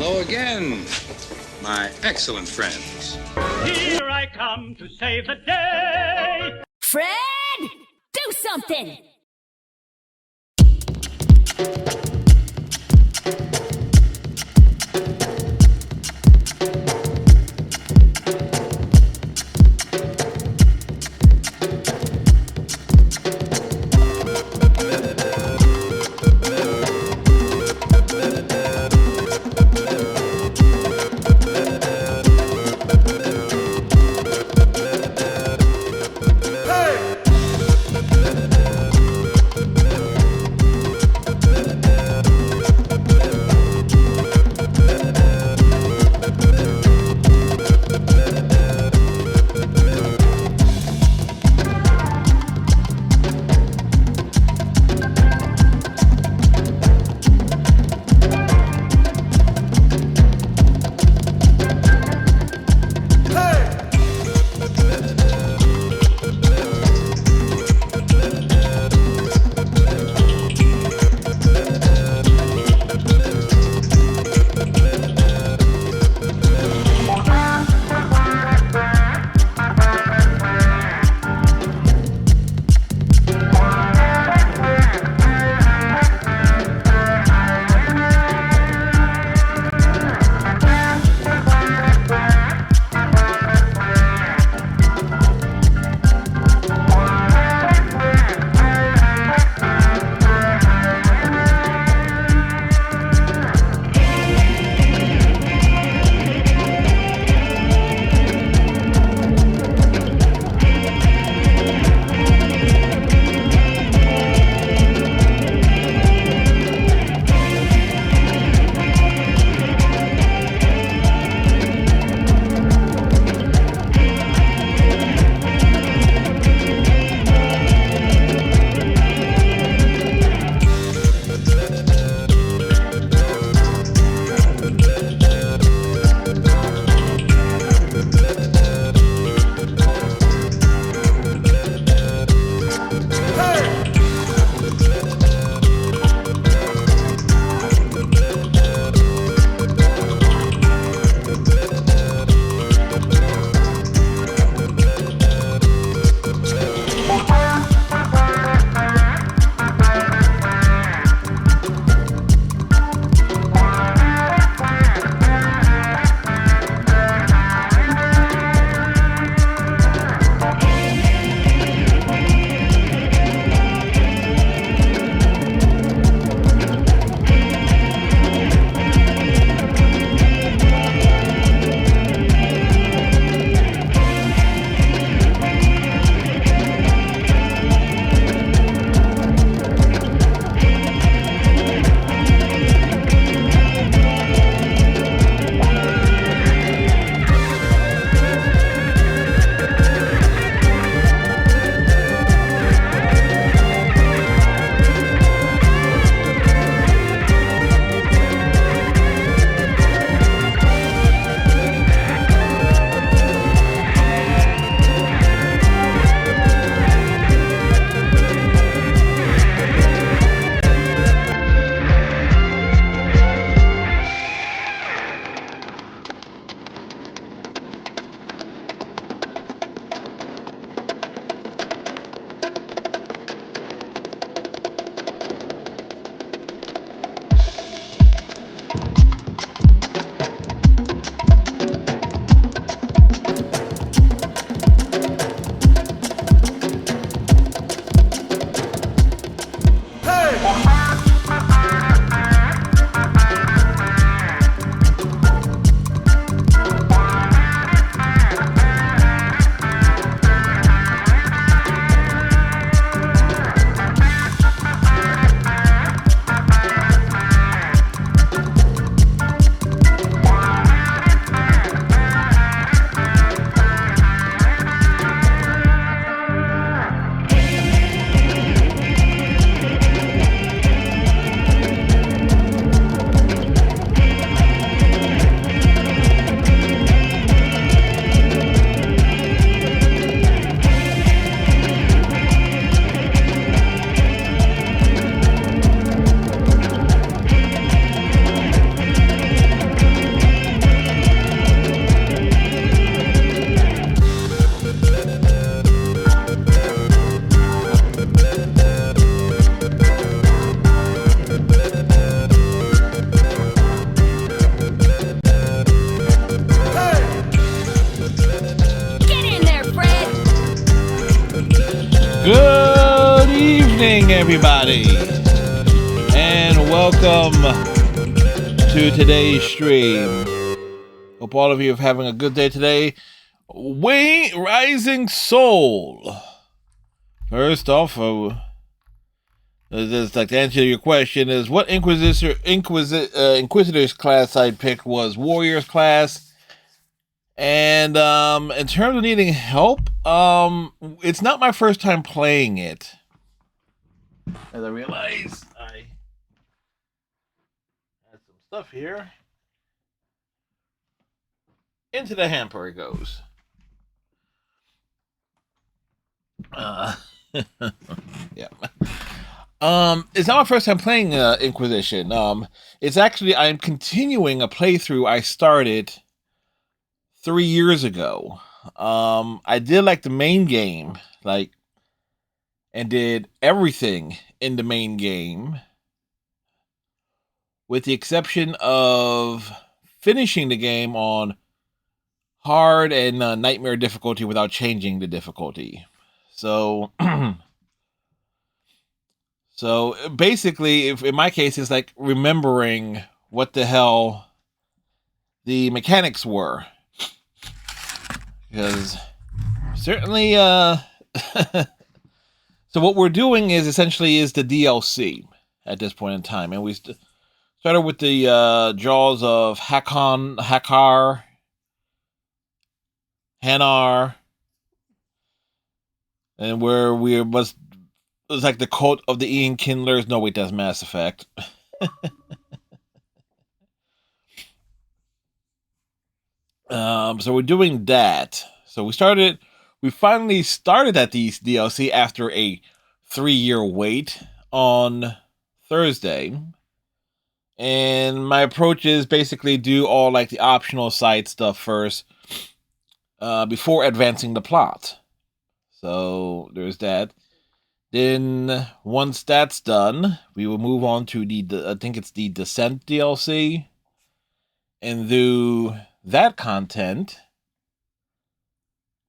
Hello again, my excellent friends. Here I come to save the day. Fred, do something! everybody, and welcome to today's stream. Hope all of you are having a good day today. Rising Soul. First off, just like to answer your question is what Inquisitor's class I picked was Warrior's class. And in terms of needing help, it's not my first time playing it. As I realize I had some stuff here. Into the hamper it goes. Yeah. It's not my first time playing Inquisition. It's actually I'm continuing a playthrough I started 3 years ago. I did like the main game, and did everything in the main game, with the exception of finishing the game on hard and nightmare difficulty without changing the difficulty. So, so basically, if in my case, it's like remembering what the hell the mechanics were, because certainly, so what we're doing is essentially the DLC at this point in time, and we started with the Jaws of Hakkar, Hanar, and where we was like the cult of the Ian Kindlers. No, wait, that's Mass Effect. So we're doing that. So we finally started that DLC after a 3-year wait on Thursday. And my approach is basically do all like the optional side stuff first, before advancing the plot. So there's that. Then once that's done, we will move on to I think it's the Descent DLC, and do that content.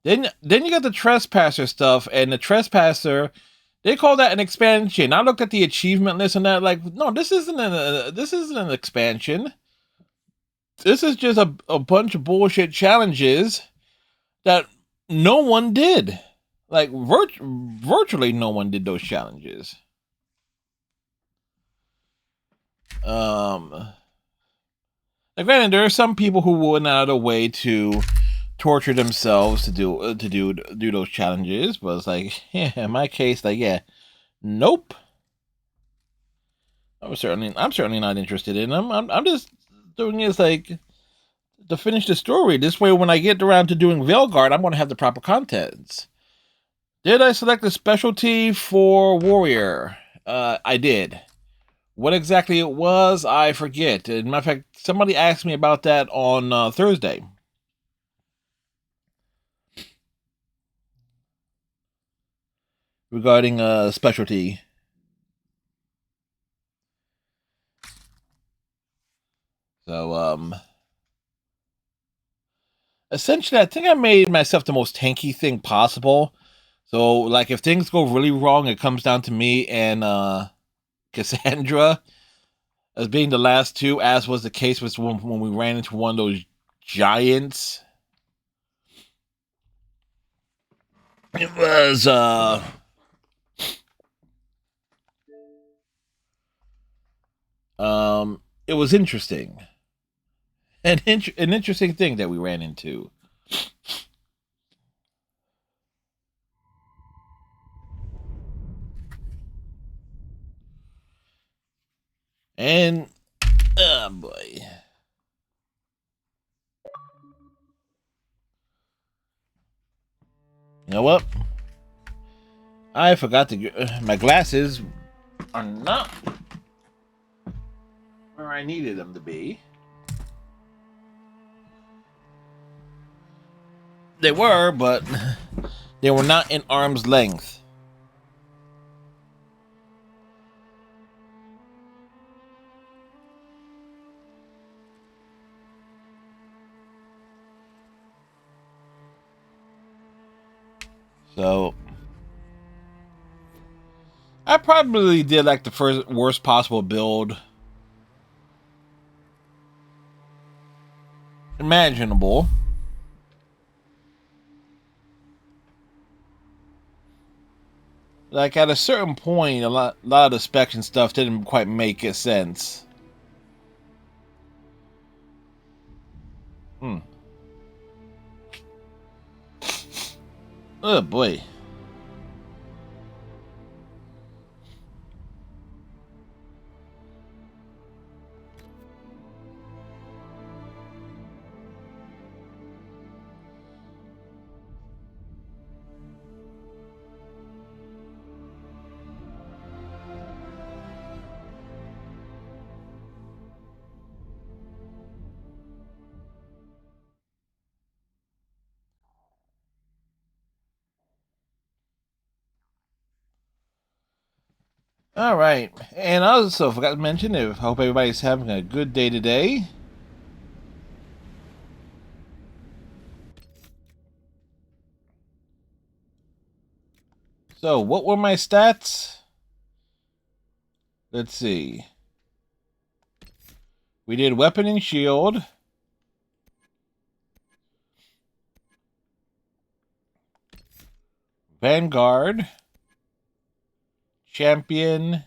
Then you got the Trespasser stuff, and the Trespasser, they call that an expansion. I looked at the achievement list and that, like, no, this isn't an expansion. This is just a bunch of bullshit challenges that no one did. Like, virtually no one did those challenges. Now, granted, there are some people who went out of the way to torture themselves to do those challenges, but it's like, yeah, in my case, like, yeah, nope. I'm certainly not interested in them. I'm just doing this like to finish the story. This way, when I get around to doing Veilguard, I'm going to have the proper contents. Did I select a specialty for Warrior? I did. What exactly it was, I forget. As a matter of fact, somebody asked me about that on Thursday. Regarding specialty. So, essentially, I think I made myself the most tanky thing possible. So, like, if things go really wrong, it comes down to me and Cassandra as being the last two, as was the case with when we ran into one of those giants. It was, it was interesting. An interesting thing that we ran into. And, oh boy. You know what? I forgot to my glasses are not where I needed them to be. They were, but they were not in arm's length. So I probably did like the first worst possible build imaginable. Like at a certain point, a lot of the specs and stuff didn't quite make sense. Oh boy. All right, and I also forgot to mention, I hope everybody's having a good day today. So, what were my stats? Let's see. We did weapon and shield. Vanguard. Champion.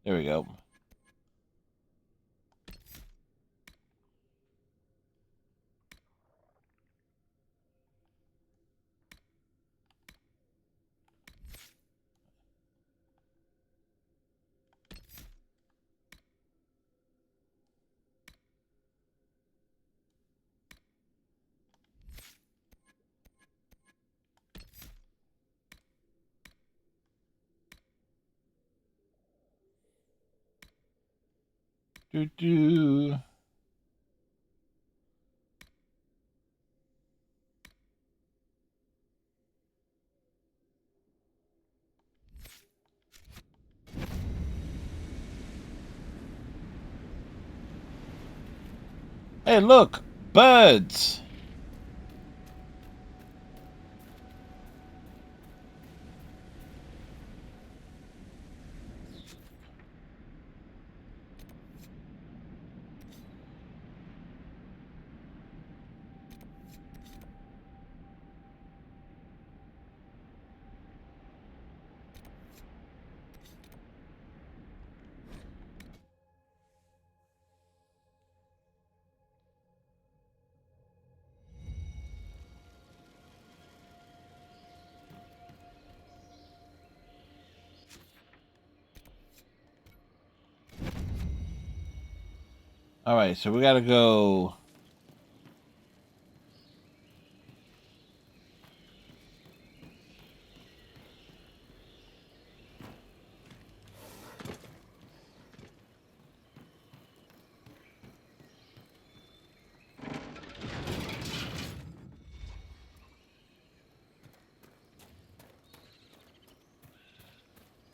There we go. Do. Hey, look! Birds! Alright, so we gotta go...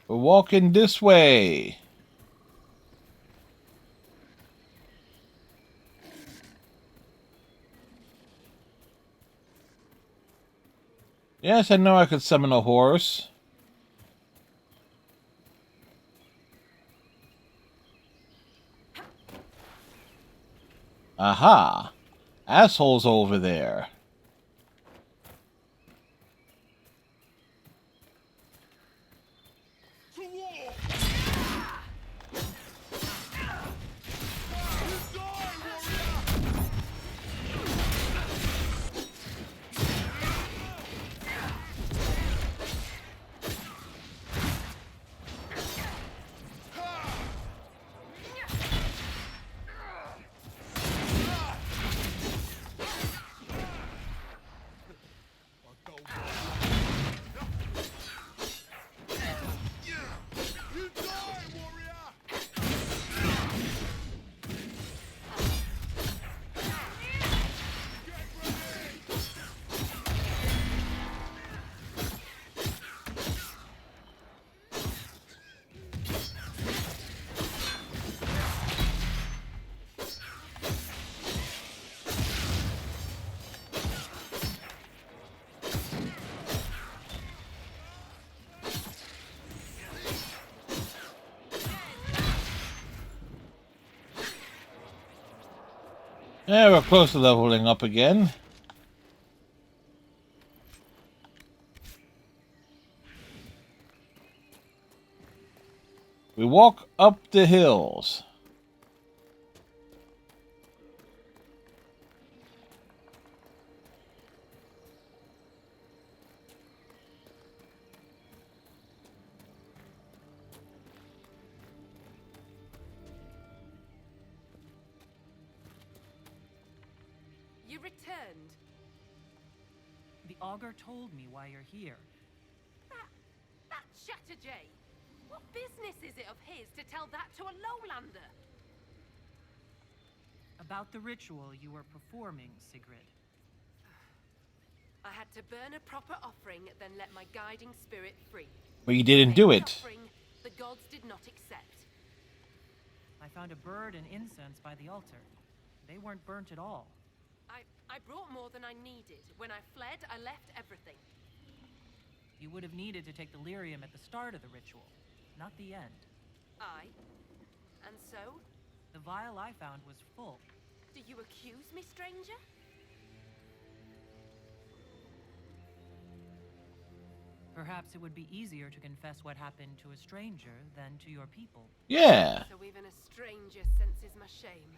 We're walking this way. Yes, I know I could summon a horse. Aha! Assholes over there. Yeah, we're close to leveling up again. We walk up the hills. You returned. The augur told me why you're here. That Chatterjay! What business is it of his to tell that to a lowlander? About the ritual you were performing, Sigrid. I had to burn a proper offering, then let my guiding spirit free. But you didn't do The it. offering the gods did not accept. I found a bird and incense by the altar. They weren't burnt at all. I brought more than I needed. When I fled, I left everything. You would have needed to take the lyrium at the start of the ritual, not the end. And so? The vial I found was full. Do you accuse me, stranger? Perhaps it would be easier to confess what happened to a stranger than to your people. Yeah. So even a stranger senses my shame.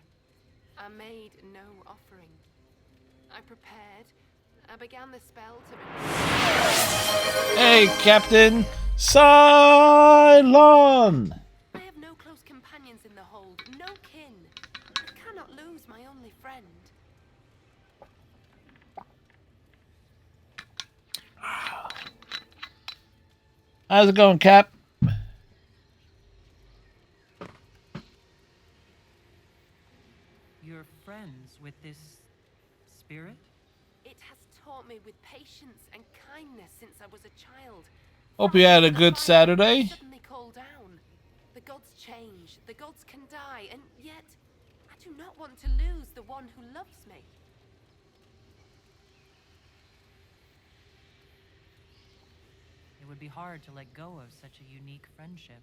I made no offering. I prepared. I began the spell to... Hey, Captain Cylon! I have no close companions in the hold, no kin. I cannot lose my only friend. How's it going, Cap? You're friends with this spirit? It has taught me with patience and kindness since I was a child. Hope you had a good The fire Saturday. suddenly cool down. The gods change, the gods can die, and yet I do not want to lose the one who loves me. It would be hard to let go of such a unique friendship.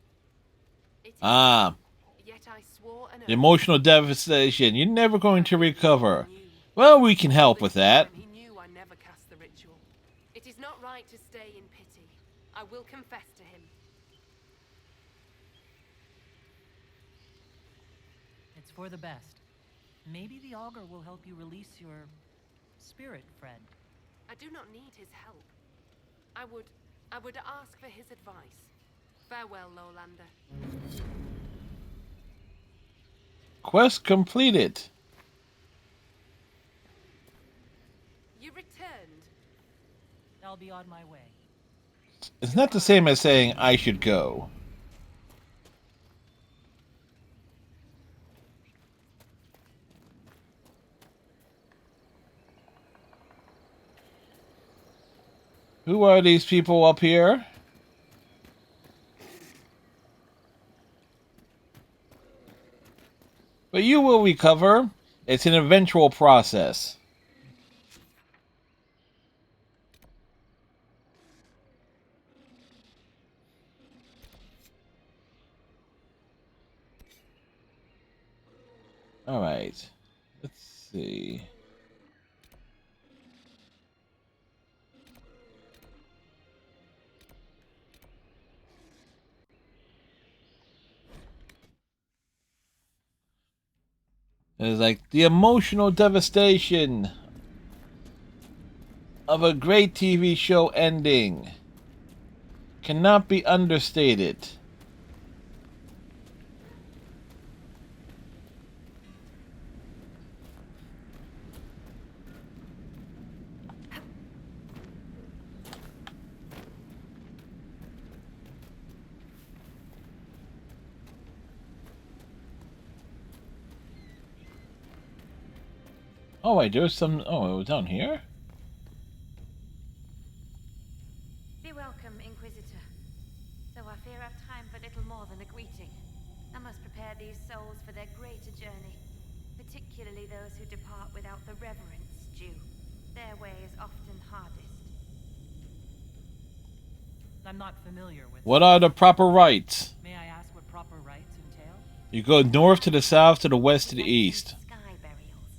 It is, Ah, yet I swore an oath. emotional devastation. You're never going to recover. He knew. Well, we can help All with this that. time He knew I never cast the ritual. It is not right to stay in pity. I will confess to him. It's for the best. Maybe the augur will help you release your spirit friend. I do not need his help. I would ask for his advice. Farewell, Lowlander. Quest completed. You returned. I'll be on my way. It's not the same as saying I should go. Who are these people up here? But you will recover. It's an eventual process. All right. Let's see. It's like the emotional devastation of a great TV show ending cannot be understated. Oh wait, there's some... Oh, it was down here? Be welcome, Inquisitor. Though I fear I've time for little more than a greeting. I must prepare these souls for their greater journey, particularly those who depart without the reverence due. Their way is often hardest. I'm not familiar with... What are the proper rites? May I ask what proper rites entail? You go north to the south to the west to the east. Sky burials.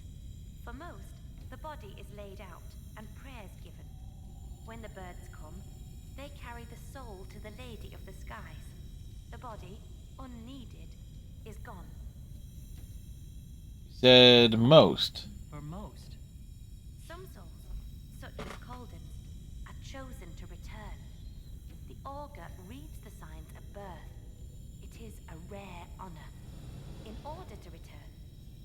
gone. Said most. For most. Some souls, such as Calden's, are chosen to return. The augur reads the signs of birth. It is a rare honor. In order to return,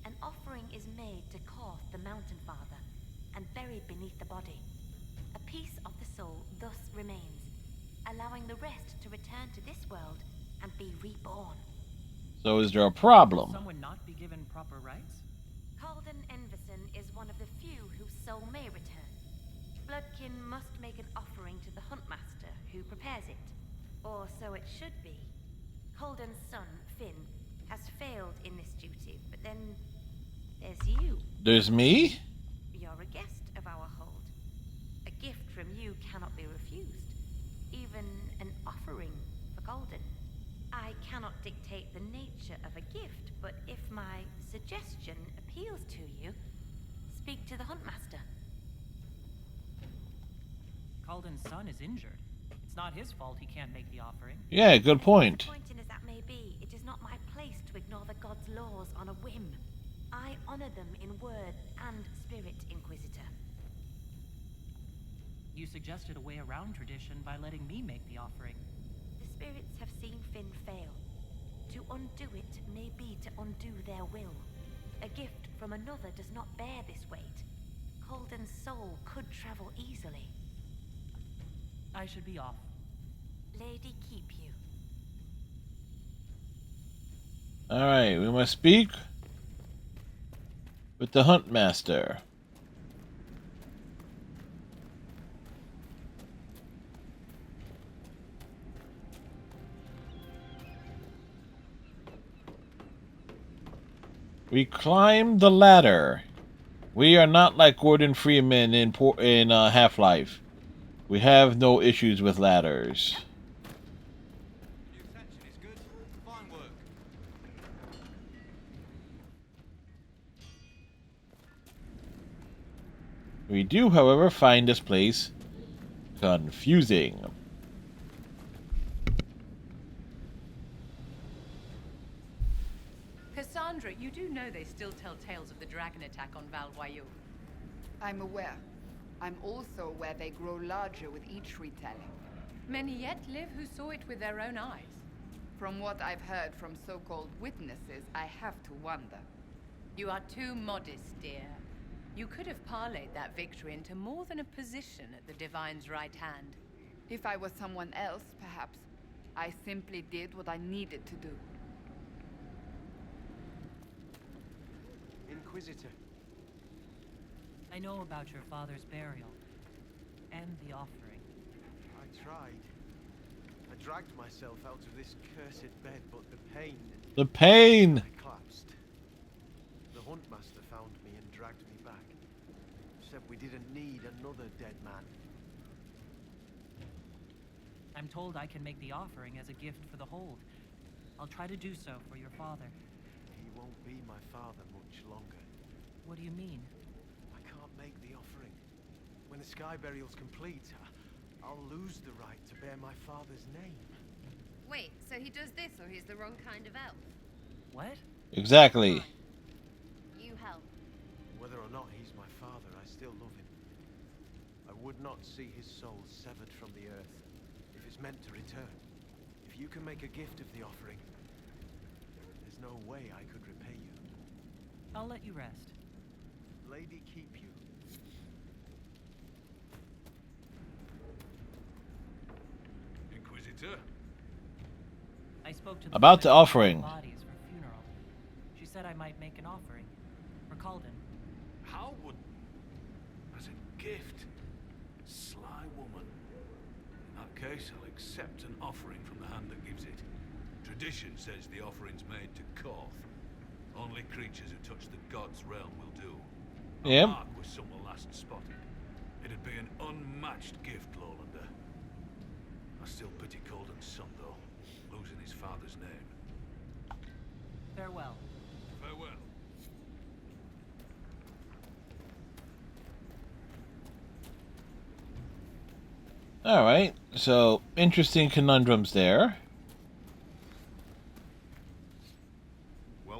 an offering is made to Korth the Mountain Father and buried beneath the body. A piece of the soul thus remains, allowing the rest to return to this world and be reborn. So is there a problem? Someone not be given proper rights? Calden Enverson is one of the few whose soul may return. Bloodkin must make an offering to the Huntmaster, who prepares it. Or so it should be. Calden's son, Finn, has failed in this duty, but then there's you. There's me? You're a guest of our hold. A gift from you cannot be refused. Even an offering for Calden. I cannot dictate the nature of a gift, but if my suggestion appeals to you, speak to the Huntmaster. Calden's son is injured. It's not his fault he can't make the offering. Yeah, good point. Disappointing as that may be, it is not my place to ignore the gods' laws on a whim. I honor them in word and spirit, Inquisitor. You suggested a way around tradition by letting me make the offering. The spirits have seen Finn fail. To undo it may be to undo their will. A gift from another does not bear this weight. Calden's soul could travel easily. I should be off. Lady keep you. Alright, we must speak with the Huntmaster. We climb the ladder. We are not like Gordon Freeman in Half-Life. We have no issues with ladders. Your attention is good. Fine work. We do, however, find this place confusing. Cassandra, you do know they still tell tales of the dragon attack on Val Royeaux. I'm aware. I'm also aware they grow larger with each retelling. Many yet live who saw it with their own eyes. From what I've heard from so-called witnesses, I have to wonder. You are too modest, dear. You could have parlayed that victory into more than a position at the Divine's right hand. If I was someone else, perhaps. I simply did what I needed to do. Inquisitor. I know about your father's burial. And the offering. I tried. I dragged myself out of this cursed bed, but the pain... The pain! I collapsed. The Huntmaster found me and dragged me back. Said we didn't need another dead man. I'm told I can make the offering as a gift for the hold. I'll try to do so for your father. He won't be my father much longer. What do you mean? I can't make the offering. When the sky burial's complete, I'll lose the right to bear my father's name. Wait, so he does this or he's the wrong kind of elf? What? Exactly. You help. Whether or not he's my father, I still love him. I would not see his soul severed from the earth if it's meant to return. If you can make a gift of the offering, there's no way I could repay you. I'll let you rest. Lady keep you. Inquisitor? I spoke to About the woman who offering. brought bodies for funeral. She said I might make an offering for Calden. How would... As a gift? Sly woman. In that case, I'll accept an offering from the hand that gives it. Tradition says the offering's made to Korth. Only creatures who touch the god's realm will do. Yep. A mark was someone last spotted. It'd be an unmatched gift, Lowlander. I still pity Calden's son, though, losing his father's name. Farewell. Farewell. Alright, so interesting conundrums there.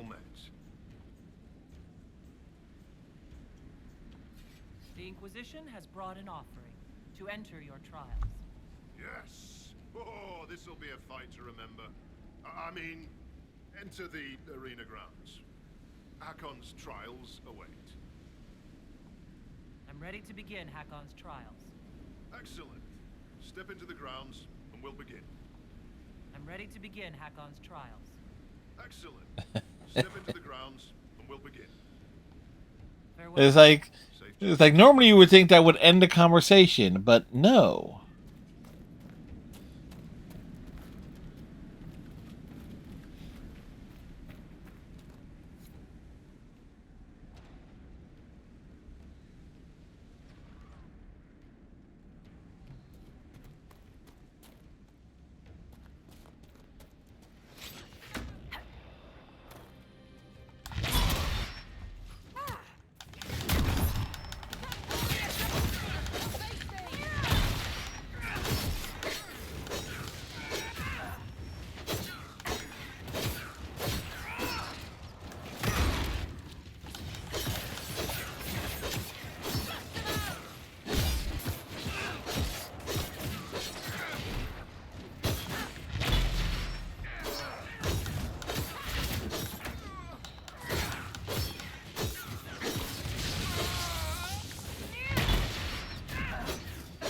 well met. The Inquisition has brought an offering to enter your trials. Yes. Oh, this'll be a fight to remember. I mean, enter the arena grounds. Hakon's trials await. I'm ready to begin Hakon's trials. Excellent. Step into the grounds and we'll begin. I'm ready to begin Hakon's trials. Excellent. Step into the grounds and we'll begin. Farewell. It's like normally you would think that would end the conversation, but no.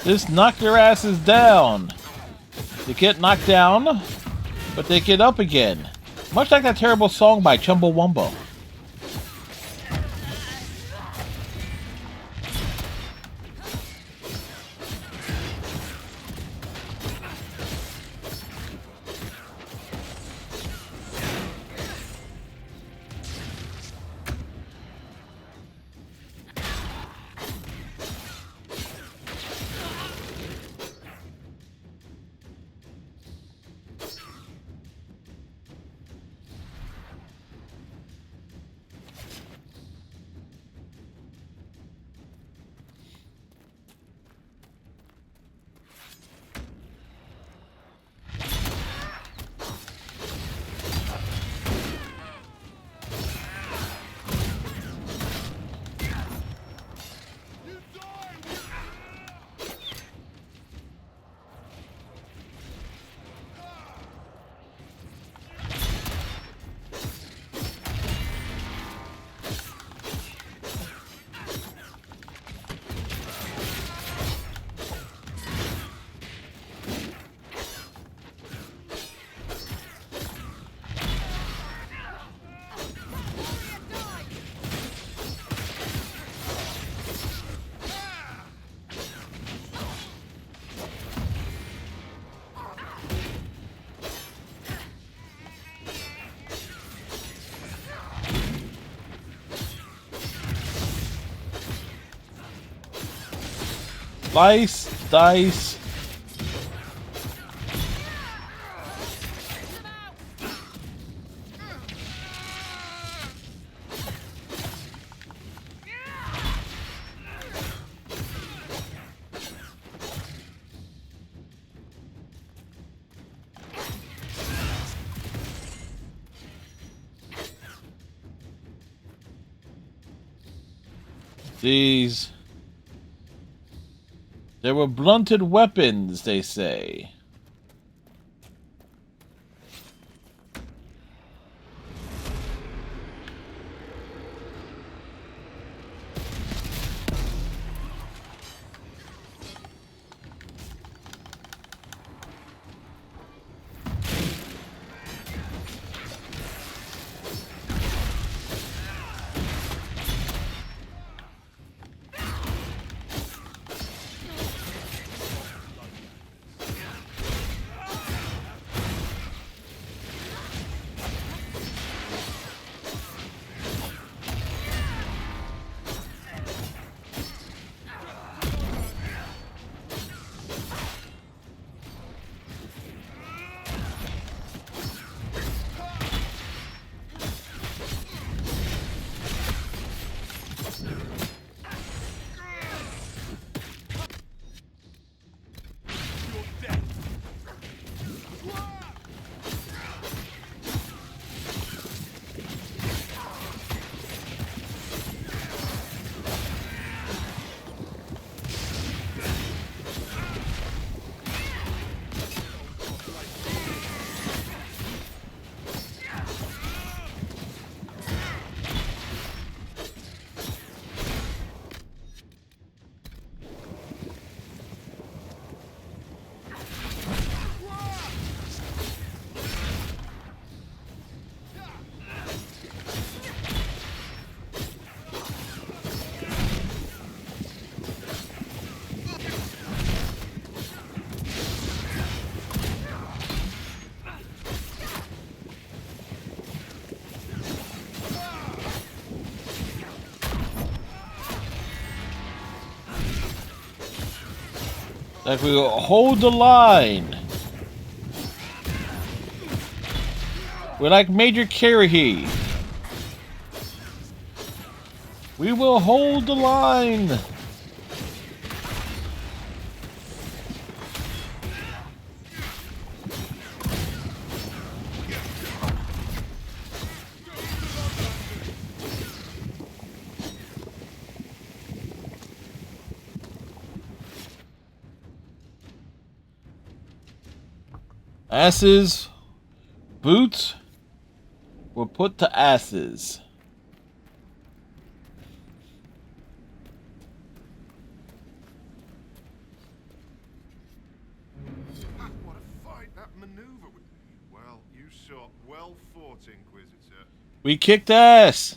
Just knock their asses down. They get knocked down, but they get up again. Much like that terrible song by Chumbawamba. Slice, dice. Jeez. There were blunted weapons, they say. Like we will hold the line. We're like Major Karahi. We will hold the line. Asses, boots were put to asses. What a fight that maneuver was. Well, you saw well fought, Inquisitor. We kicked ass.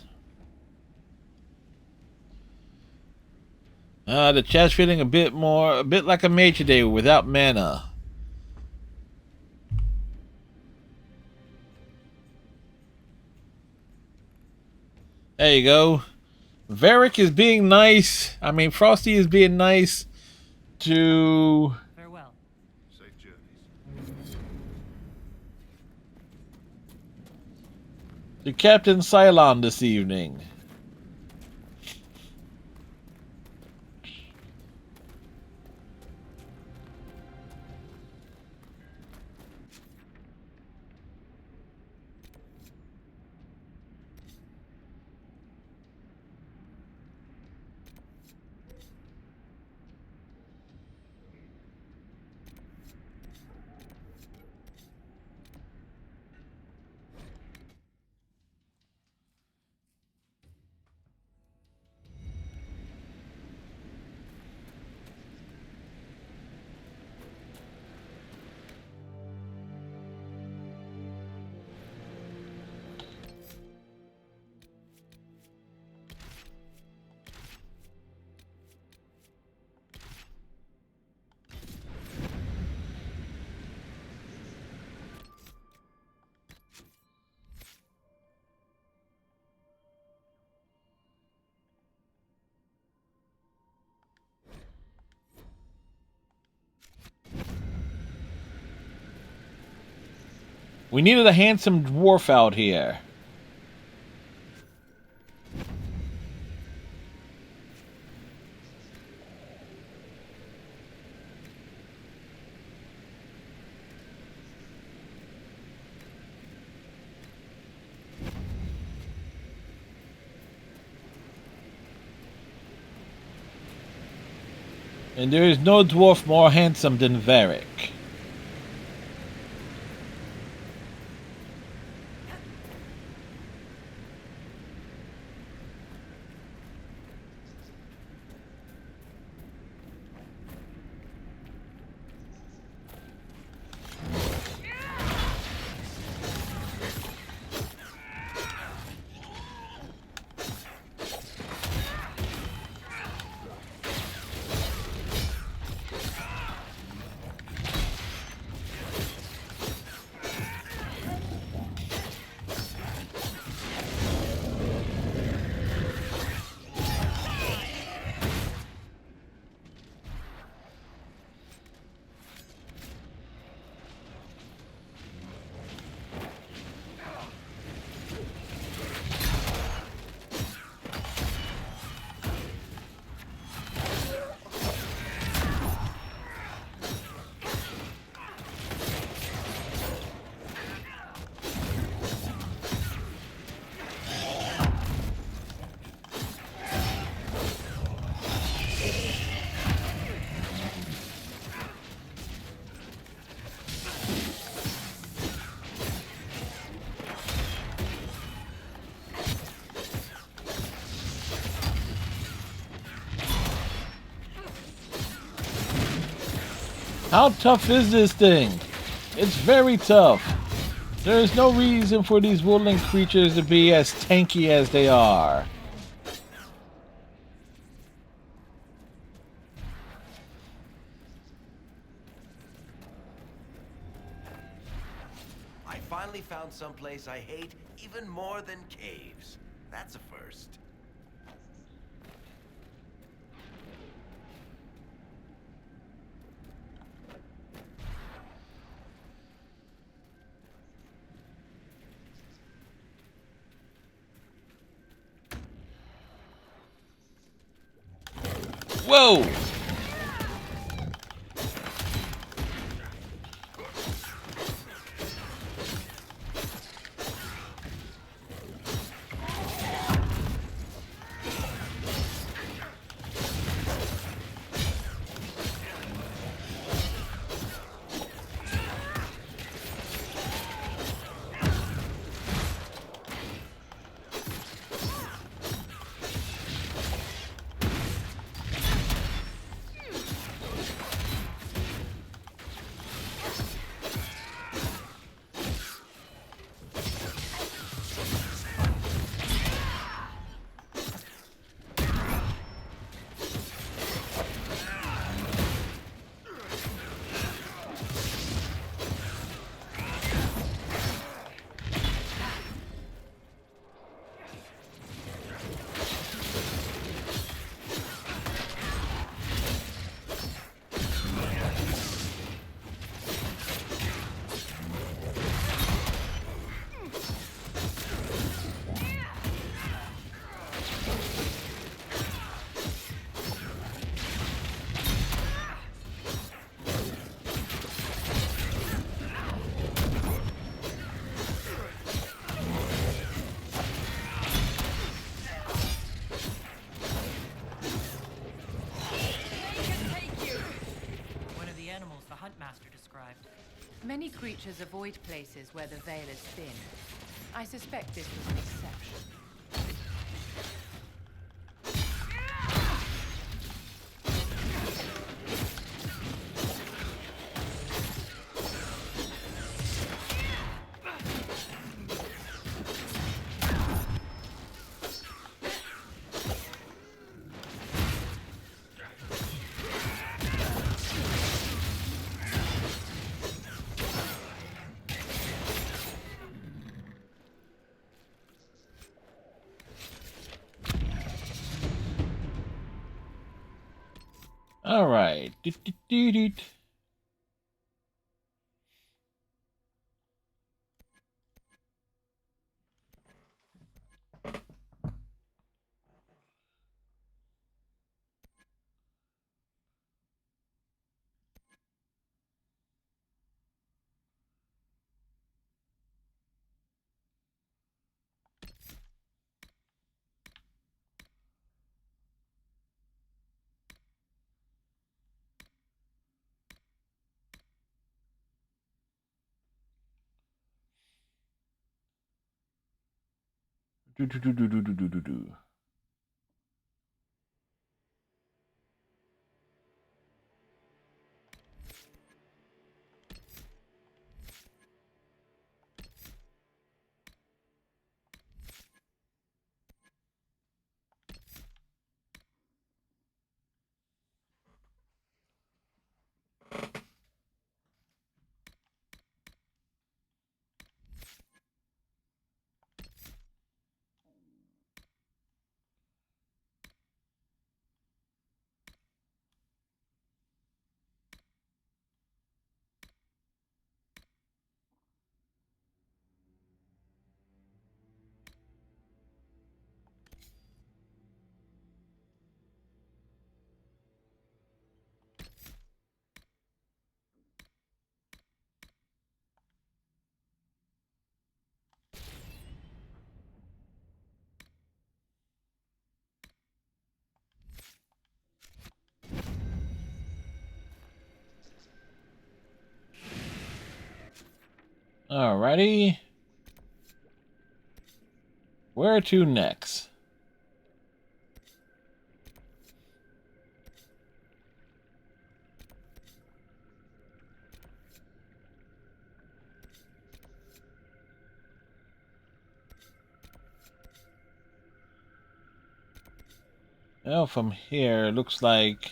The chat's feeling a bit like a mage today without mana. There you go. Varric is being nice. I mean, Frosty is being nice to... Farewell. Safe journeys. to Captain Cylon this evening. We needed a handsome dwarf out here. And there is no dwarf more handsome than Varric. How tough is this thing? It's very tough. There is no reason for these woodland creatures to be as tanky as they are. I finally found someplace I hate even more than caves. That's a first. Whoa! Many creatures avoid places where the veil is thin. I suspect this was an exception. All right. Alrighty. Where to next? Well, from here, looks like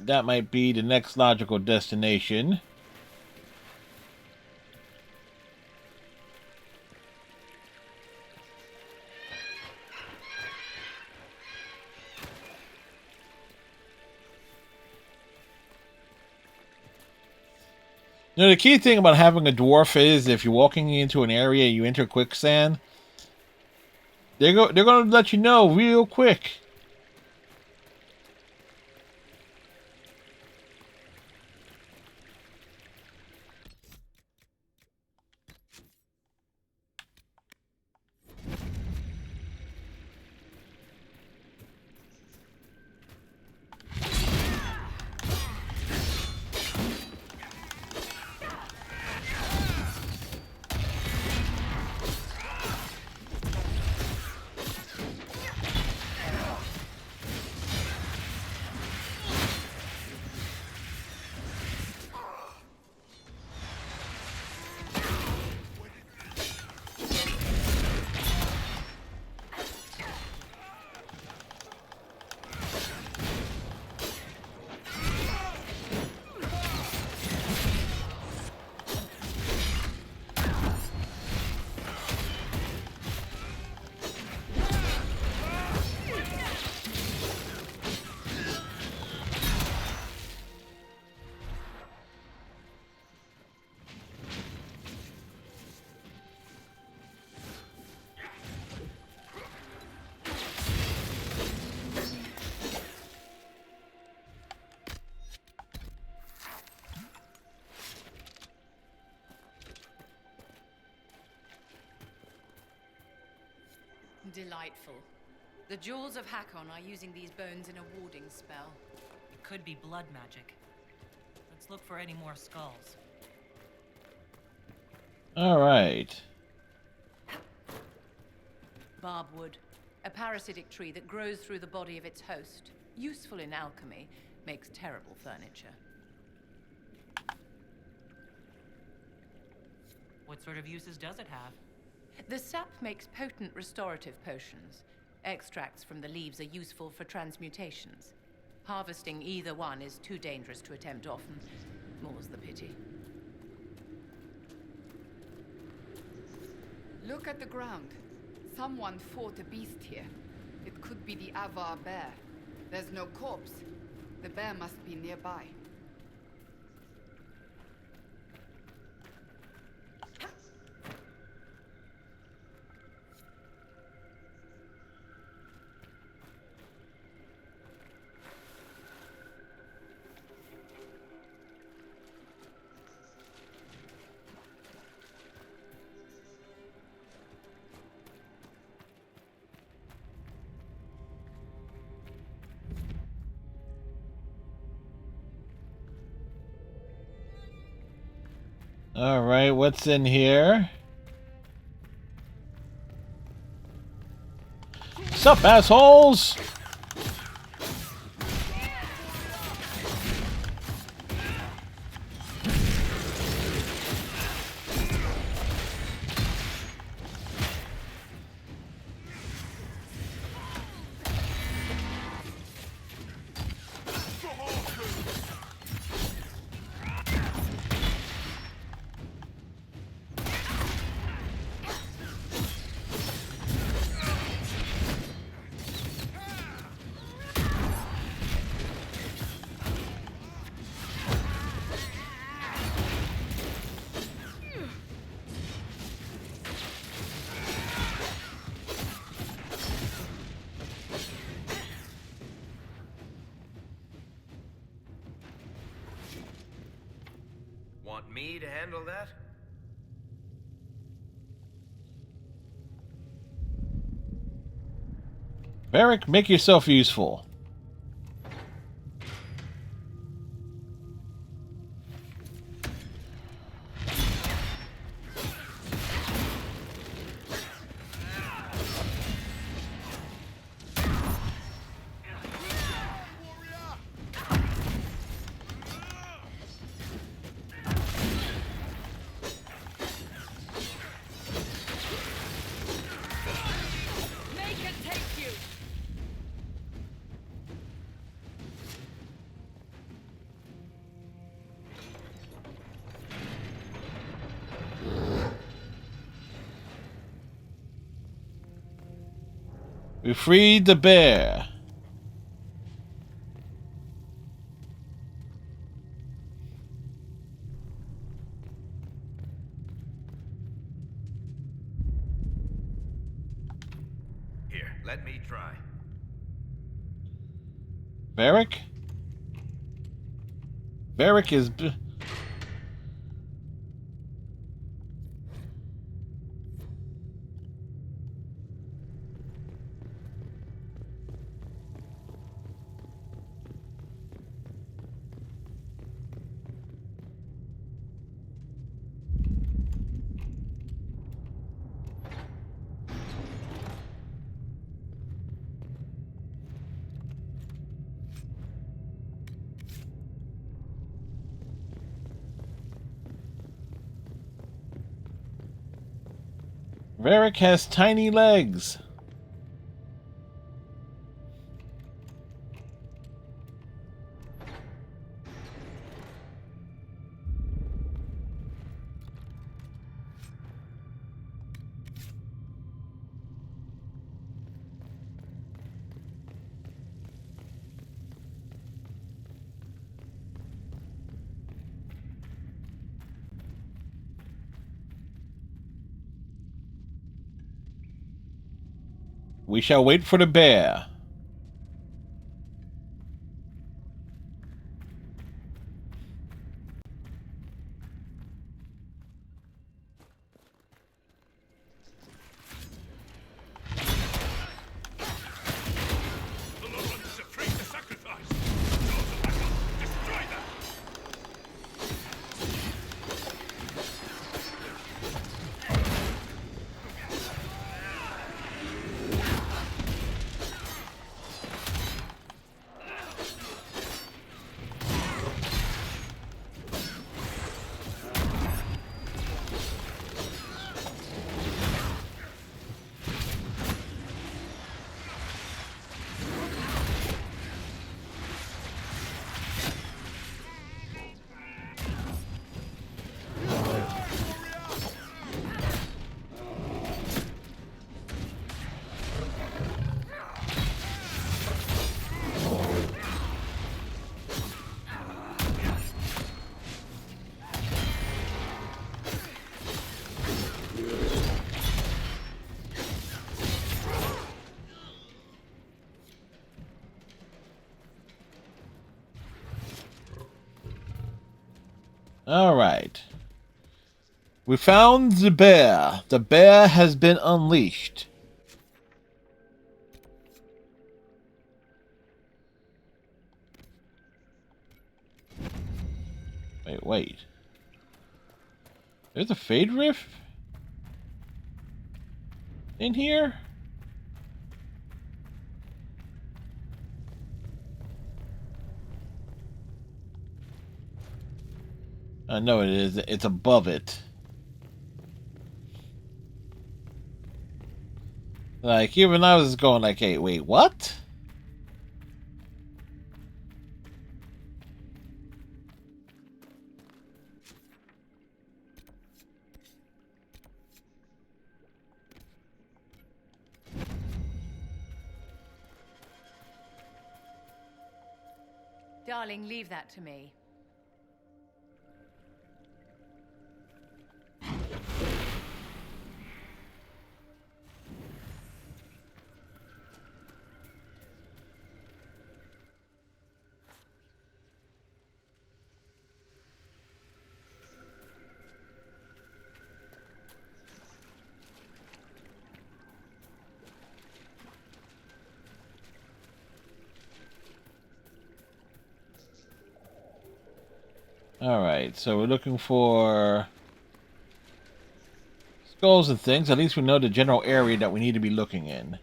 that might be the next logical destination. You know, the key thing about having a dwarf is if you're walking into an area and you enter quicksand, they're going to let you know real quick. Delightful. The Jaws of Hakon are using these bones in a warding spell. It could be blood magic. Let's look for any more skulls. All right. Barbwood, a parasitic tree that grows through the body of its host. Useful in alchemy, makes terrible furniture. What sort of uses does it have? The sap makes potent restorative potions. Extracts from the leaves are useful for transmutations. Harvesting either one is too dangerous to attempt often. More's the pity. Look at the ground. Someone fought a beast here. It could be the Avar bear. There's no corpse. The bear must be nearby. All right, what's in here? Sup, assholes? Want me to handle that? Varric, make yourself useful. We freed the bear. Let me try. Varric? Varric is... Varric has tiny legs. We shall wait for the bear. The Lord is afraid to sacrifice. Destroy them. All right. We found the bear. The bear has been unleashed. Wait. There's a Fade Rift in here? I know it is. It's above it. Like, even I was going like, hey, wait, what? Darling, leave that to me. Alright, so we're looking for skulls and things. At least we know the general area that we need to be looking in.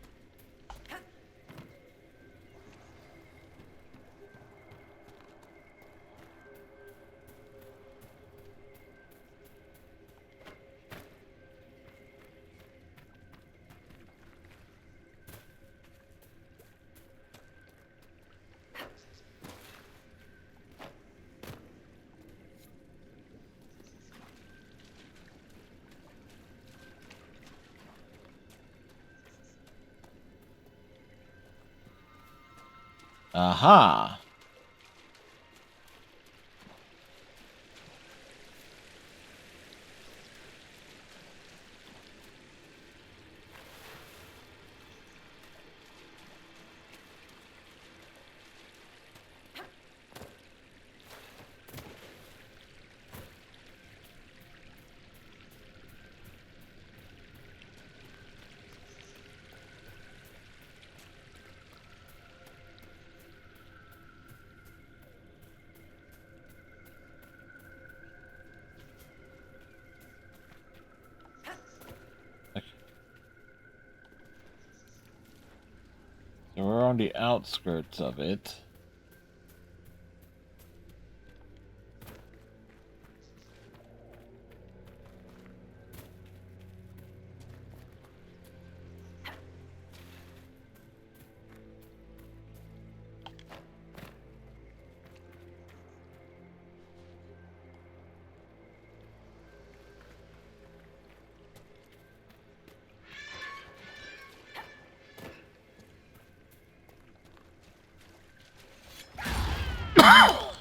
Aha! on the outskirts of it.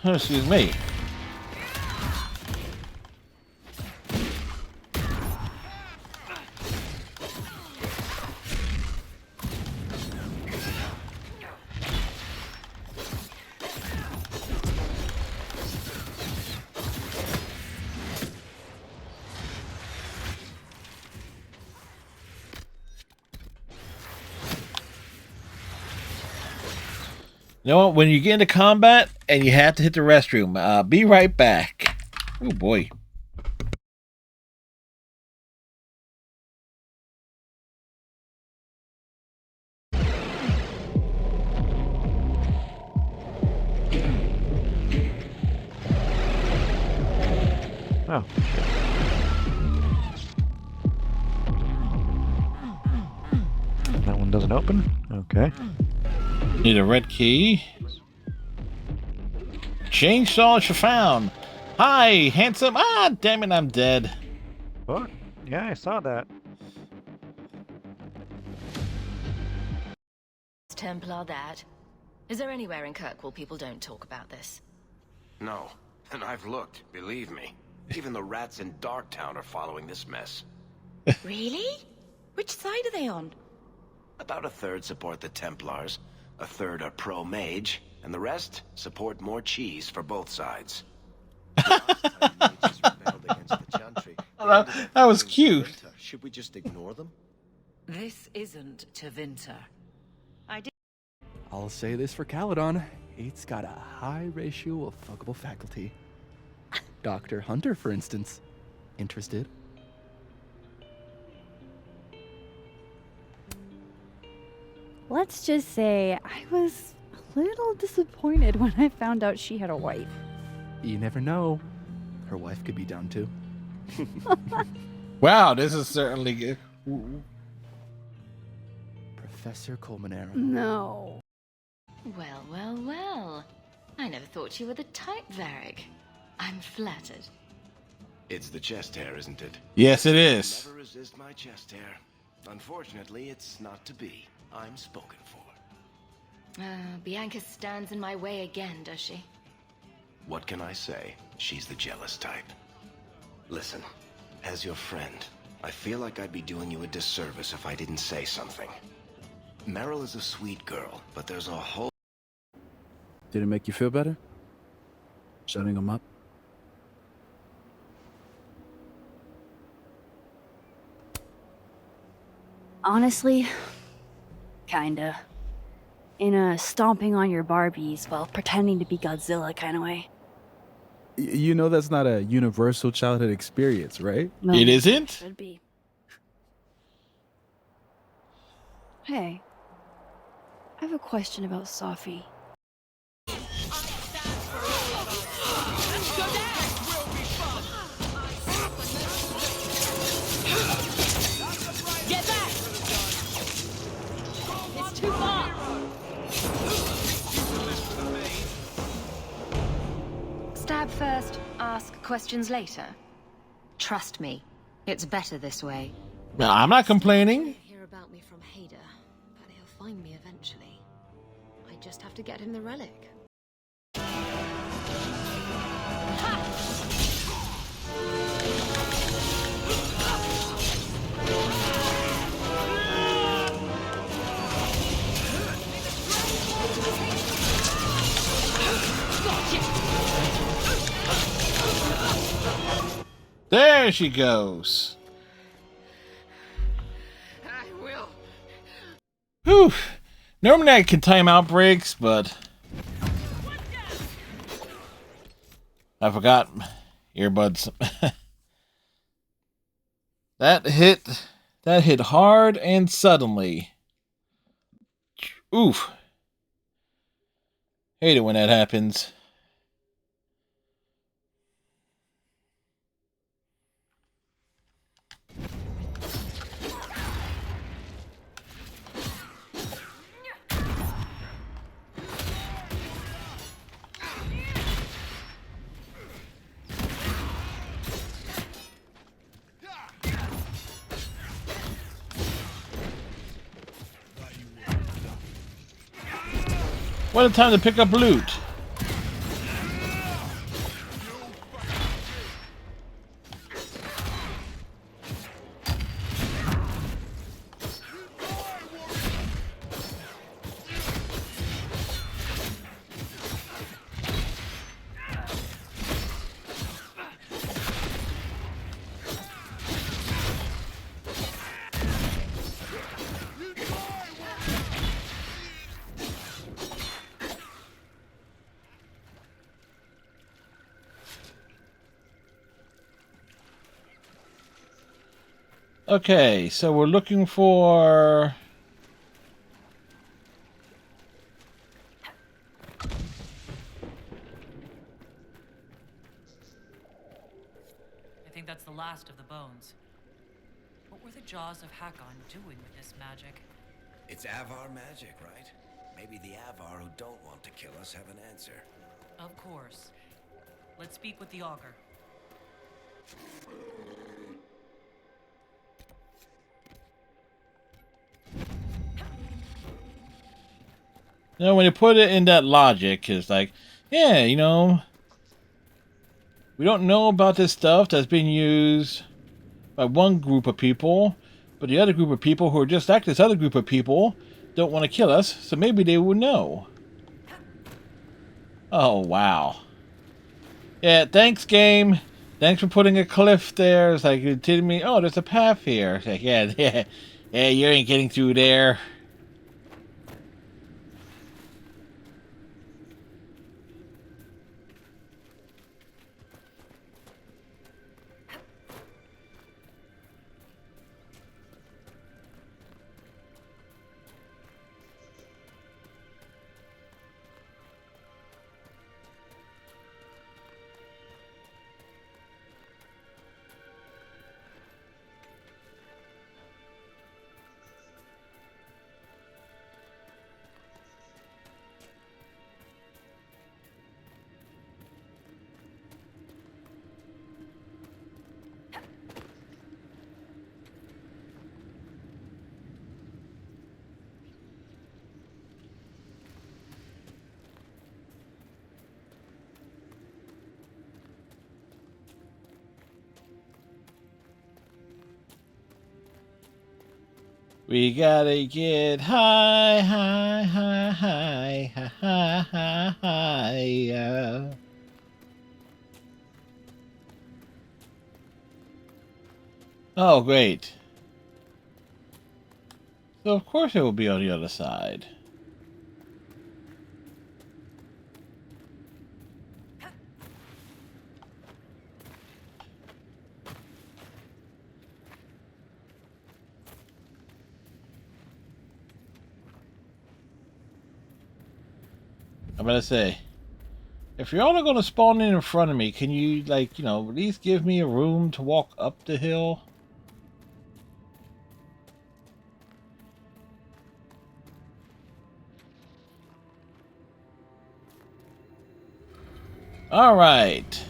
Excuse me. You know what? When you get into combat and you have to hit the restroom, be right back. Oh boy. Oh. That one doesn't open? Okay. Need a red key. Chainsaw found. Hi, handsome. Ah, damn it, I'm dead. What? Yeah, I saw that. Templar that. Is there anywhere in Kirkwall people don't talk about this? No. And I've looked, believe me. Even the rats in Darktown are following this mess. Really? Which side are they on? About a third support the Templars, a third are pro-mage, and the rest support more cheese for both sides. That was cute. Should we just ignore them? This isn't Tevinter. I'll say this for Caledon. It's got a high ratio of fuckable faculty. Dr. Hunter, for instance. Interested? Let's just say I was a little disappointed when I found out she had a wife. You never know. Her wife could be down too. Wow, this is certainly good. Professor Colmenero. No. Well, well, well. I never thought you were the type, Varric. I'm flattered. It's the chest hair, isn't it? Yes, it is. Never resist my chest hair. Unfortunately, it's not to be. I'm spoken for. Bianca stands in my way again, does she? What can I say? She's the jealous type. Listen, as your friend, I feel like I'd be doing you a disservice if I didn't say something. Meryl is a sweet girl, but there's a whole... Did it make you feel better? Shutting him up? Honestly, kinda. In a stomping on your Barbies while pretending to be Godzilla kind of way. You know that's not a universal childhood experience, right? Well, it isn't? Should be. Hey, I have a question about Sophie. Get back! It's too far! Stab first, ask questions later. Trust me, it's better this way. Well, I'm not complaining. Hear about me from Hader, but he'll find me eventually. I just have to get him the relic. There she goes. I will. Whew. Normally I can time outbreaks, but I forgot earbuds. That hit hard and suddenly. Oof. Hate it when that happens. What a time to pick up loot. Okay, so we're looking for... I think that's the last of the bones. What were the jaws of Hakon doing with this magic? It's Avar magic, right? Maybe the Avar who don't want to kill us have an answer. Of course. Let's speak with the augur. You know, when you put it in that logic, it's like, yeah, you know, we don't know about this stuff that's being used by one group of people, but the other group of people who are just like this other group of people don't want to kill us, so maybe they would know. Oh, wow. Yeah, thanks, game. Thanks for putting a cliff there. It's like, you're telling me, oh, there's a path here. It's like, yeah, you ain't getting through there. We gotta get high, high, high, high, high, high, high, high. Oh, great. So of course it will be on the other side. I'm gonna say, if you're all gonna spawn in front of me, can you, like, you know, at least give me a room to walk up the hill? All right.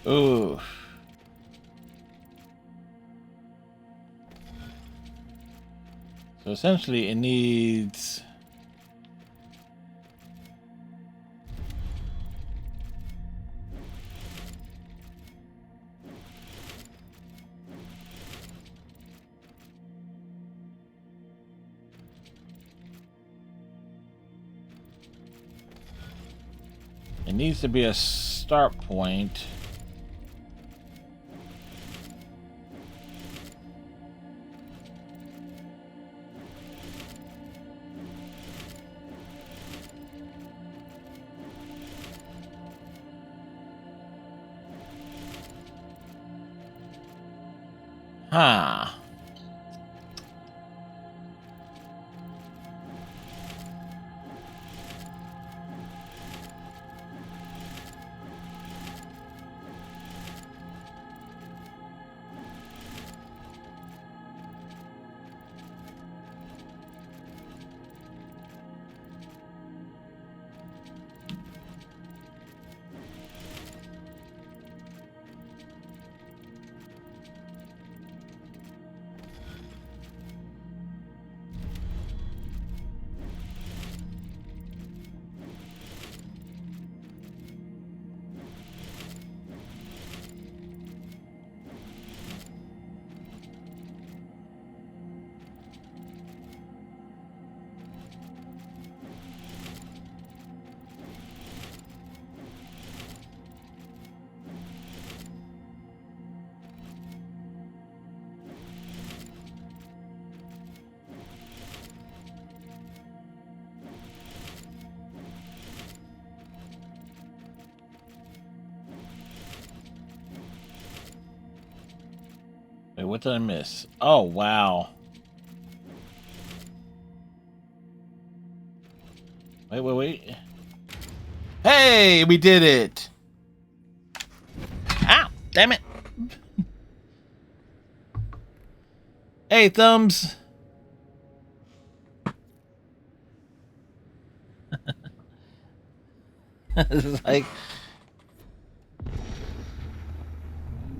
Ooh. So essentially it needs... It needs to be a start point. Huh. Wait, what did I miss? Oh, wow. Wait. Hey, we did it! Ow, damn it! Hey, Thumbs! This is like...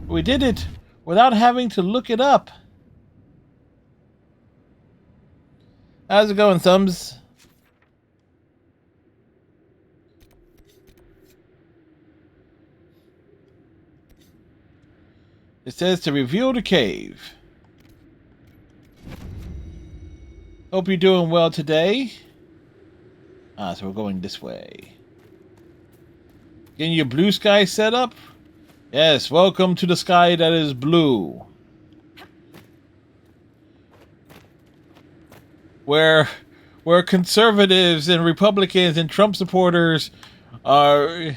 We did it without having to look it up. How's it going, Thumbs? It says to reveal the cave. Hope you're doing well today. So we're going this way. Getting your blue sky set up? Yes, welcome to the sky that is blue. Where conservatives and Republicans and Trump supporters are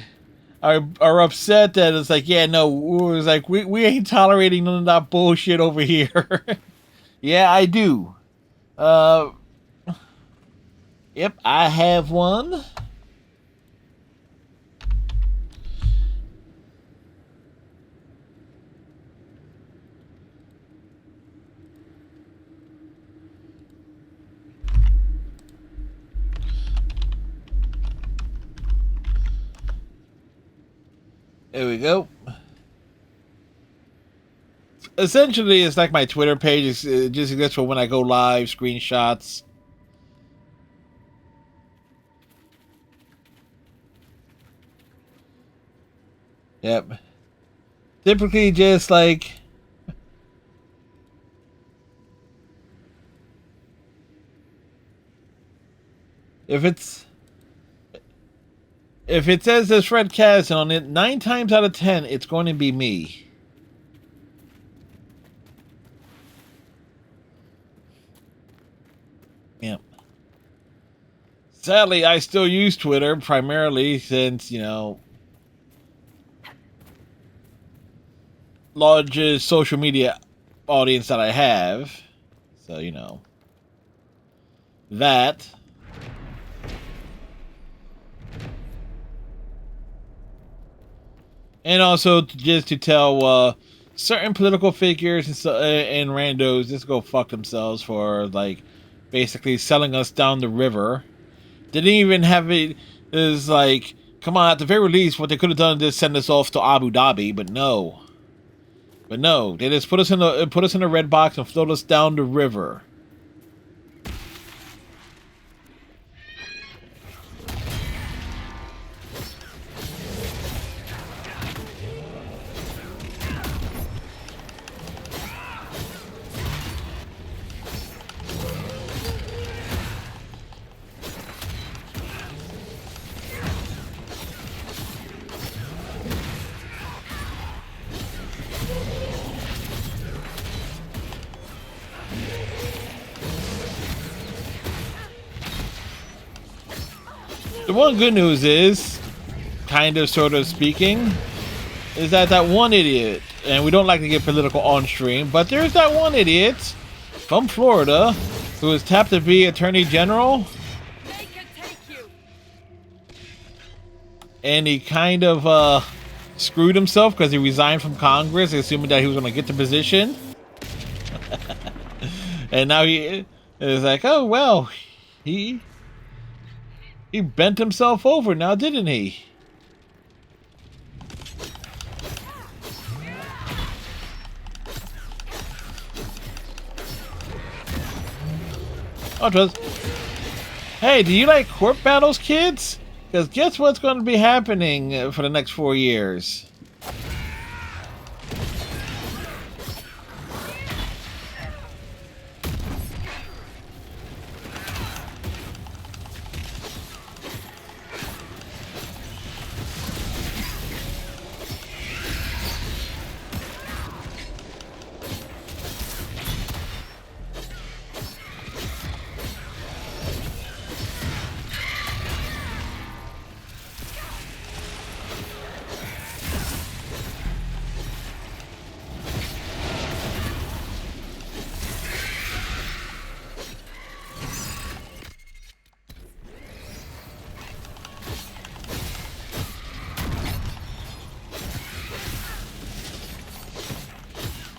upset that it's like, yeah, no, it's like we ain't tolerating none of that bullshit over here. Yeah, I do. Yep, I have one. There we go. Essentially, it's like my Twitter page. It just exists for when I go live, screenshots. Yep. Typically just like... If it says there's Fred Kaz on it, 9 times out of 10, it's going to be me. Yep. Sadly, I still use Twitter primarily since, you know, largest social media audience that I have. So, you know, that. And also just to tell certain political figures and randos just go fuck themselves for like basically selling us down the river. Didn't even have it. Is like Come on, at the very least, what they could have done is send us off to Abu Dhabi, but no. But no, they just put us in a red box and float us down the river. The one good news is, kind of, sort of speaking, is that one idiot, and we don't like to get political on stream, but there's that one idiot from Florida who is tapped to be Attorney General, and he kind of screwed himself because he resigned from Congress, assuming that he was going to get the position. And now he is like, oh well, he bent himself over now, didn't he? Oh, trust. Hey, do you like court battles, kids? Because guess what's going to be happening for the next 4 years?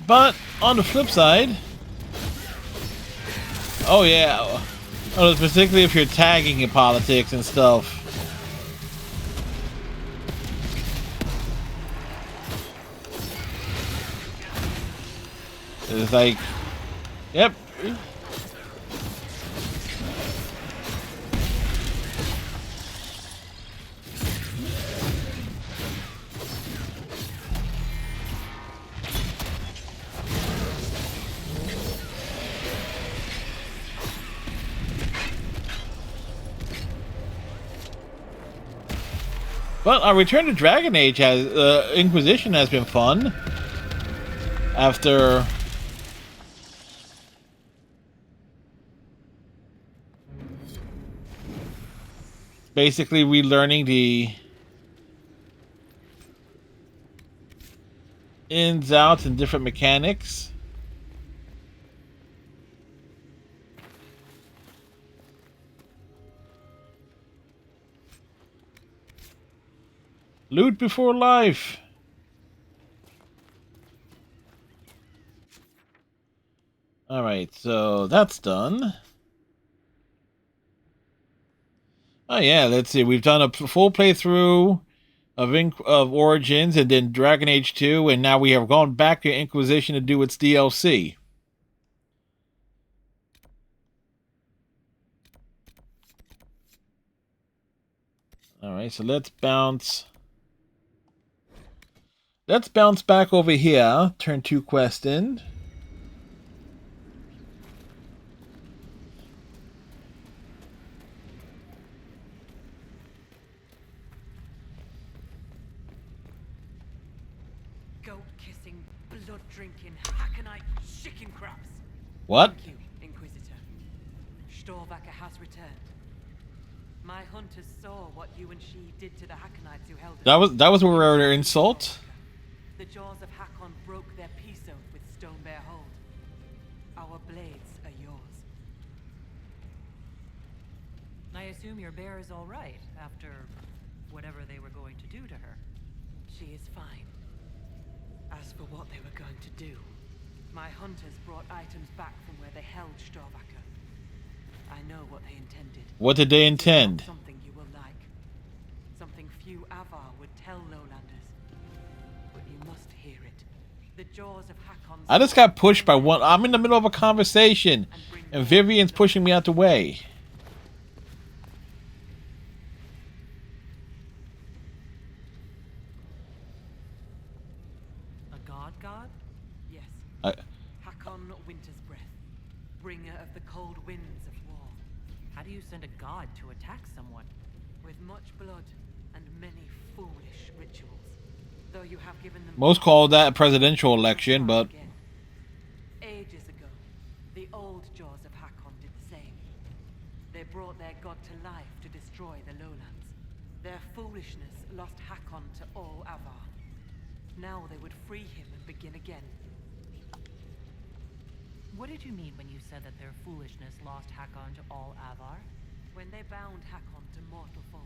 But on the flip side, oh yeah, particularly if you're tagging in politics and stuff. It's like, yep. Well, our return to Dragon Age has Inquisition has been fun. After basically relearning the ins, outs, and different mechanics. Loot before life. Alright, so that's done. Oh yeah, let's see. We've done a full playthrough of Origins and then Dragon Age 2, and now we have gone back to Inquisition to do its DLC. Alright, so let's bounce back over here. Turn 2 quest in. Goat-kissing, blood-drinking, Hakanite chicken craps. What? Thank you, Inquisitor. Storvacker has returned. My hunters saw what you and she did to the Hakonites who held us. That was where we were insult. The jaws of Hakon broke their peace oath with Stonebear Hold. Our blades are yours. I assume your bear is all right after whatever they were going to do to her. She is fine. As for what they were going to do, my hunters brought items back from where they held Storvacker. I know what they intended. What did they intend? Something you will like. Something few Avar would tell Lowlanders. But you must hear it. The jaws of Hakon. I just got pushed by one. I'm in the middle of a conversation, and Vivian's pushing me out the way. A god? Yes. Hakon Winter's Breath, bringer of the cold winds of war. How do you send a god to attack someone? With much blood and many foolish rituals. Though you have given them Most call that a presidential election, but ages ago, the old jaws of Hakon did the same. They brought their god to life to destroy the lowlands. Their foolishness lost Hakon to all Avar. Now they would free him and begin again. What did you mean when you said that their foolishness lost Hakon to all Avar? When they bound Hakon to mortal form,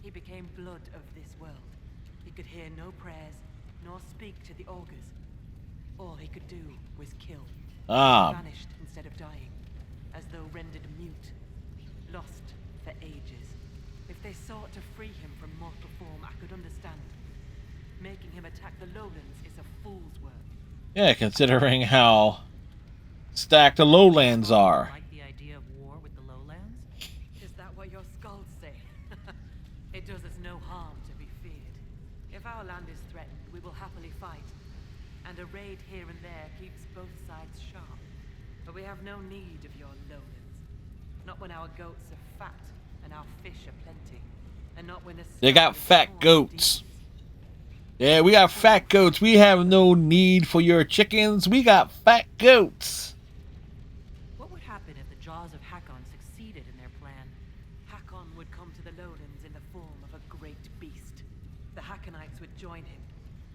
he became blood of this world. He could hear no prayers, nor speak to the augurs. All he could do was kill. He vanished instead of dying, as though rendered mute. Lost for ages. If they sought to free him from mortal form, I could understand. Making him attack the lowlands is a fool's work. yeah, considering how stacked the lowlands are. Like the idea of war with the lowlands? Is that what your skulls say? It does us no harm to be feared. If our land is threatened, we will happily fight. And a raid here and there keeps both sides sharp. But we have no need of your lowlands. Not when our goats are fat and our fish are plenty. And not when They got fat goats. Yeah, we got fat goats. We have no need for your chickens. We got fat goats. What would happen if the jaws of Hakon succeeded in their plan? Hakon would come to the lowlands in the form of a great beast. The Hakonites would join him,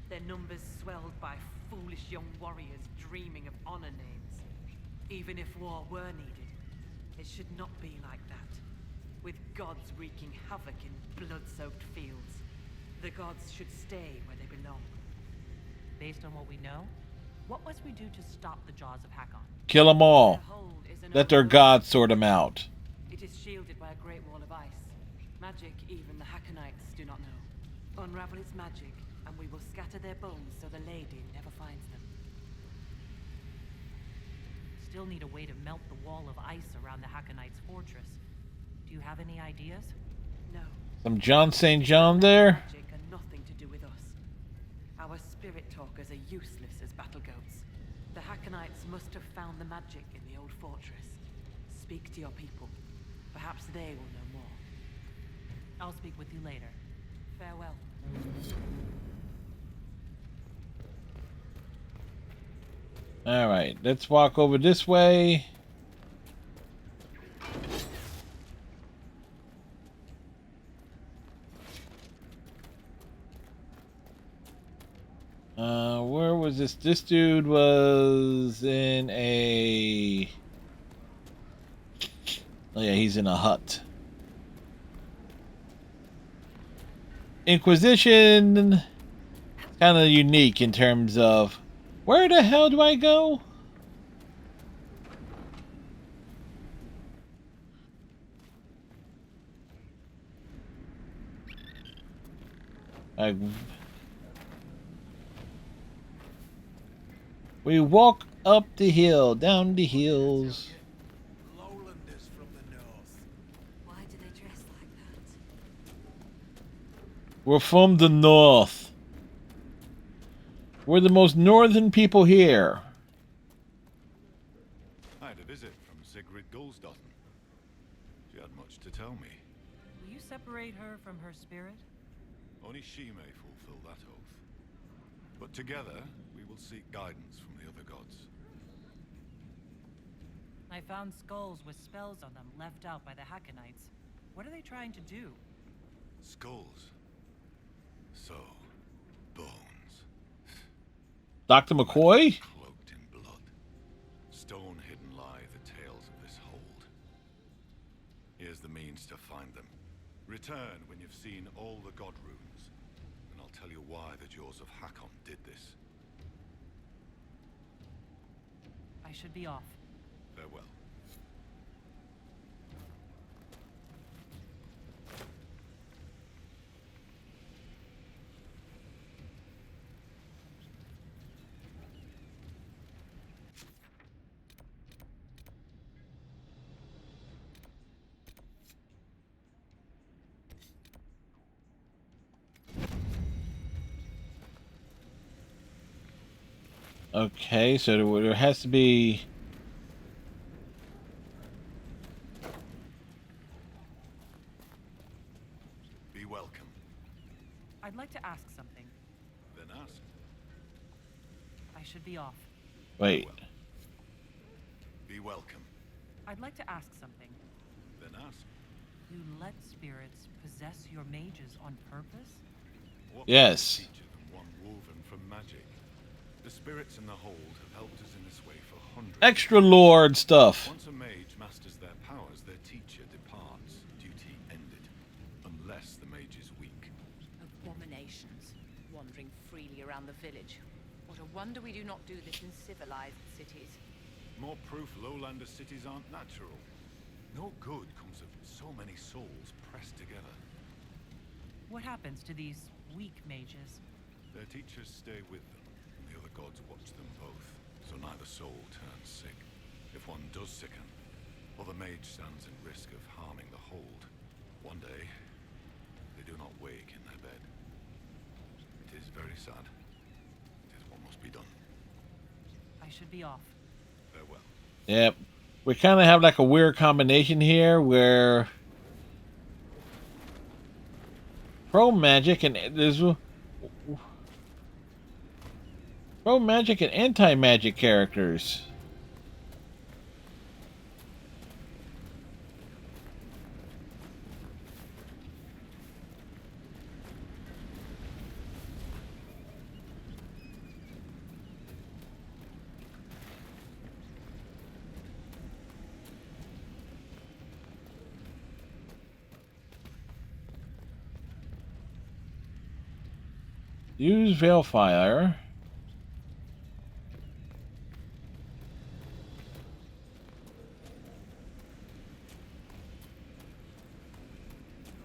their numbers swelled by foolish young warriors dreaming of honor names. Even if war were needed, it should not be like that. With gods wreaking havoc in blood-soaked fields, the gods should stay where they belong. Based on what we know, what must we do to stop the jaws of Hakon? Kill them all. Let their gods sort them out. It is shielded by a great wall of ice. Magic even the Hakonites do not know. Unravel its magic, and we will scatter their bones so the lady never finds them. Still need a way to melt the wall of ice around the Hakonites' fortress. Do you have any ideas? No. Some John St. John there. Magic and nothing to do with us. Our spirit talkers are useless as battle goats. The Hakonites must have found the magic in the old fortress. Speak to your people. Perhaps they will know more. I'll speak with you later. Farewell. Alright, let's walk over this way. Where was this? This dude was in a... Oh yeah, he's in a hut. Inquisition, kind of unique in terms of where the hell do I go? We walk up the hill, down the hills. Lowlanders from the north. Why do they dress like that? We're from the north. We're the most northern people here. I had a visit from Sigrid Gulsdotten. She had much to tell me. Will you separate her from her spirit? Only she may fulfill that oath. But together, we will seek guidance from the other gods. I found skulls with spells on them left out by the Hakonites. What are they trying to do? Skulls. So, bones. Dr. McCoy? Cloaked in blood. Stone hidden lie the tales of this hold. Here's the means to find them. Return when you've seen all the god runes, and I'll tell you why the Jaws of Hakon did this. I should be off. Farewell. Okay, so there has to be... Be welcome. I'd like to ask something. Then ask. I should be off. Wait. Be welcome. I'd like to ask something. Then ask. You let spirits possess your mages on purpose? What Yes. better teacher than one woven from magic? The spirits in the hold have helped us in this way for hundreds. Extra lord stuff. Once a mage masters their powers, their teacher departs. Duty ended. Unless the mage is weak. Abominations, wandering freely around the village. What a wonder we do not do this in civilized cities. More proof lowlander cities aren't natural. No good comes of so many souls pressed together. What happens to these weak mages? Their teachers stay with them, and the other gods watch them both, so neither soul turns sick. If one does sicken, or the mage stands in risk of harming the hold, one day, they do not wake in their bed. It is very sad. It is what must be done. I should be off. Farewell. Yep. We kind of have like a weird combination here where pro magic and anti-magic characters. Use Veilfire.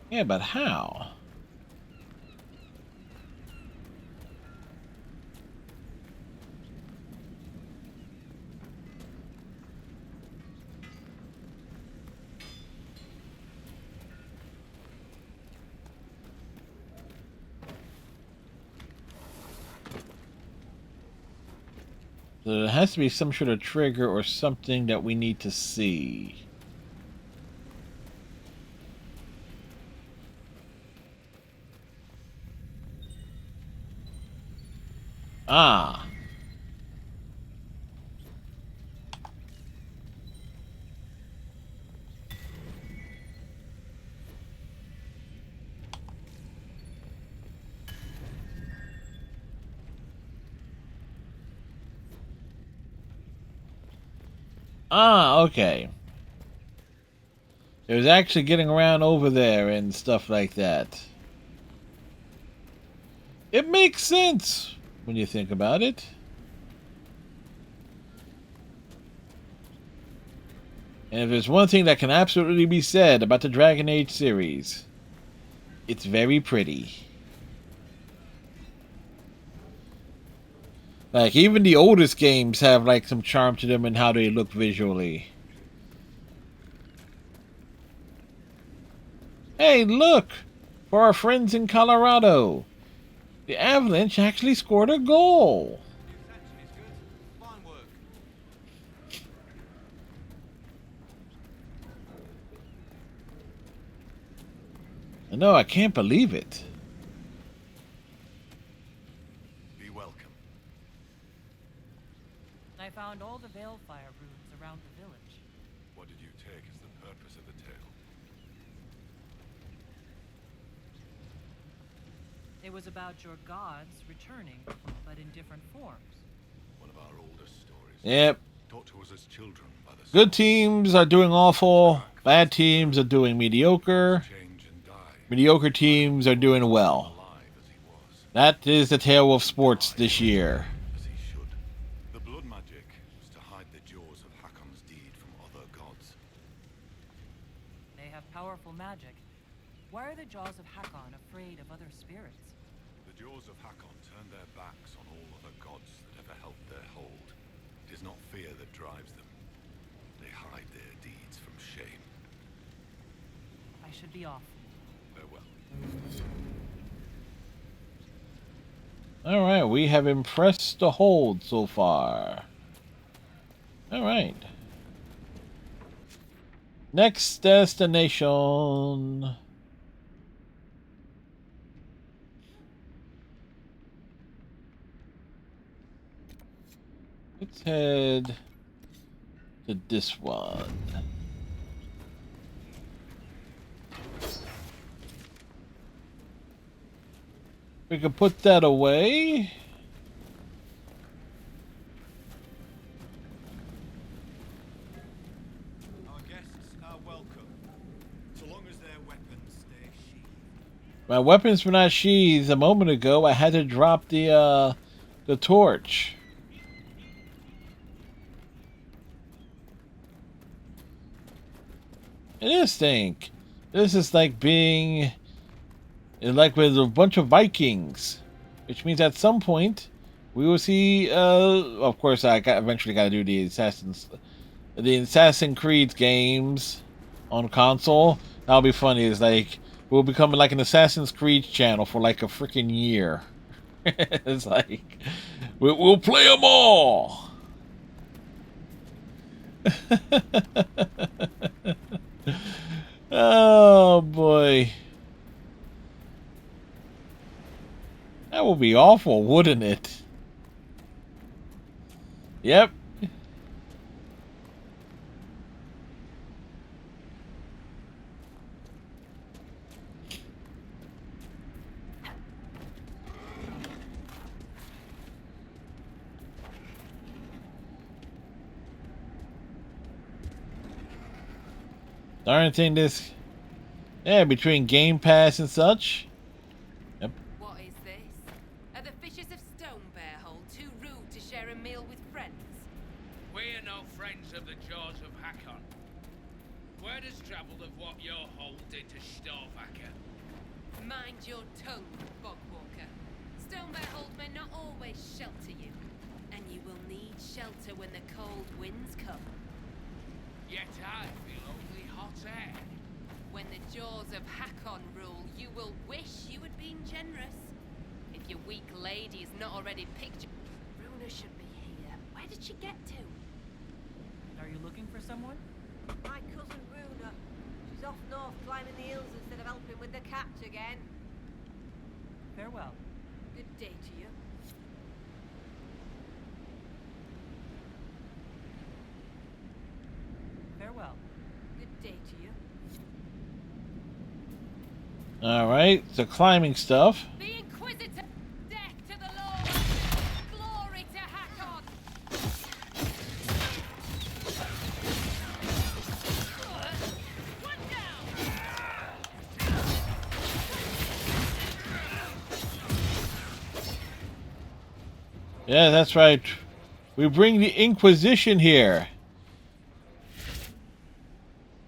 Yeah, but how? So there has to be some sort of trigger or something that we need to see. Ah. Ah, okay. It was actually getting around over there and stuff like that. It makes sense when you think about it. And if there's one thing that can absolutely be said about the Dragon Age series, it's very pretty. Like, even the oldest games have, like, some charm to them in how they look visually. Hey, look! For our friends in Colorado, the Avalanche actually scored a goal! I know, I can't believe it. Be welcome. I found all the Veilfire runes around the village. What did you take as the purpose of the tale? It was about your gods returning, but in different forms. One of our oldest stories. Yep. Taught to us as children by the Good teams are doing awful. Bad teams are doing mediocre. Mediocre teams are doing well. That is the tale of sports this year. as he should. The blood magic was to hide the jaws of Hakon's deed from other gods. They have powerful magic. Why are the jaws of Hakon afraid of other spirits? The jaws of Hakon turned their backs on all other gods that ever helped their hold. It is not fear that drives them. They hide their deeds from shame. I should be off. Farewell. Alright, we have impressed the hold so far. Alright. Next destination. Let's head to this one. We can put that away. Our guests are welcome, so long as their weapons stay sheathed. My weapons were not sheathed. A moment ago, I had to drop the torch. Think this is like being like with a bunch of Vikings, which means at some point we will see. Of course, eventually got to do the Assassin's Creed games on console. That'll be funny. It's like we'll become like an Assassin's Creed channel for like a freaking year. It's like we'll play them all. Oh boy. That would be awful, wouldn't it? Yep. Darn thing, this. Yeah, between Game Pass and such. Yep. What is this? Are the Fishers of Stonebearhold too rude to share a meal with friends? We're no friends of the jaws of Hakon. Word has travelled of what your hold did to Storvacker. Mind your tongue, Bogwalker. Stonebearhold may not always shelter you, and you will need shelter when the cold winds come. Yet I feel only hot air. When the jaws of Hakon rule, you will wish you had been generous. If your weak lady is not already pictured... Runa should be here. Where did she get to? Are you looking for someone? My cousin Runa. She's off north climbing the hills instead of helping with the cats again. Farewell. Good day to you. Farewell. Good day to you. Alright, so climbing stuff. The Inquisitor! Death to the Lord! Glory to Hakon! One down! Yeah, that's right. We bring the Inquisition here.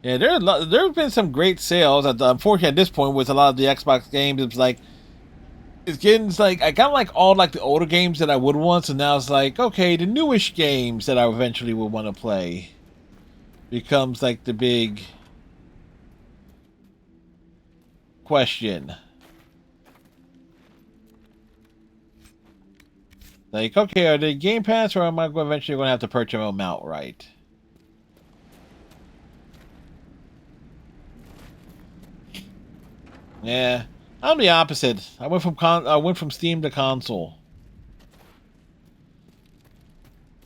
Yeah, there have been some great sales. Unfortunately, at this point, with a lot of the Xbox games, it's getting like I got like all like the older games that I would want, so now it's like okay, the newish games that I eventually would want to play becomes like the big question. Like, okay, are they Game Pass, or am I eventually going to have to purchase them outright? Yeah, I'm the opposite. I went from Steam to console,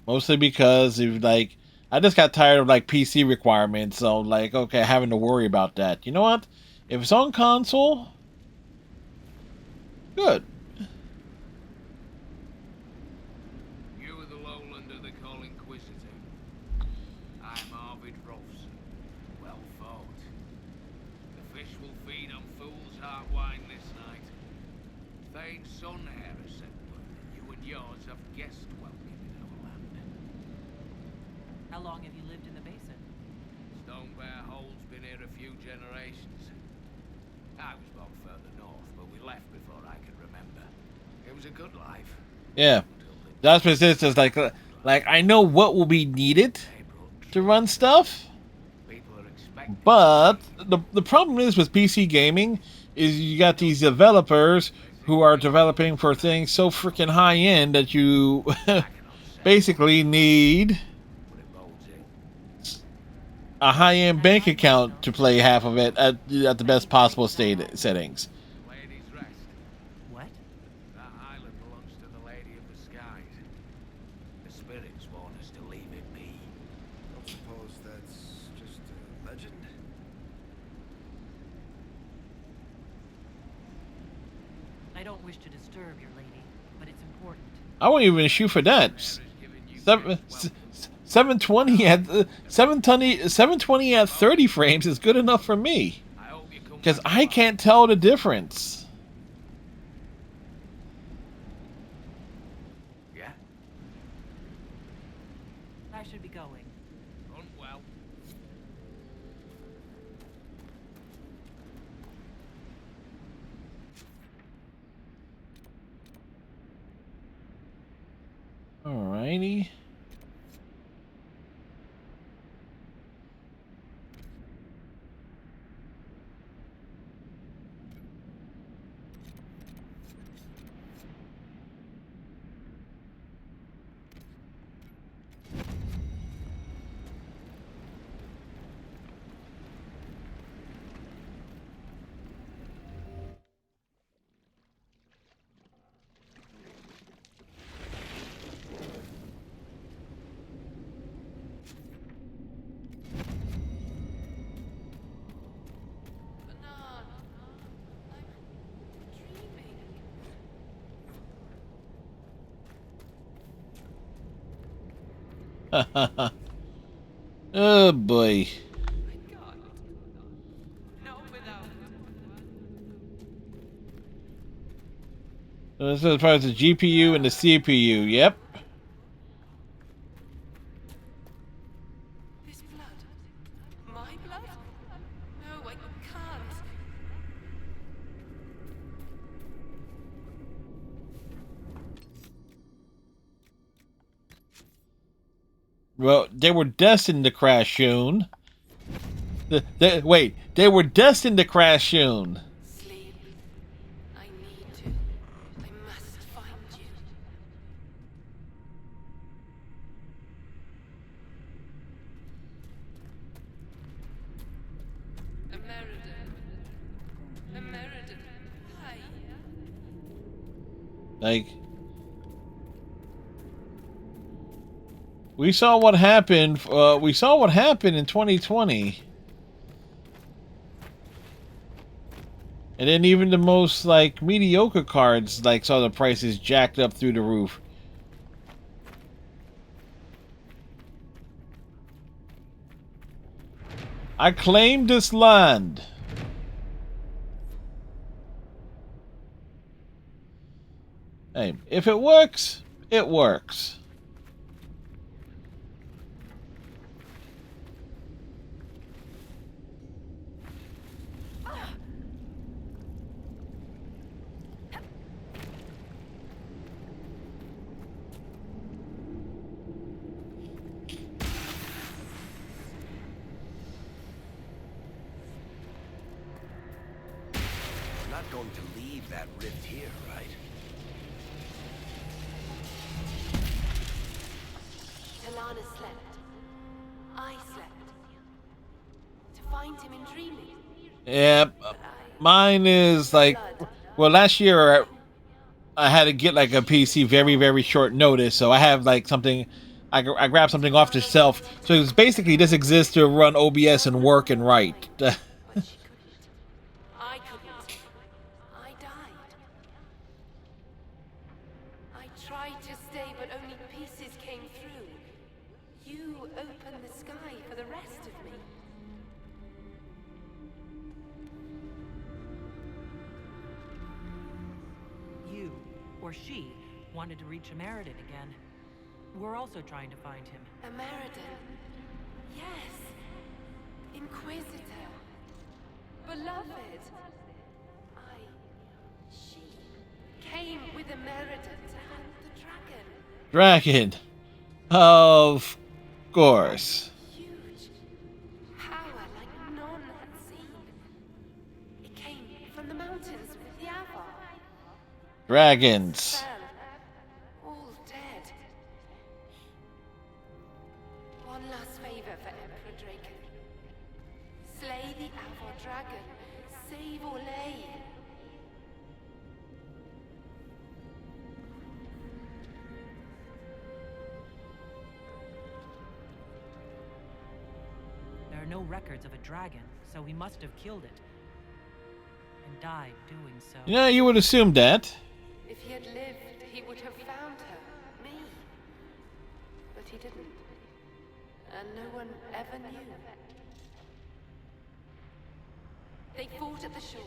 mostly because like I just got tired of like PC requirements. So like, okay, having to worry about that. You know what? If it's on console, good. You are the lowlander they call Inquisitor. I'm Arvid Rolfson. Well fought. The fish will feed on fool's heart wine this night. Thane's son here has sent word that you and yours have guest welcome in our land. How long have you lived in the basin? Stonebearhold's been here a few generations. I was born further north, but we left before I could remember. It was a good life. Yeah, that's what it is. Like I know what will be needed to run stuff, but the problem is with PC gaming is you got these developers who are developing for things so freaking high end that you basically need a high end bank account to play half of it at the best possible settings. Lady's rest. What? That island belongs to the Lady of the Skies. The spirits want us to leave it be. Don't suppose that's just a legend? I don't wish to disturb your lady, but it's important. I won't even shoot for that. 720 at 720 at 30 frames is good enough for me, because I can't tell the difference. Yeah? I should be going. Unwell. Alrighty. Oh boy. So this is as far as the GPU and the CPU. Yep. This blood? My blood? No, I can't. Well, they were destined to crash soon. Wait, they were destined to crash soon. Sleep. I need to. I must find you. American. Hi. Like, we saw what happened. We saw what happened in 2020, and then even the most like mediocre cards like saw the prices jacked up through the roof. I claim this land. Hey, if it works, it works. We're not going to leave that rift here, right? Talana slept. I slept. To find him in dreaming. Yeah, mine is like, well, last year I had to get like a PC very, very short notice, so I have like something, I grabbed something off the shelf. So it's basically this exists to run OBS and work and write. I couldn't. I died. I tried to stay, but only pieces came through. You opened the sky for the rest of me. You, or she, wanted to reach American again. We're also trying to find him. American. Yes. Inquisitor. Beloved. She came with American to hunt the dragon. Dragon. Of course. Huge. Power like none had seen. It came from the mountains with the Avar. Dragons. All dead. One last favor for Emperor Draken. Slay the Avor dragon. Save Orlais. There are no records of a dragon, so he must have killed it. And died doing so. Yeah, you would assume that. If he had lived, he would have found her, me. But he didn't. And no one ever knew. They fought at the shore.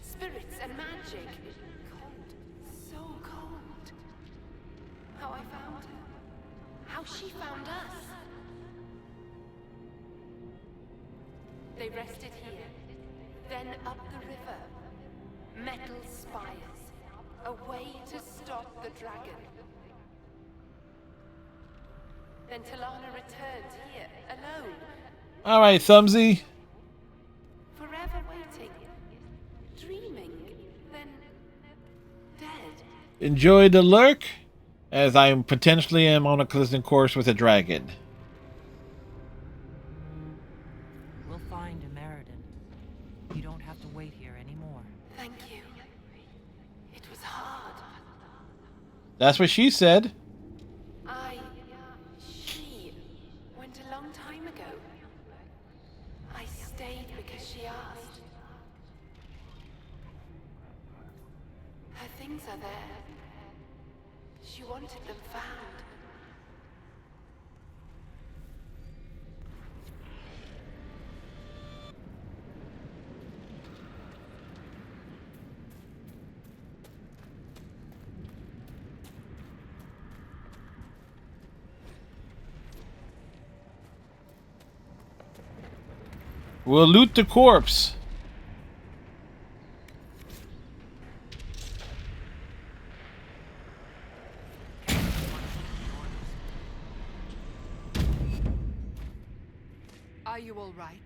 Spirits and magic. Cold. So cold. How I found her. How she found us. They rested here. Then up the river. Metal spires. A way to stop the dragon. Then Talana returned here, alone. Alright, Thumbsy. Forever waiting. Dreaming. Then dead. Enjoy the lurk, as I potentially am on a collision course with a dragon. We'll find Emeridon. You don't have to wait here anymore. Thank you. It was hard. That's what she said. She went a long time ago. I stayed because she asked. Her things are there. She wanted them found. We'll loot the corpse. Are you all right?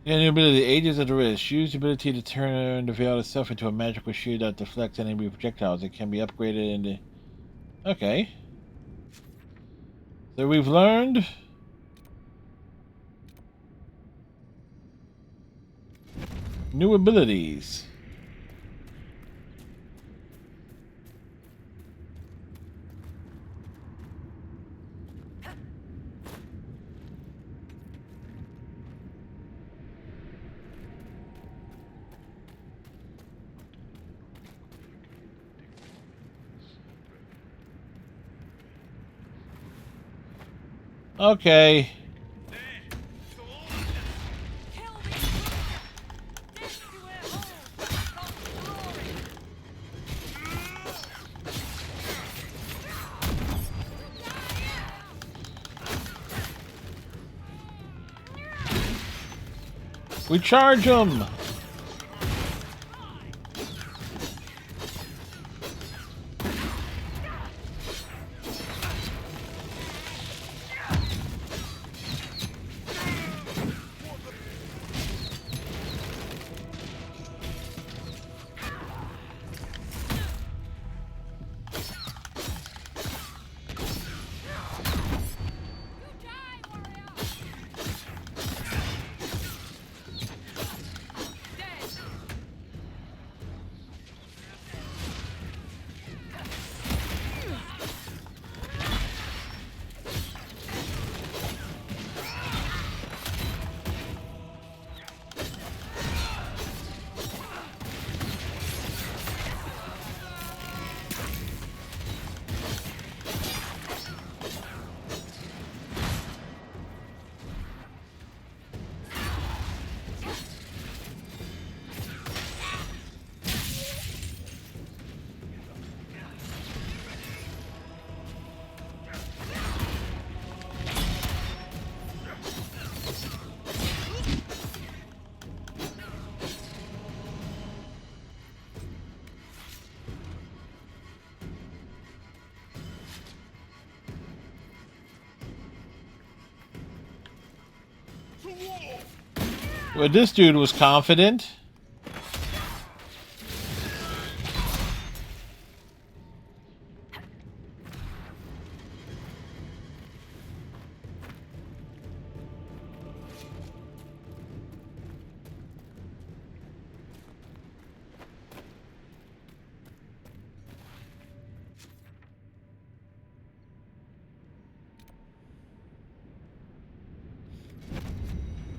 Yeah, new ability, Ages of the Wrist. Use the ability to turn the veil itself into a magical shield that deflects enemy projectiles. It can be upgraded in the... Okay. So we've learned... new abilities. Okay. We charge them. Well, this dude was confident.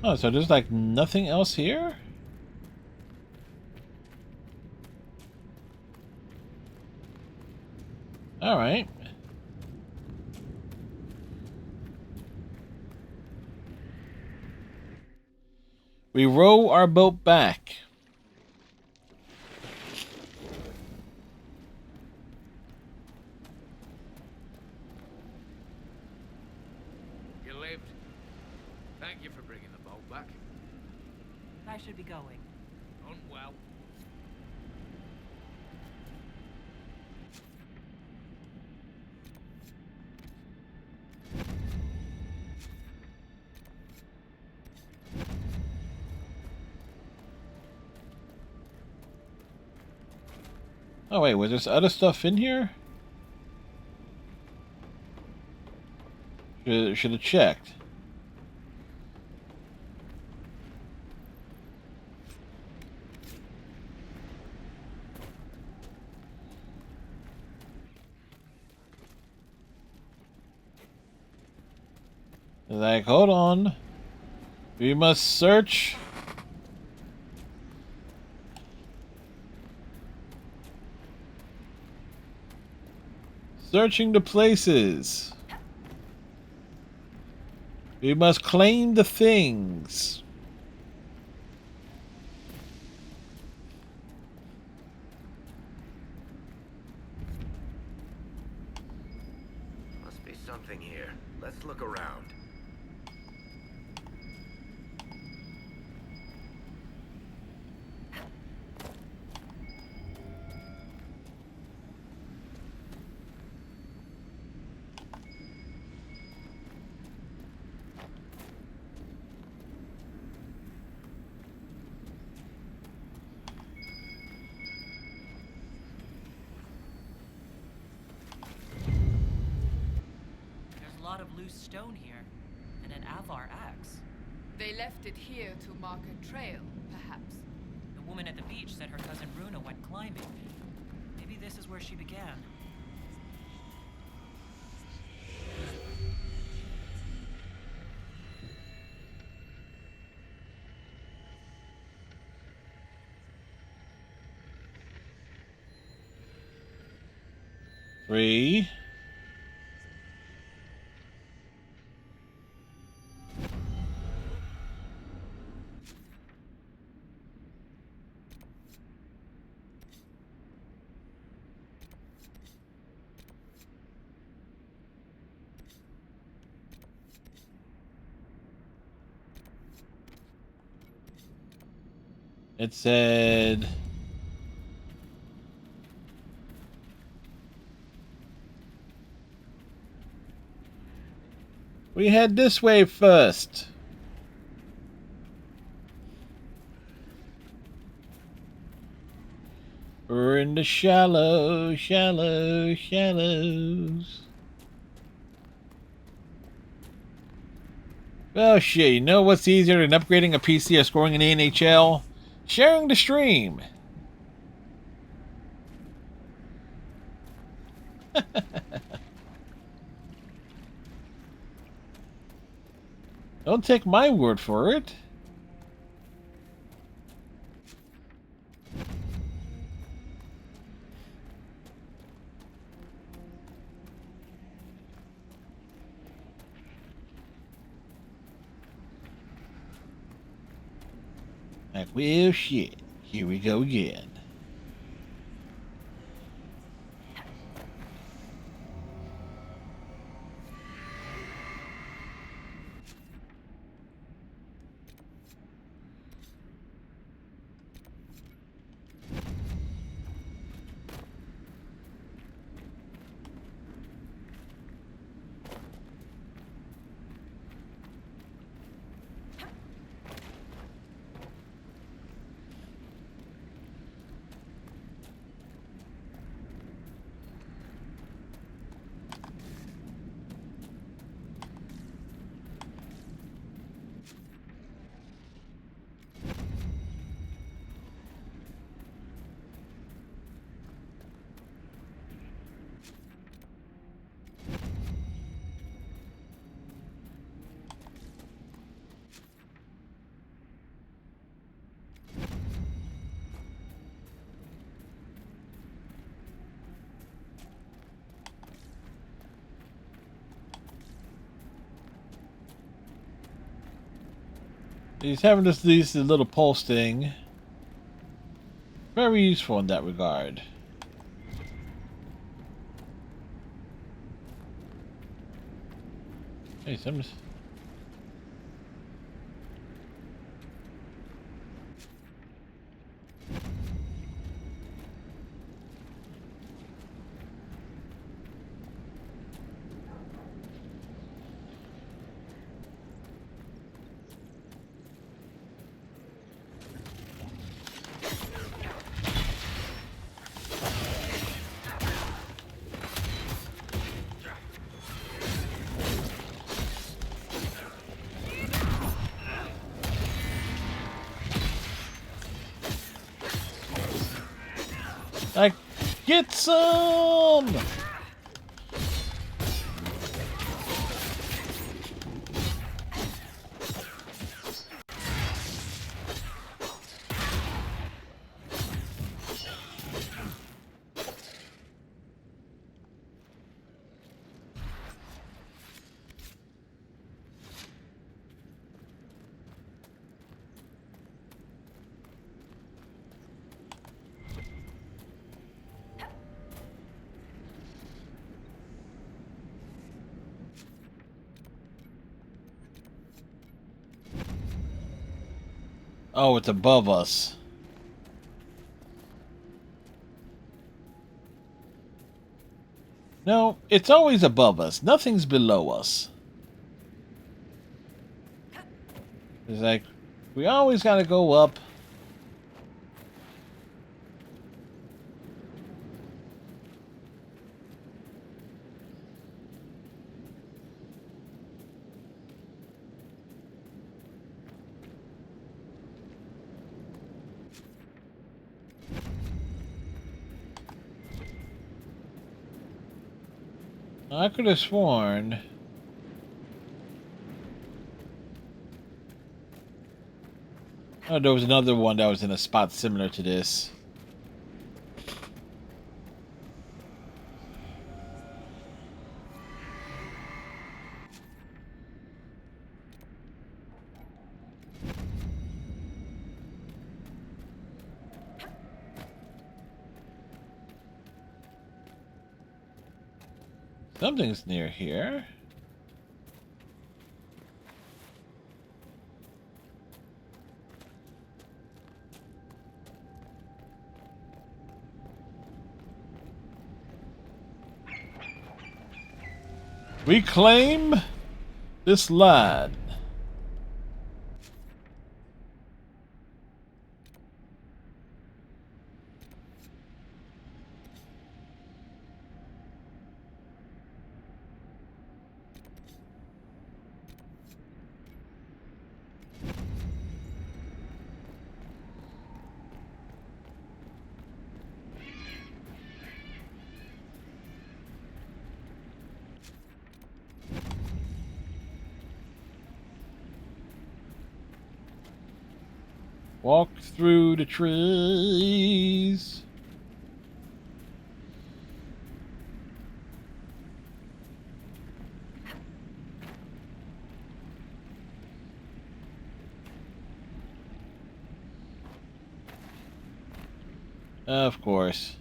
Oh, so there's like nothing else here? All right. We row our boat back. You lived. Thank you for bringing the boat back. I should be going. Unwell. Oh wait, was there other stuff in here? Should have checked. Like, hold on. We must search. Searching the places. We must claim the things. Must be something here. Let's look around. There's a lot of loose stone here, and an Avar axe. They left it here to mark a trail, perhaps. The woman at the beach said her cousin Runa went climbing. Maybe this is where she began. Three. It said we head this way first. We're in the shallow, shallow, shallows. Well, shit, you know what's easier than upgrading a PC or scoring in the NHL? Sharing the stream. Don't take my word for it. Like, well, shit. Here we go again. He's having this little pulse thing. Very useful in that regard. Hey, somebody's... Like, get some! Oh, it's above us. No, it's always above us. Nothing's below us. It's like, we always gotta go up. I could have sworn... Oh, there was another one that was in a spot similar to this. Something's near here. Reclaim this lad. Walk through the trees. Of course.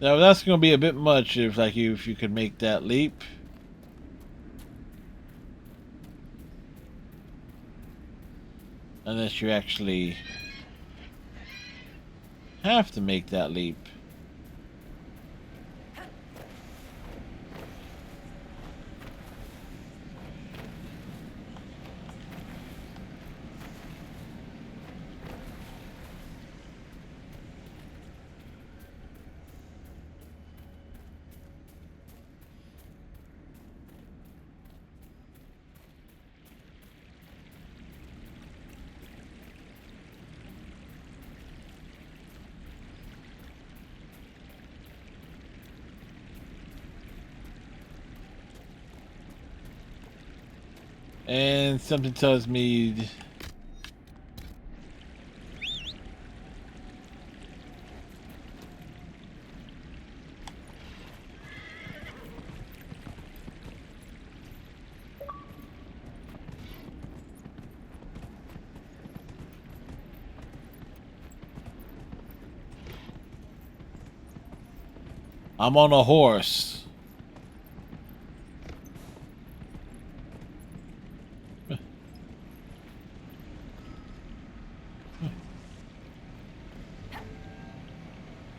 Now that's going to be a bit much if you could make that leap. Unless you actually have to make that leap. And something tells me... I'm on a horse.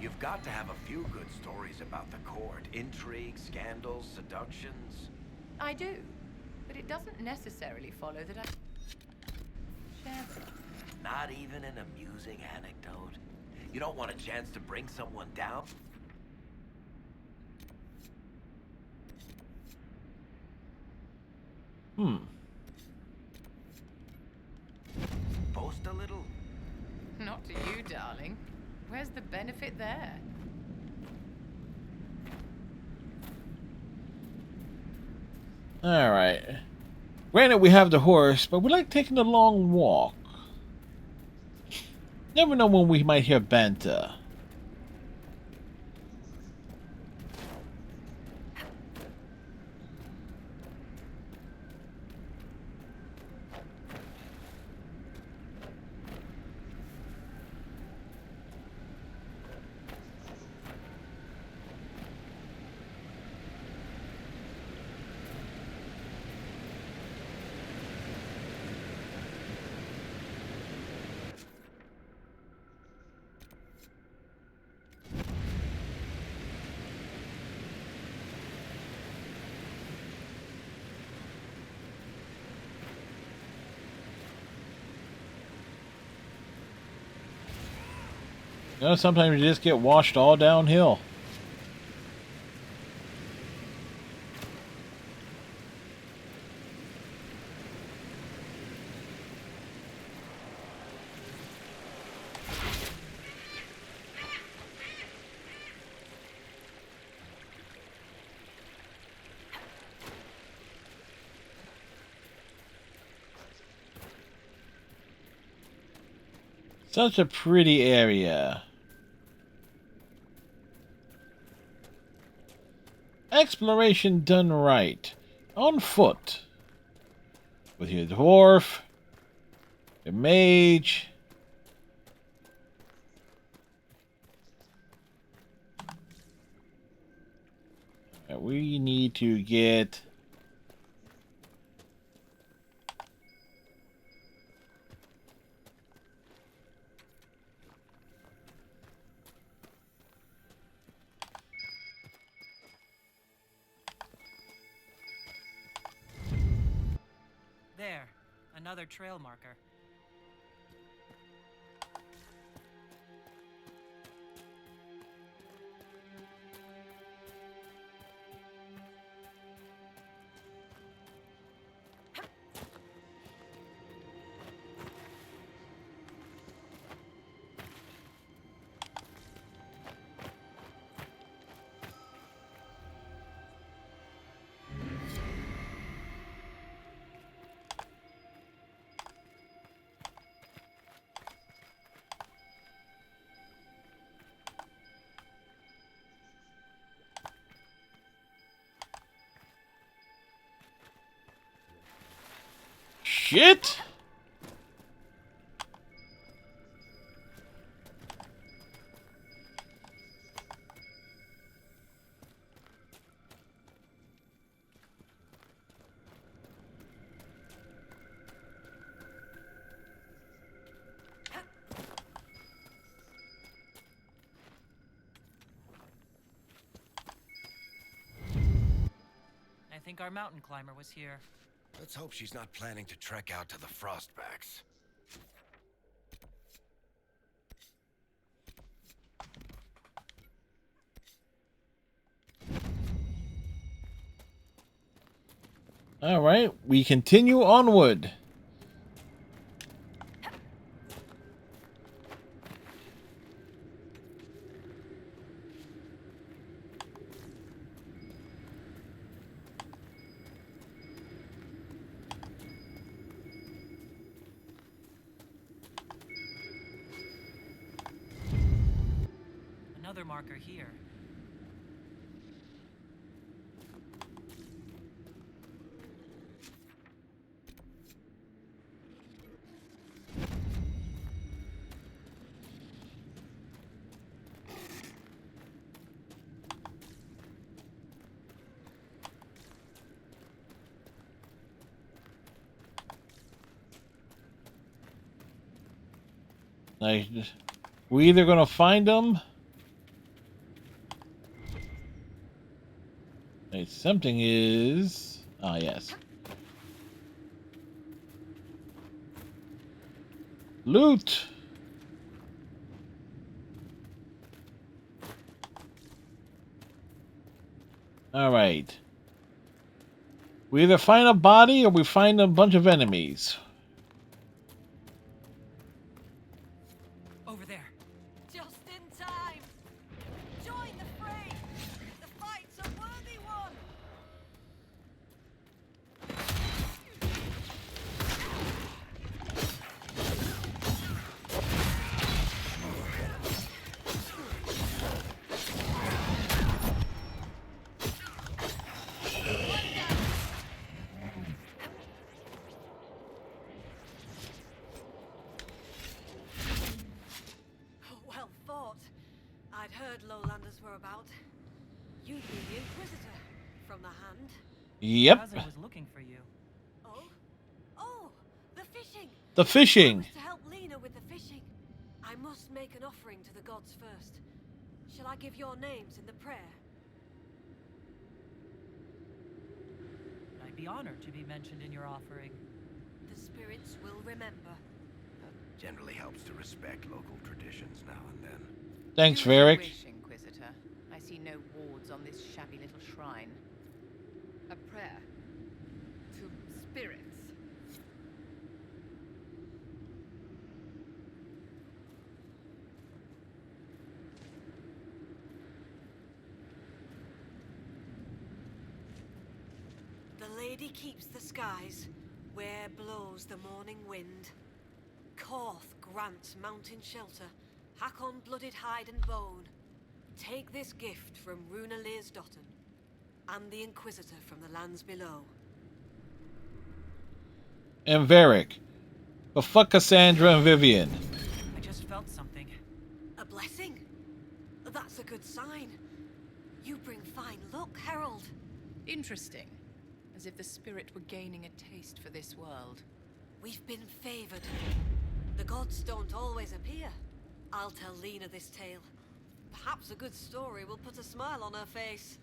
You've got to have a few good stories about the court. Intrigue, scandals, seductions. I do, but it doesn't necessarily follow that I share them. Not even an amusing anecdote. You don't want a chance to bring someone down? Boast a little? Not to you, darling. Where's the benefit there? Alright. Granted, we have the horse, but we like taking a long walk. Never know when we might hear banter. You know, sometimes you just get washed all downhill. Such a pretty area. Exploration done right. On foot. With your dwarf. Your mage. Alright, we need to get... There, another trail marker. Shit! I think our mountain climber was here. Let's hope she's not planning to trek out to the Frostbacks. Alright, we continue onward. Another marker here. Like, we're either gonna find them. Like, something is. Ah, yes. Loot. All right. We either find a body or we find a bunch of enemies. Over there. Just in time. Join the fray. The fight's a worthy one. Well fought. I'd heard lowlanders were about. You'd be the Inquisitor from the Hand. Yep. Raza was looking for you. Oh, the fishing. The fishing. I was to help Lena with the fishing. I must make an offering to the gods first. Shall I give your names in the prayer? I'd be honored to be mentioned in your offering. The spirits will remember. Generally helps to respect local traditions now and then. Thanks, Do as you Varric. wish, Inquisitor. I see no wards on this shabby little shrine. A prayer to spirits. The lady keeps the skies, where blows the morning wind. Korth grants mountain shelter, Hakon blooded hide and bone. Take this gift from Runa Learsdotten, and the Inquisitor from the lands below. And Varric. But fuck Cassandra and Vivian. I just felt something. A blessing? That's a good sign. You bring fine luck, Herald. Interesting. As if the spirit were gaining a taste for this world. We've been favored. The gods don't always appear. I'll tell Lena this tale. Perhaps a good story will put a smile on her face.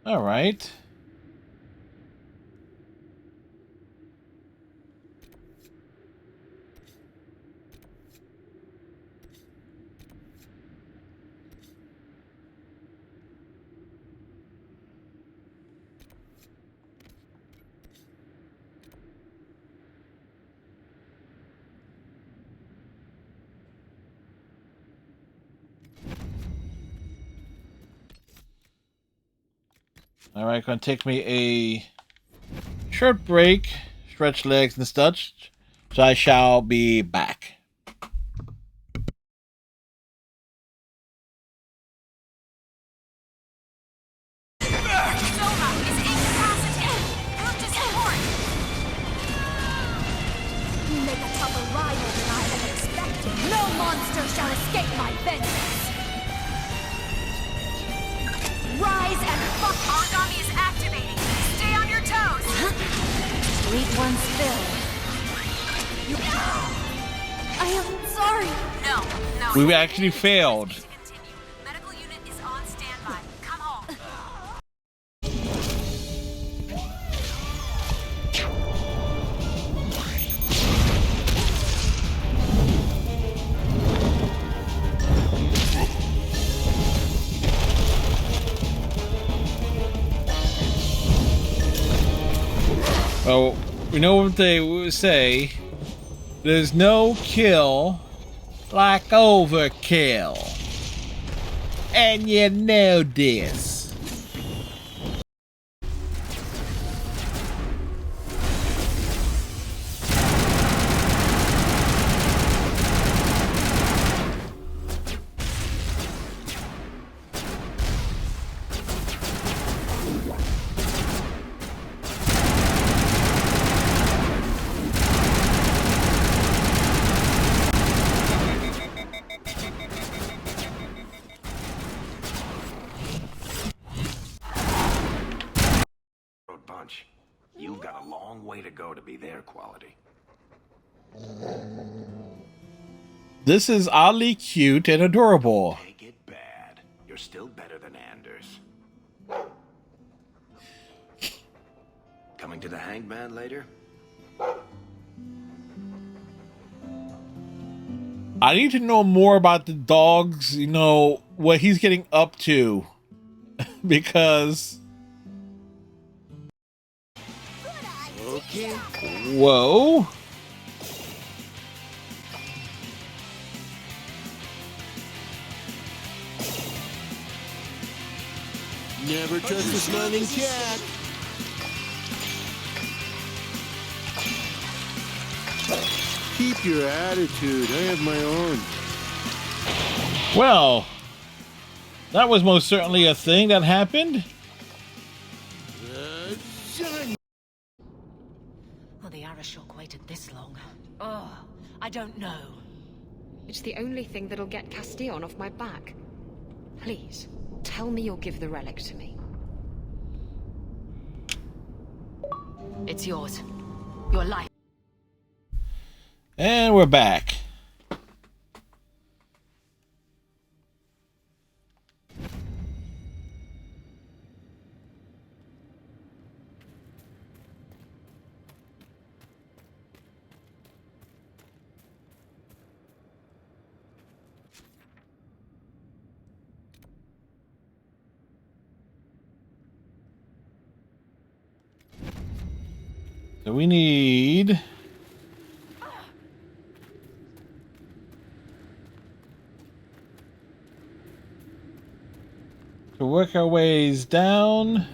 All right. All right, gonna take me a short break, stretch legs and such. So I shall be back. You make a tougher rival than I had expected. No monster shall escape my vengeance. Rise and fuck! Origami is activating. Stay on your toes. Sweet one's filled. I am sorry. No. We actually failed. Medical unit is on standby. Come home. Well, we know what they would say. There's no kill like overkill. And you know this. go to be their quality. This is oddly cute and adorable. Take it bad. You're still better than Anders. Coming to the hangman later? I need to know more about the dogs, you know, what he's getting up to. Because... Okay. Whoa. Never trust a smiling cat. Keep your attitude. I have my own. Well, that was most certainly a thing that happened. Oh, the Arashok waited this long. Oh, I don't know. It's the only thing that'll get Castillon off my back. Please, tell me you'll give the relic to me. It's yours. Your life. And we're back. So we need... to work our ways down.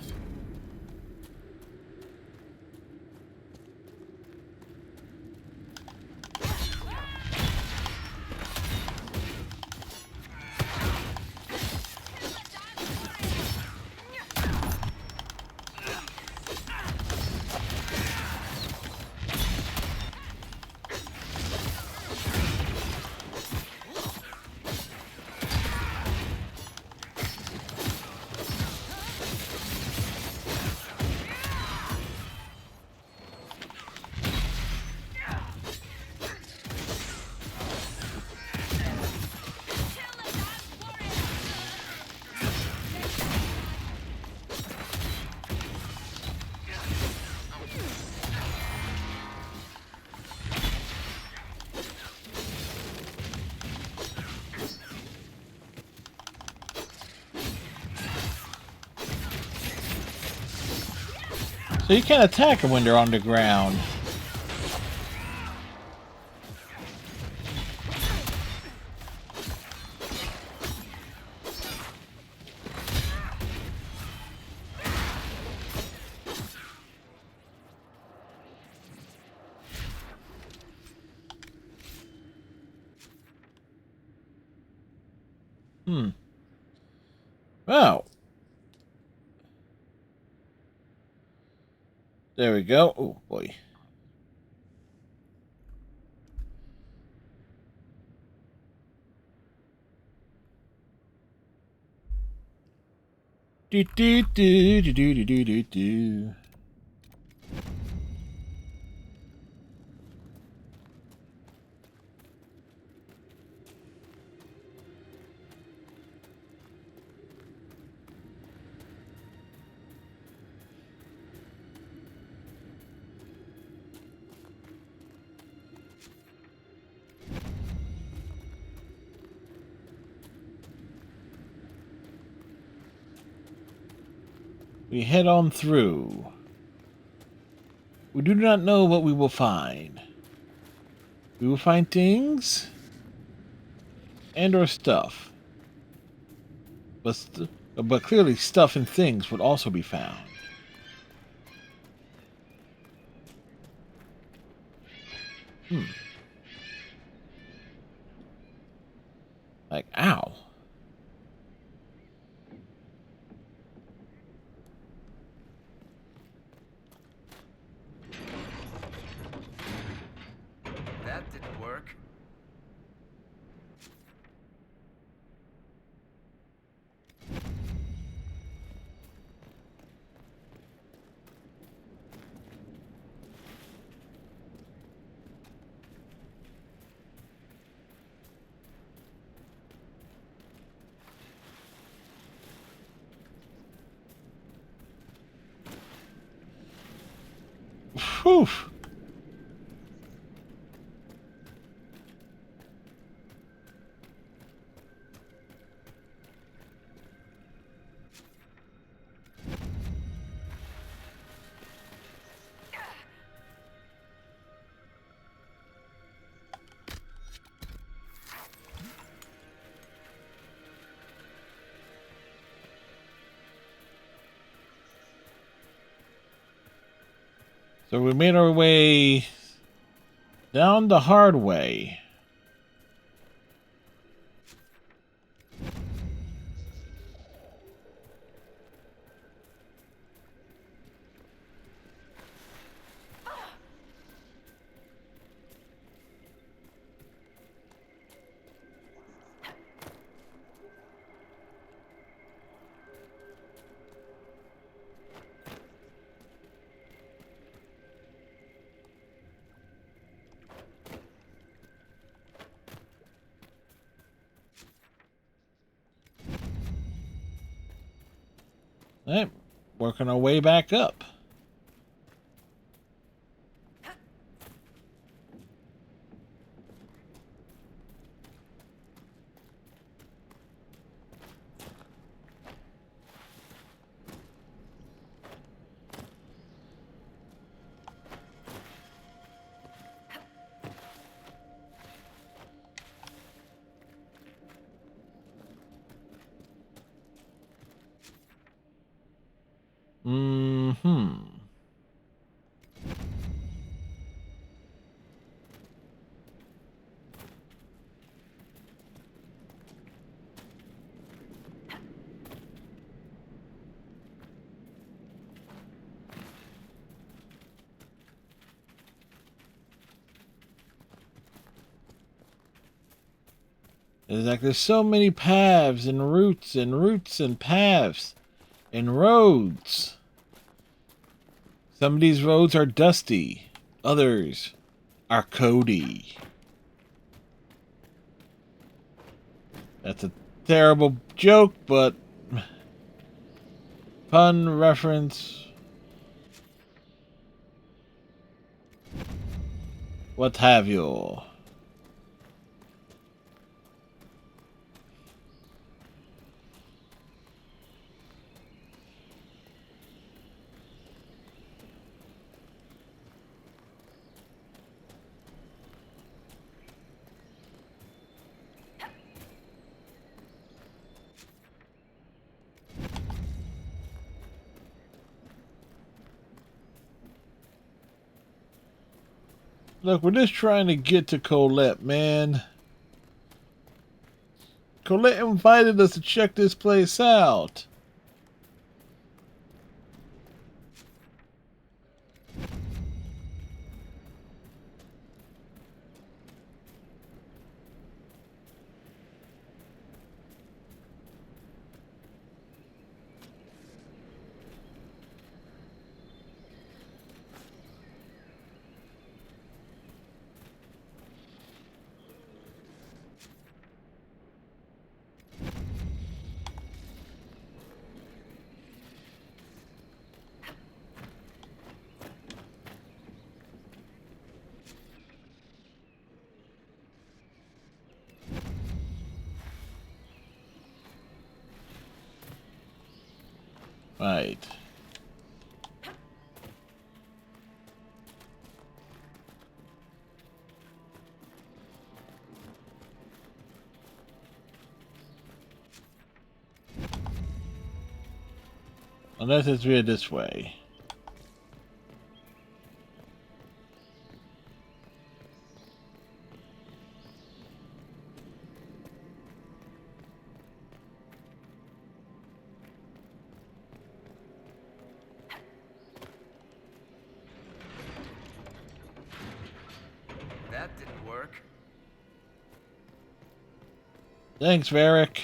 So you can't attack them when they're on the ground. Wow. There we go. Oh boy. Do do do do do do do do. We head on through. We do not know what we will find. We will find things and or stuff. But clearly stuff and things would also be found. Like, ow. That didn't work. Whew. So we made our way down the hard way. Alright, working our way back up. Mm-hmm. It's like there's so many paths and routes and paths and roads. Some of these roads are dusty. Others are Cody. That's a terrible joke, but pun reference. What have you? Look, we're just trying to get to Colette, man. Colette invited us to check this place out. Right. Unless it's via this way. That didn't work. Thanks, Varric.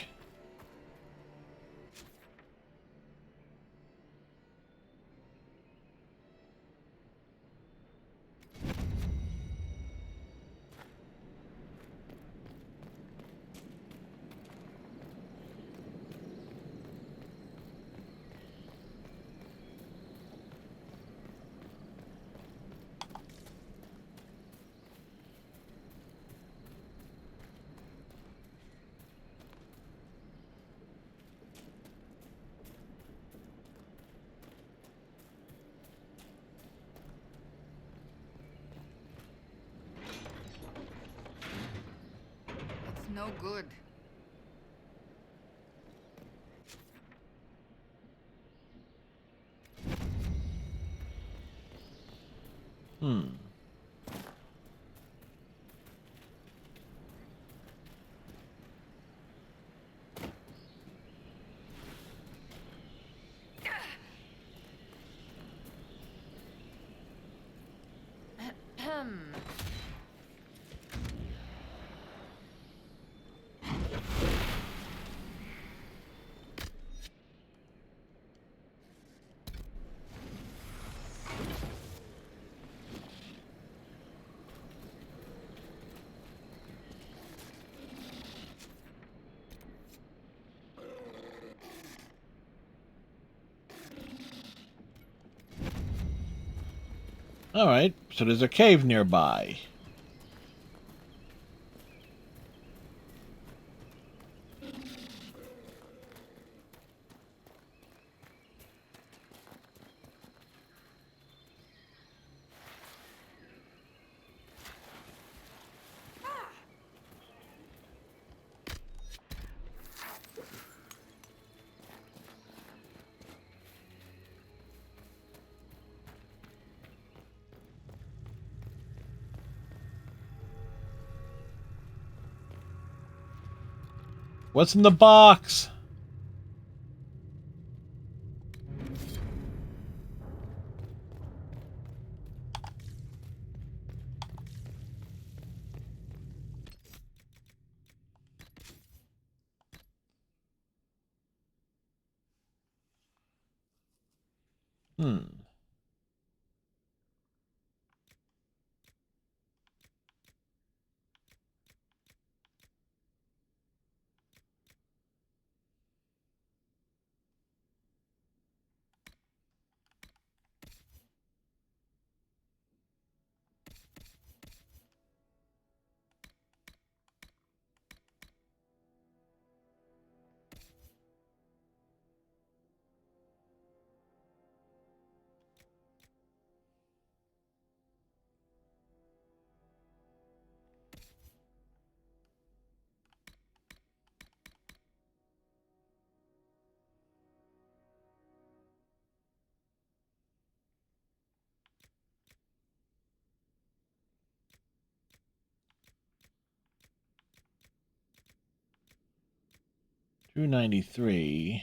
no good. Alright, so there's a cave nearby. What's in the box? Hmm. $293.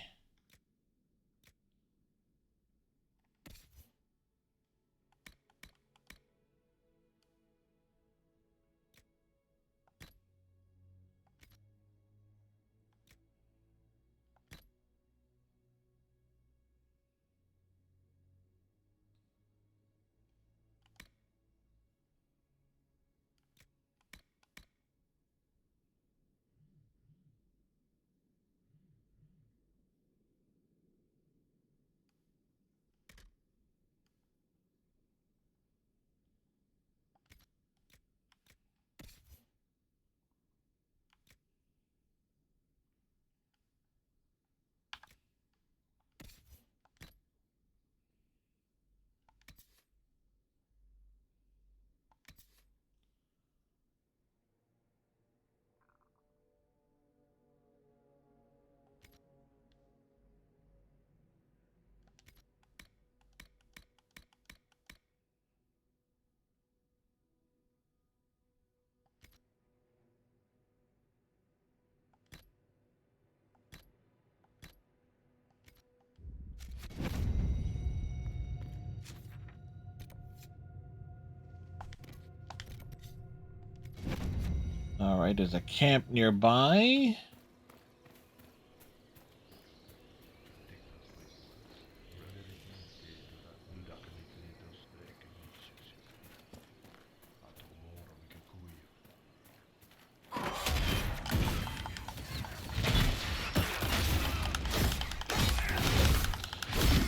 Alright, there's a camp nearby.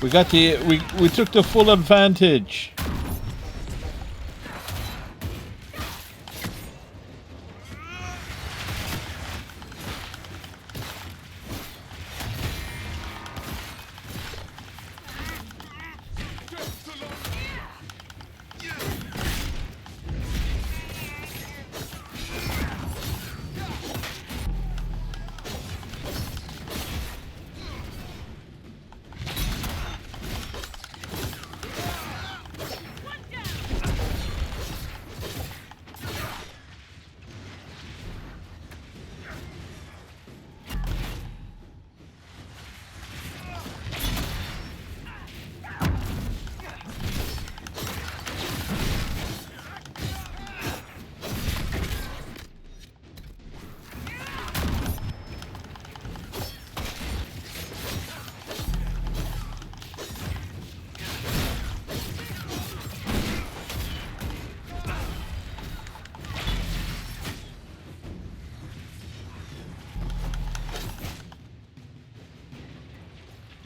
We took the full advantage.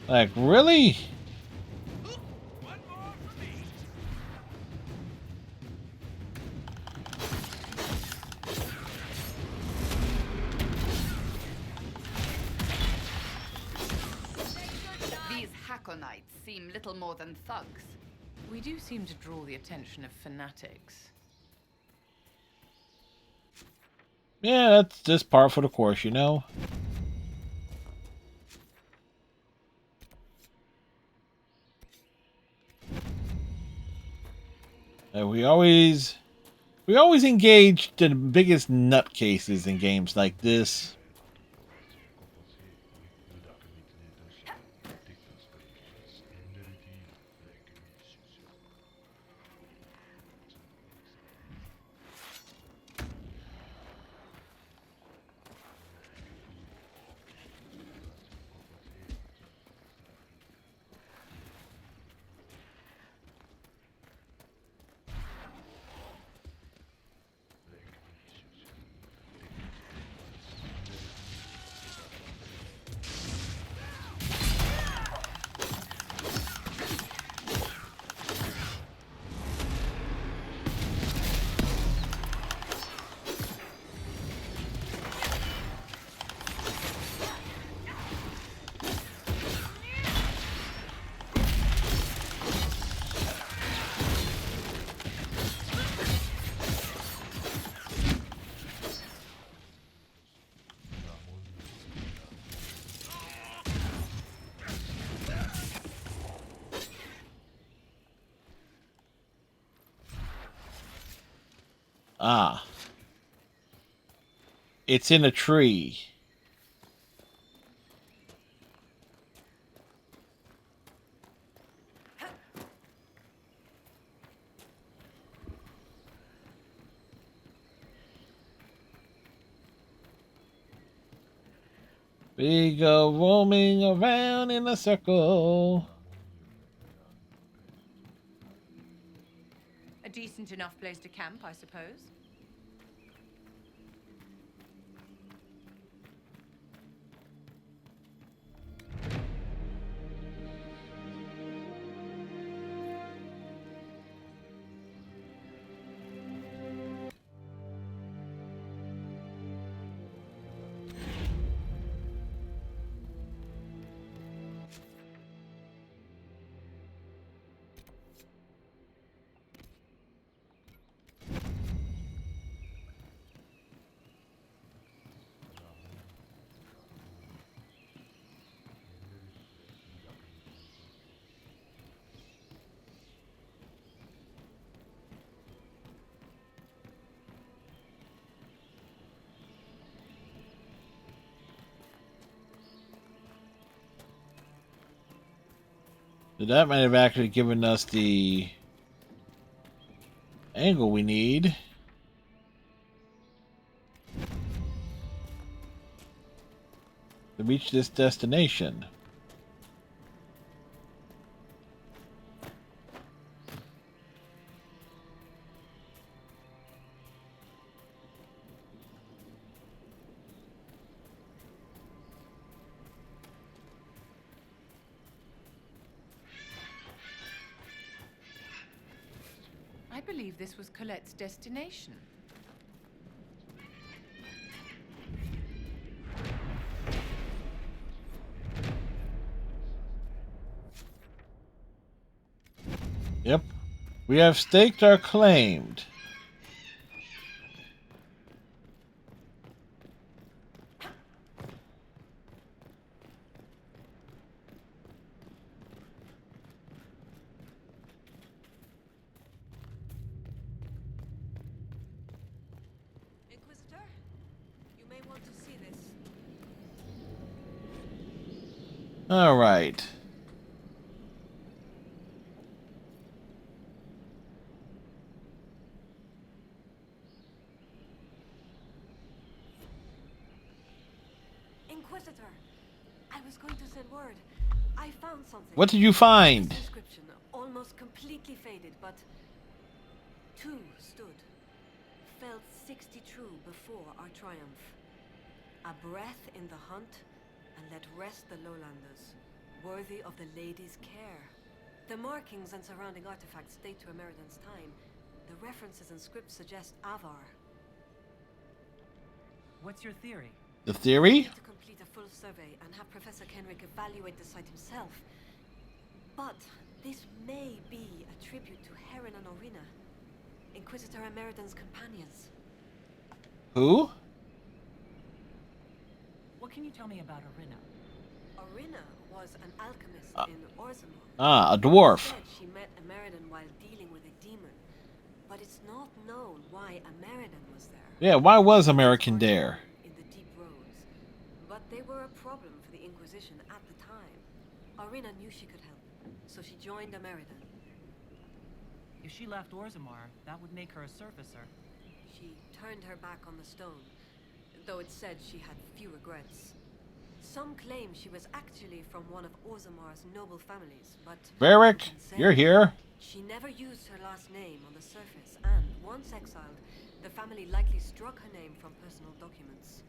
Like, really? These Hackonites seem little more than thugs. We do seem to draw the attention of fanatics. Yeah, that's just par for the course, you know? And we always engage the biggest nutcases in games like this. Ah. It's in a tree. We go roaming around in a circle. A decent enough place to camp, I suppose. That might have actually given us the angle we need. To reach this destination. I believe this was Colette's destination. Yep. We have staked our claim. Inquisitor, you may want to see this. All right. Inquisitor, I was going to send word. I found something. What did you find? This inscription, almost completely faded, but two stood. Felt 60 true before our triumph. A breath in the hunt, and let rest the lowlanders. worthy of the lady's care. The markings and surrounding artifacts date to Ameridan's time. The references and scripts suggest Avar. What's your theory? The theory? To complete a full survey and have Professor Kenrick evaluate the site himself. But this may be a tribute to Heron and Orina, Inquisitor Ameridan's companions. Who? What can you tell me about Orina? Orina was an alchemist in Orzammar. Ah, a dwarf. Said she met Ameridan while dealing with a demon, but it's not known why Ameridan was there. Yeah, why was American there? In the deep roads, but they were a problem for the Inquisition at the time. Orina knew she could help, so she joined Ameridan. If she left Orzammar, that would make her a surfacer. She turned her back on the stone, though it said she had few regrets. Some claim she was actually from one of Orzammar's noble families, but... Varric, you're here. She never used her last name on the surface, and once exiled, the family likely struck her name from personal documents.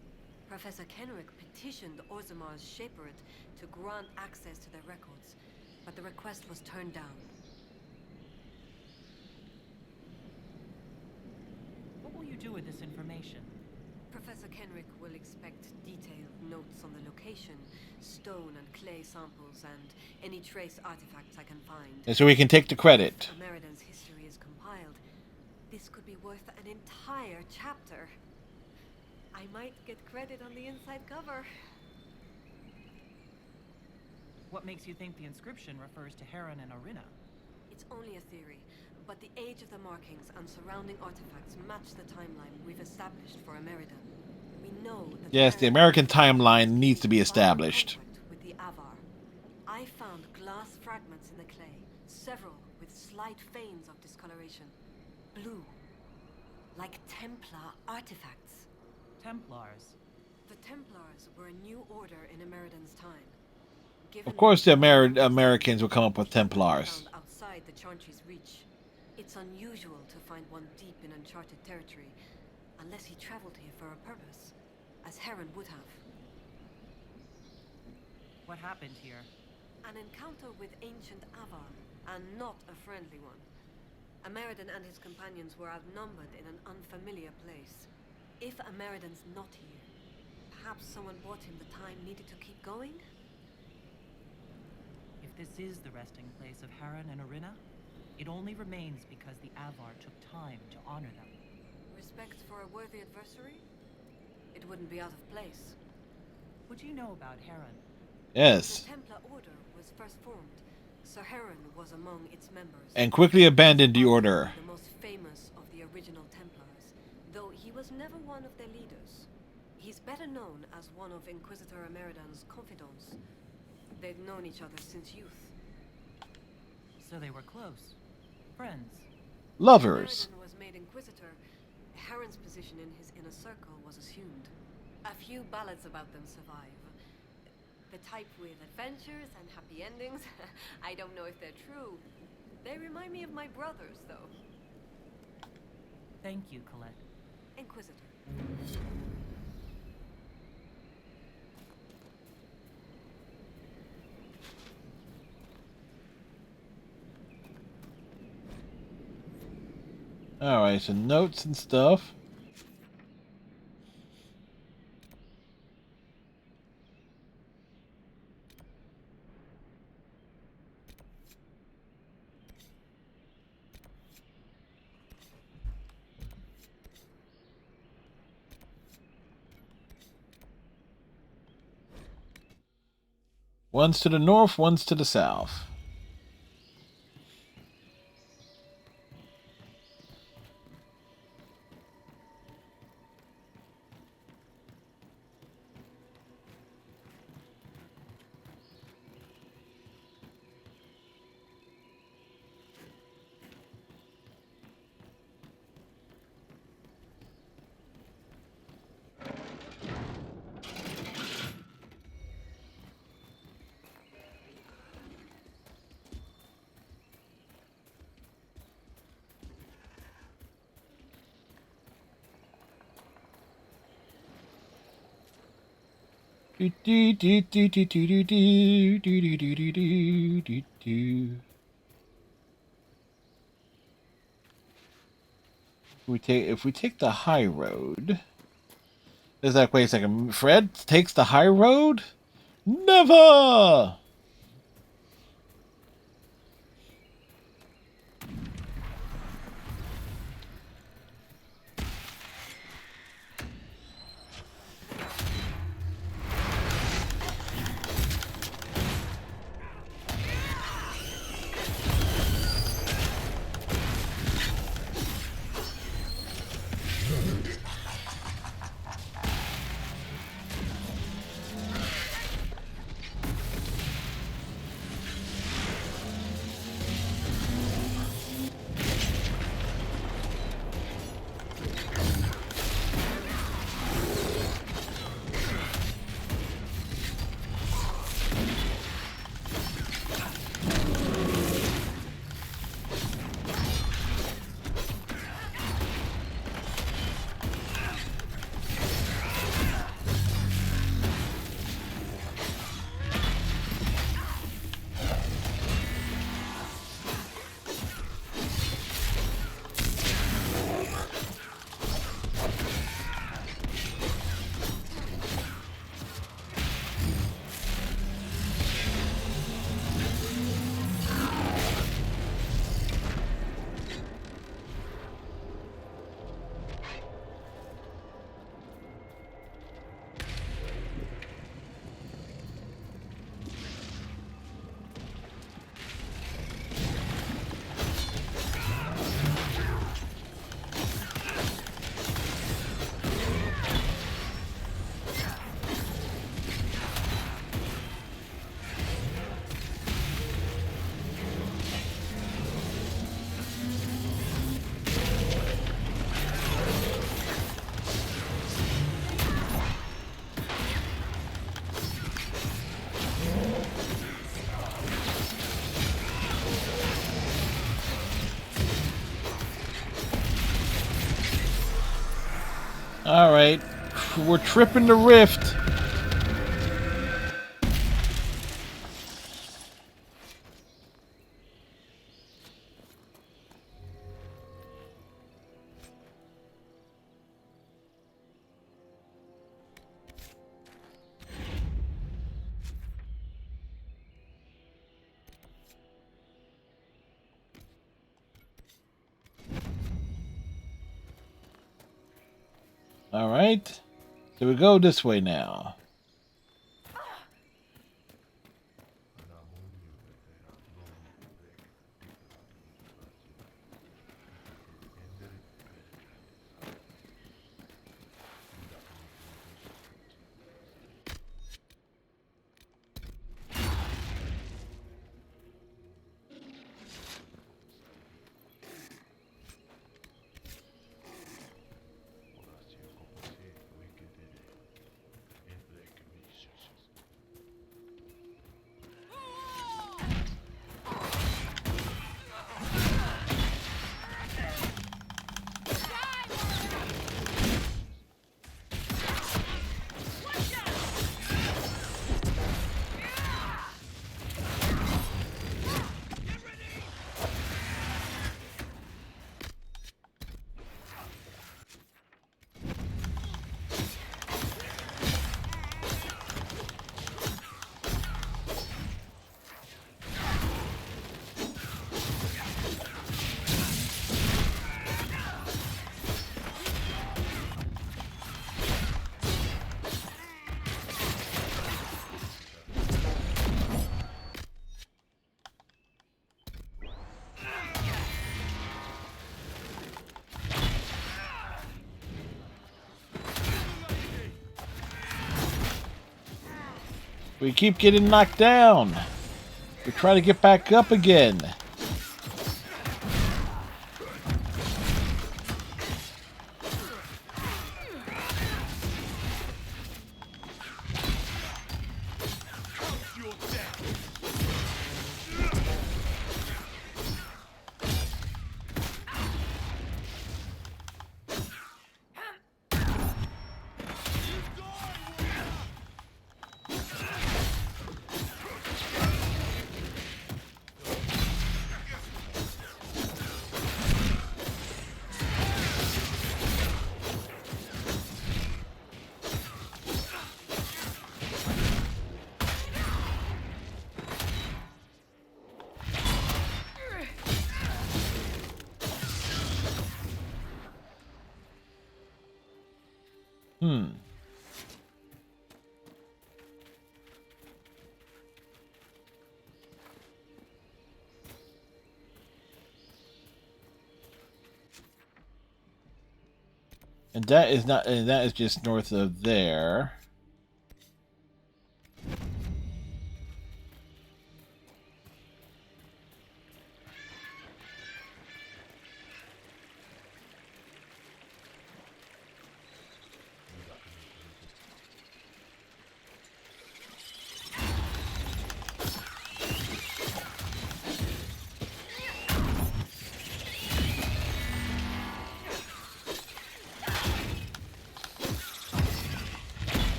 Professor Kenrick petitioned Orzammar's Shaperate to grant access to their records, but the request was turned down. What will you do with this information? Professor Kenrick will expect detailed notes on the location, stone and clay samples, and any trace artifacts I can find. And so we can take the credit. If Ameridan's history is compiled, this could be worth an entire chapter. I might get credit on the inside cover. What makes you think the inscription refers to Heron and Orina? It's only a theory, but the age of the markings and surrounding artifacts match the timeline we've established for Ameridan. We know that Yes, the American timeline needs to be established. with the Avar. I found glass fragments in the clay, several with slight veins of discoloration. Blue, like Templar artifacts. Templars? The Templars were a new order in Ameridan's time. Of course the Americans will come up with Templars. Found outside the Chauncey's reach. It's unusual to find one deep in uncharted territory, unless he traveled here for a purpose, as Heron would have. What happened here? An encounter with ancient Avar, and not a friendly one. Ameridan and his companions were outnumbered in an unfamiliar place. If Ameridan's not here, perhaps someone bought him the time needed to keep going? If this is the resting place of Heron and Orina, it only remains because the Avar took time to honor them. Respect for a worthy adversary? It wouldn't be out of place. What do you know about Heron? Yes. The Templar Order was first formed. Sir Heron was among its members. And quickly abandoned the order. The most famous of the original Templars, though he was never one of their leaders. He's better known as one of Inquisitor Ameridan's confidants. They'd known each other since youth. So they were close. Friends. Lovers. Ameridan was made Inquisitor. Heron's position in his inner circle was assumed. A few ballads about them survive. The type with adventures and happy endings. I don't know if they're true. They remind me of my brothers, though. Thank you, Colette. Inquisitor. Alright, so notes and stuff. One's to the north, one's to the south. If we take the high road, is that, wait a second, Fred takes the high road? Never! Alright, we're tripping the rift. Alright, so we go this way now. We keep getting knocked down. We try to get back up again. And that is not, and that is just north of there.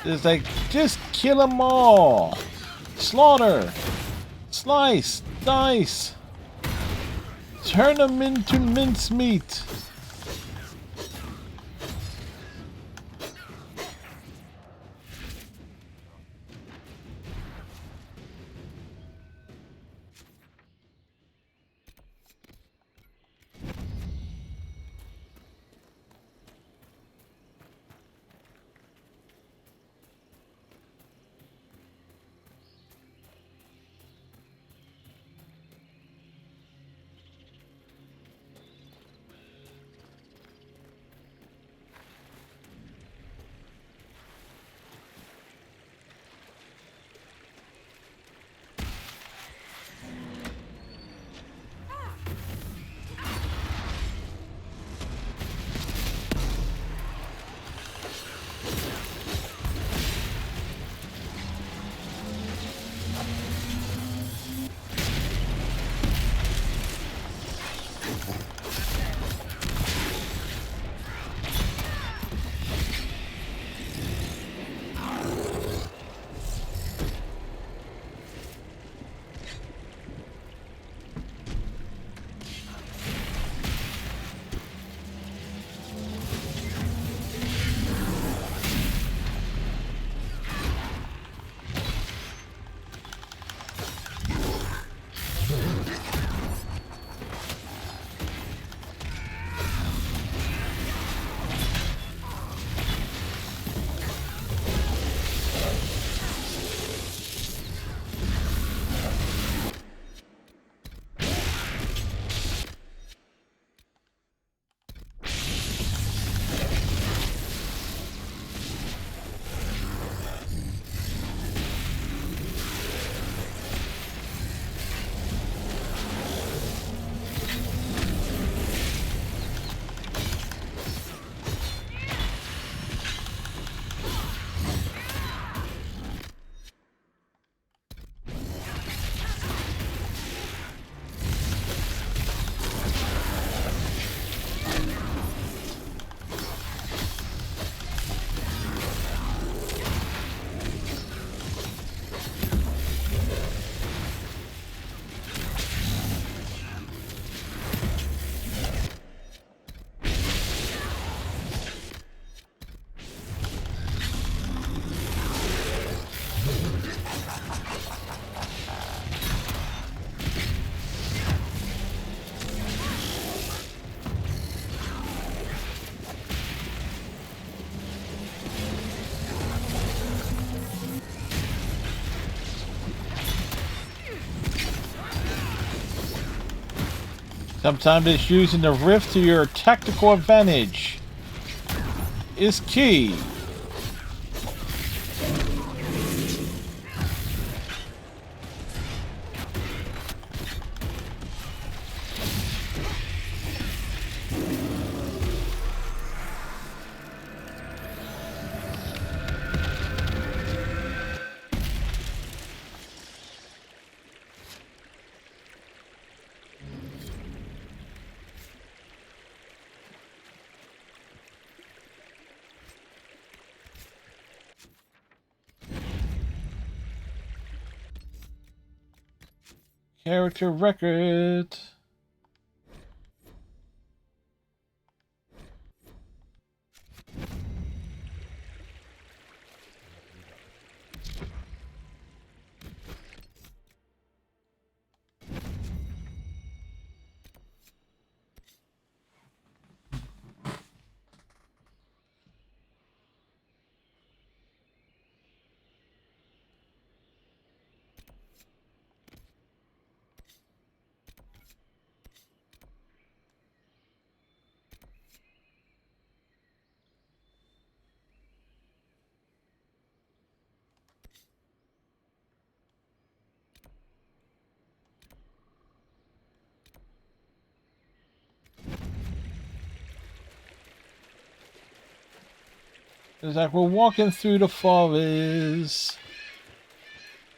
It's like, just kill them all. Slaughter. Slice. Dice. Turn them into mincemeat. Sometimes it's using the rift to your tactical advantage is key. Character record. It's like we're walking through the forest,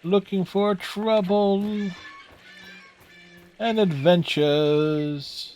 looking for trouble and adventures.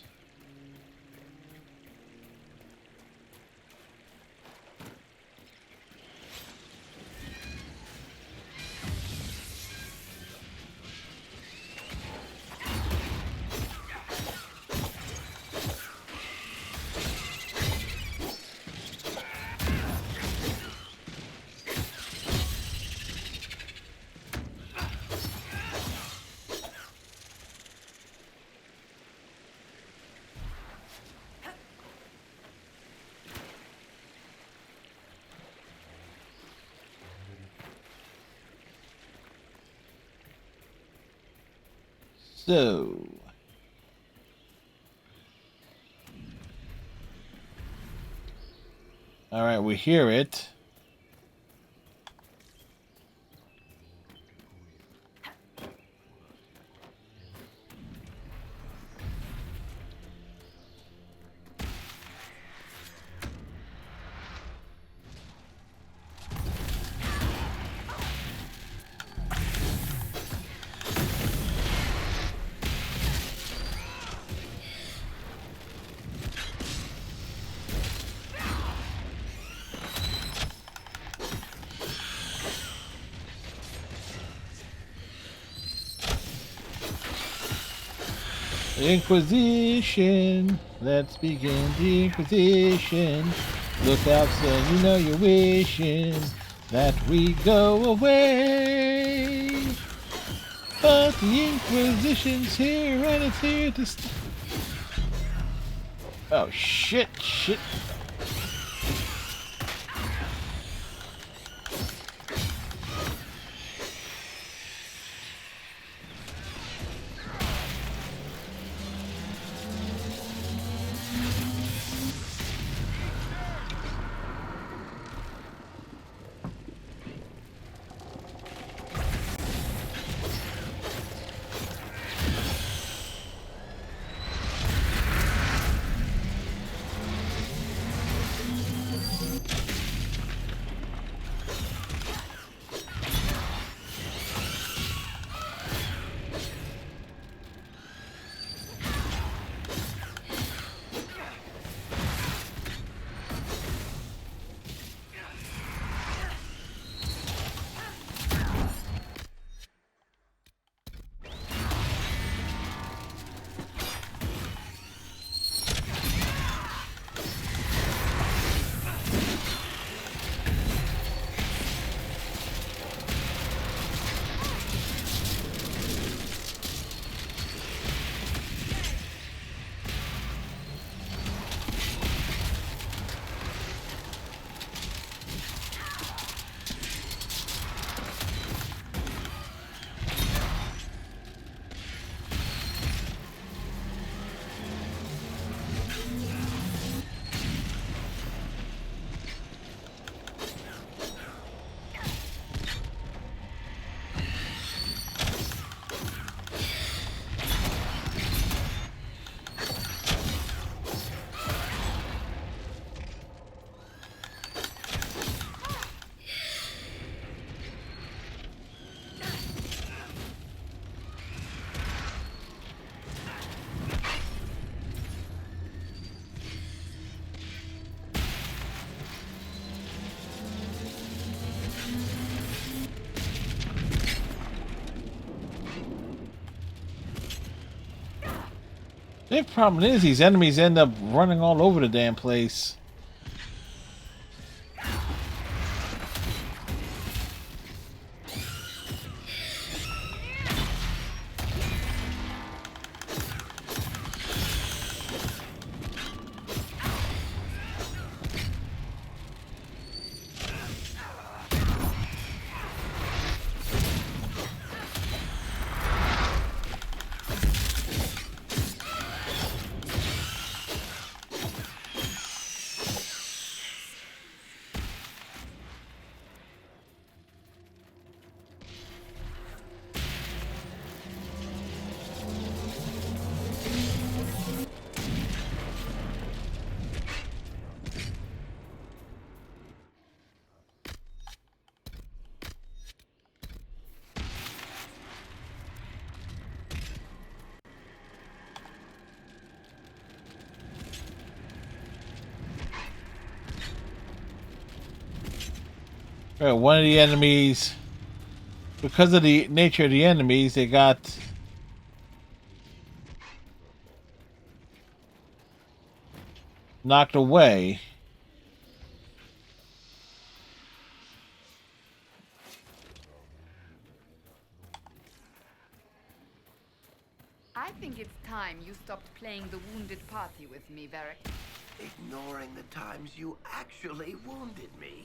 So, all right, we hear it. Inquisition, let's begin the Inquisition. Look out, son, you know you're wishing that we go away. But the Inquisition's here and it's here to stay. Oh, shit. The problem is these enemies end up running all over the damn place. Right, one of the enemies, because of the nature of the enemies, they got knocked away. I think it's time you stopped playing the wounded party with me, Varric. Ignoring the times you actually wounded me.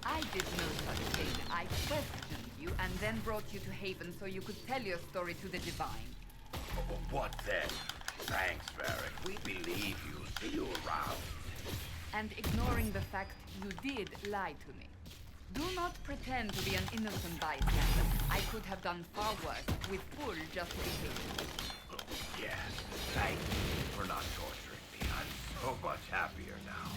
I did no such thing. I questioned you and then brought you to Haven so you could tell your story to the Divine. What then? Thanks, Varric. We believe you. See you around. And ignoring the fact you did lie to me. Do not pretend to be an innocent bystander. I could have done far worse with full justification. Yes, thank you for not torturing me. I'm so much happier now.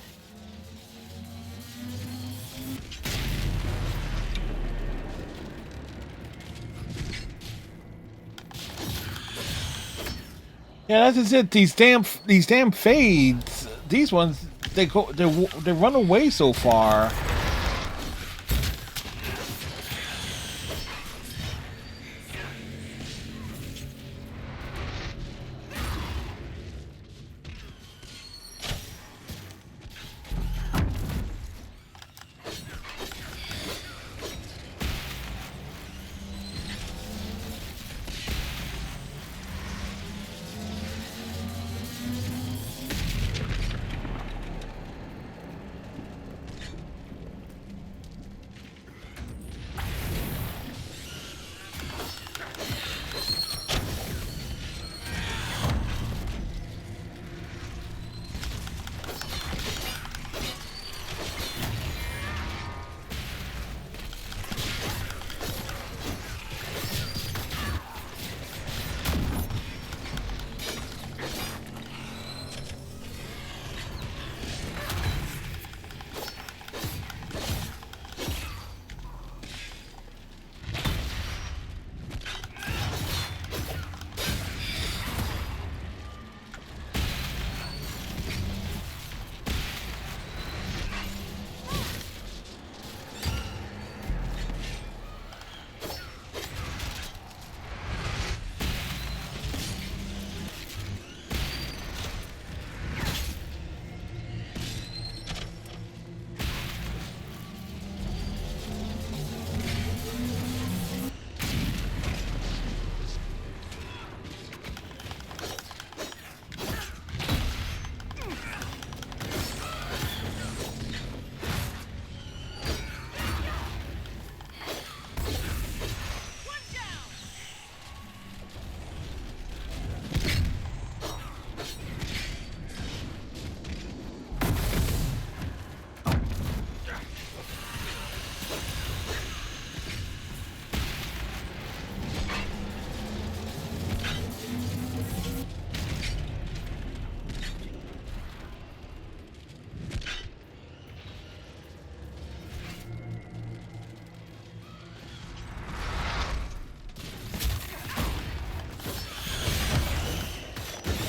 Yeah, that's just it. These damn fades. These ones, they run away so far.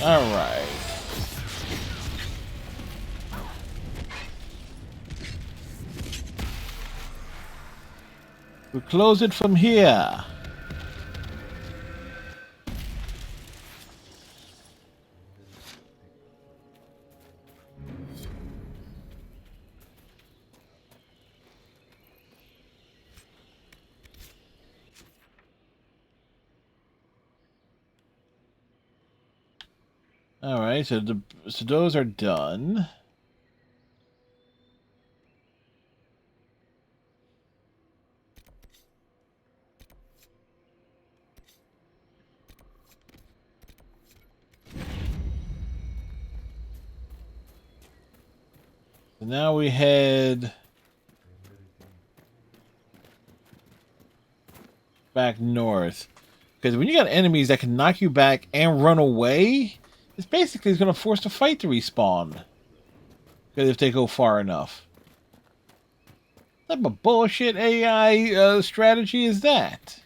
All right. We close it from here. All right, so those are done. So now we head back north. Because when you got enemies that can knock you back and run away, it's basically going to force the fight to respawn. Because if they go far enough. What type of bullshit AI strategy is that?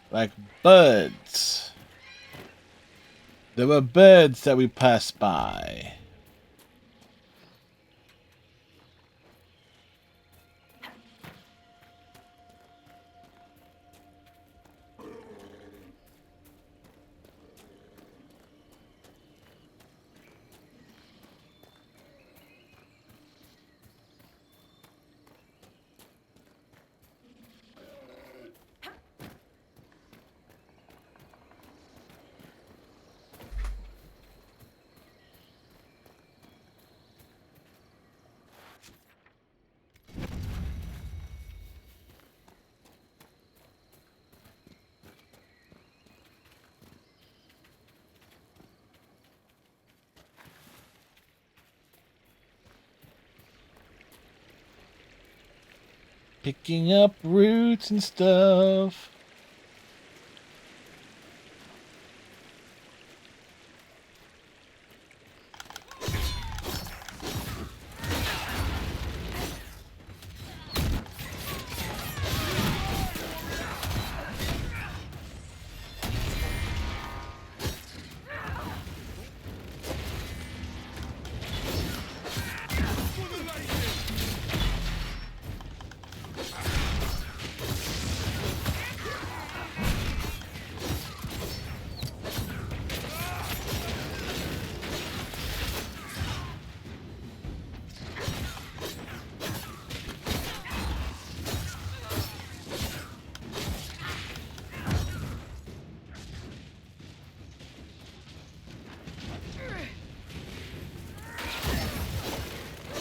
Like birds. There were birds that we passed by. Picking up roots and stuff.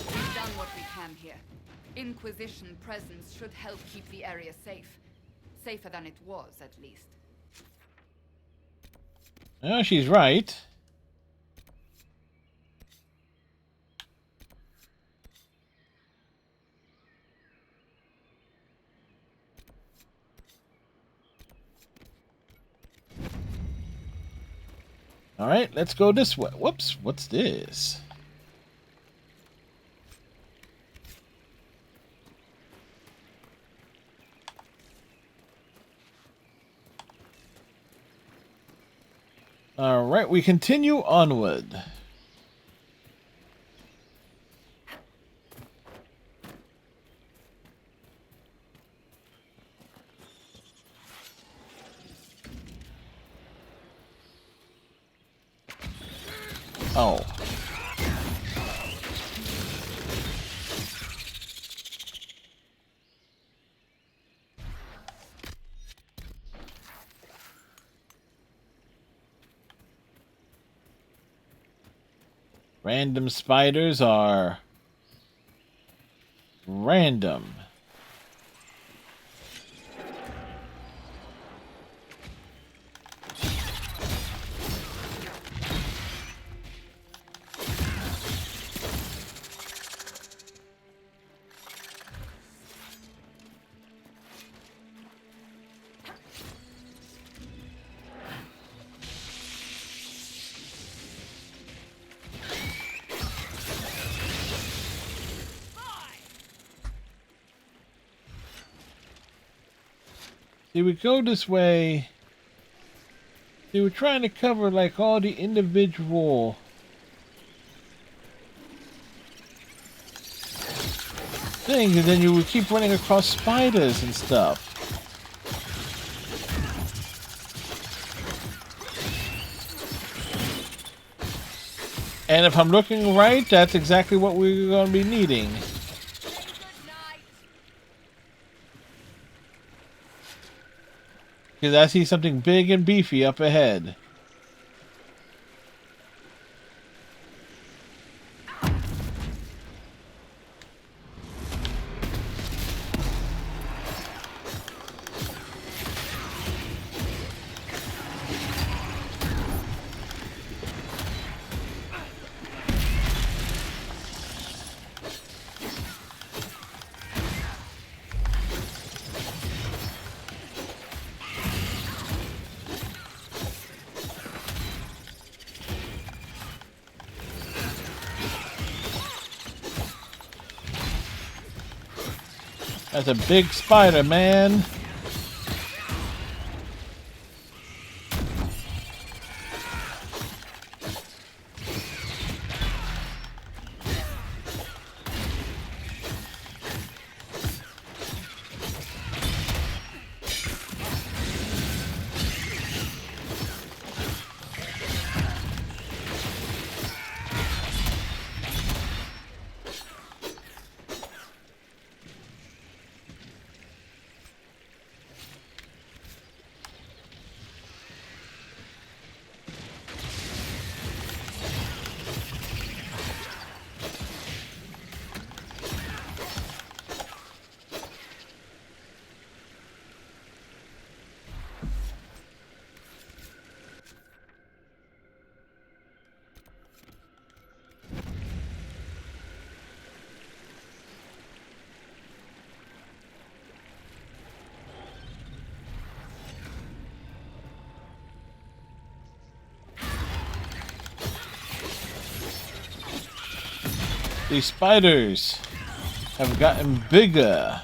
We've done what we can here. Inquisition presence should help keep the area safe. Safer than it was, at least. Oh, she's right. All right, let's go this way. Whoops, what's this? All right, we continue onward. Oh. Random spiders are random. See, we go this way. See, we're trying to cover like all the individual things, and then you would keep running across spiders and stuff. And if I'm looking right, that's exactly what we're going to be needing. Because I see something big and beefy up ahead. That's a big spider, man. These spiders have gotten bigger.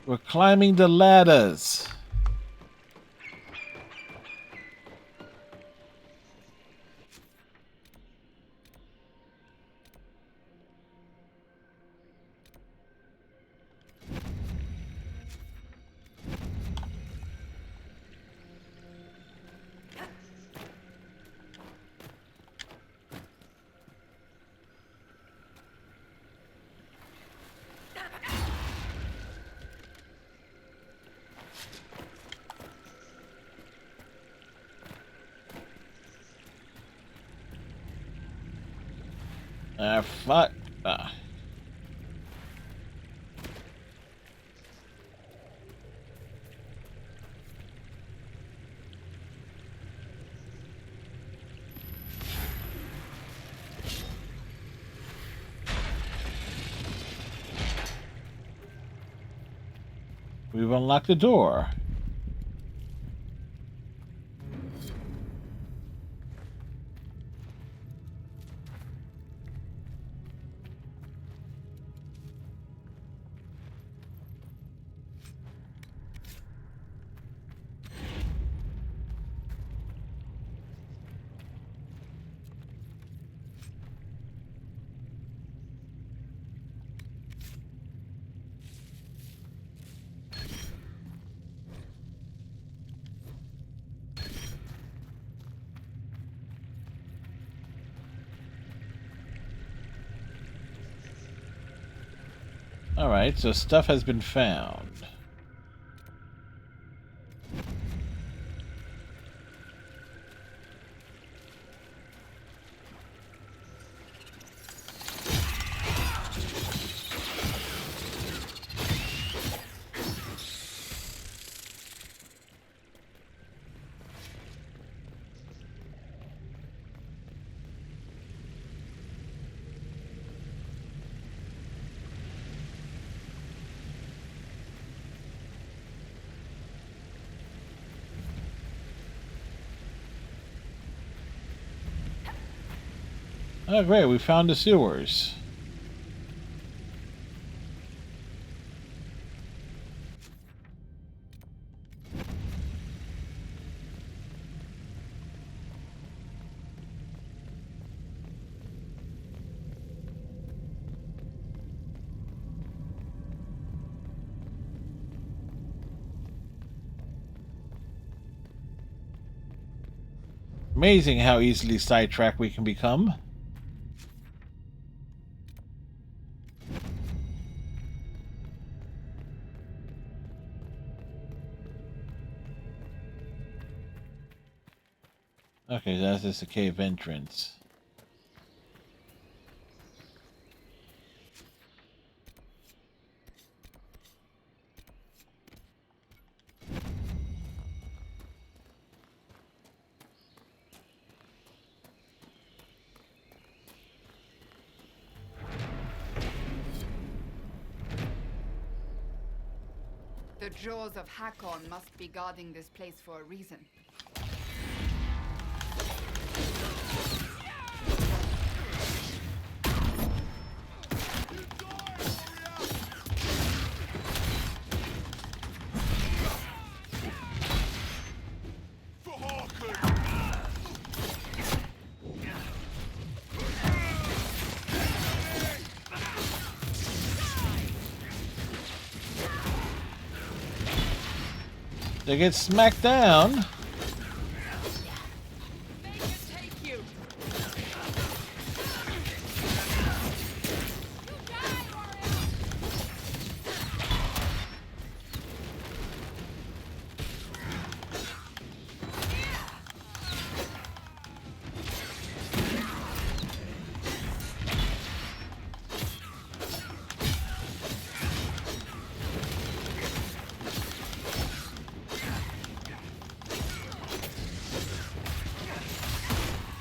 We're climbing the ladders. Ah, fuck. Ah. We've unlocked the door. Alright, so stuff has been found. Oh, great. We found the sewers. Amazing how easily sidetracked we can become. Okay, that's just a cave entrance. The jaws of Hakon must be guarding this place for a reason. They get smacked down.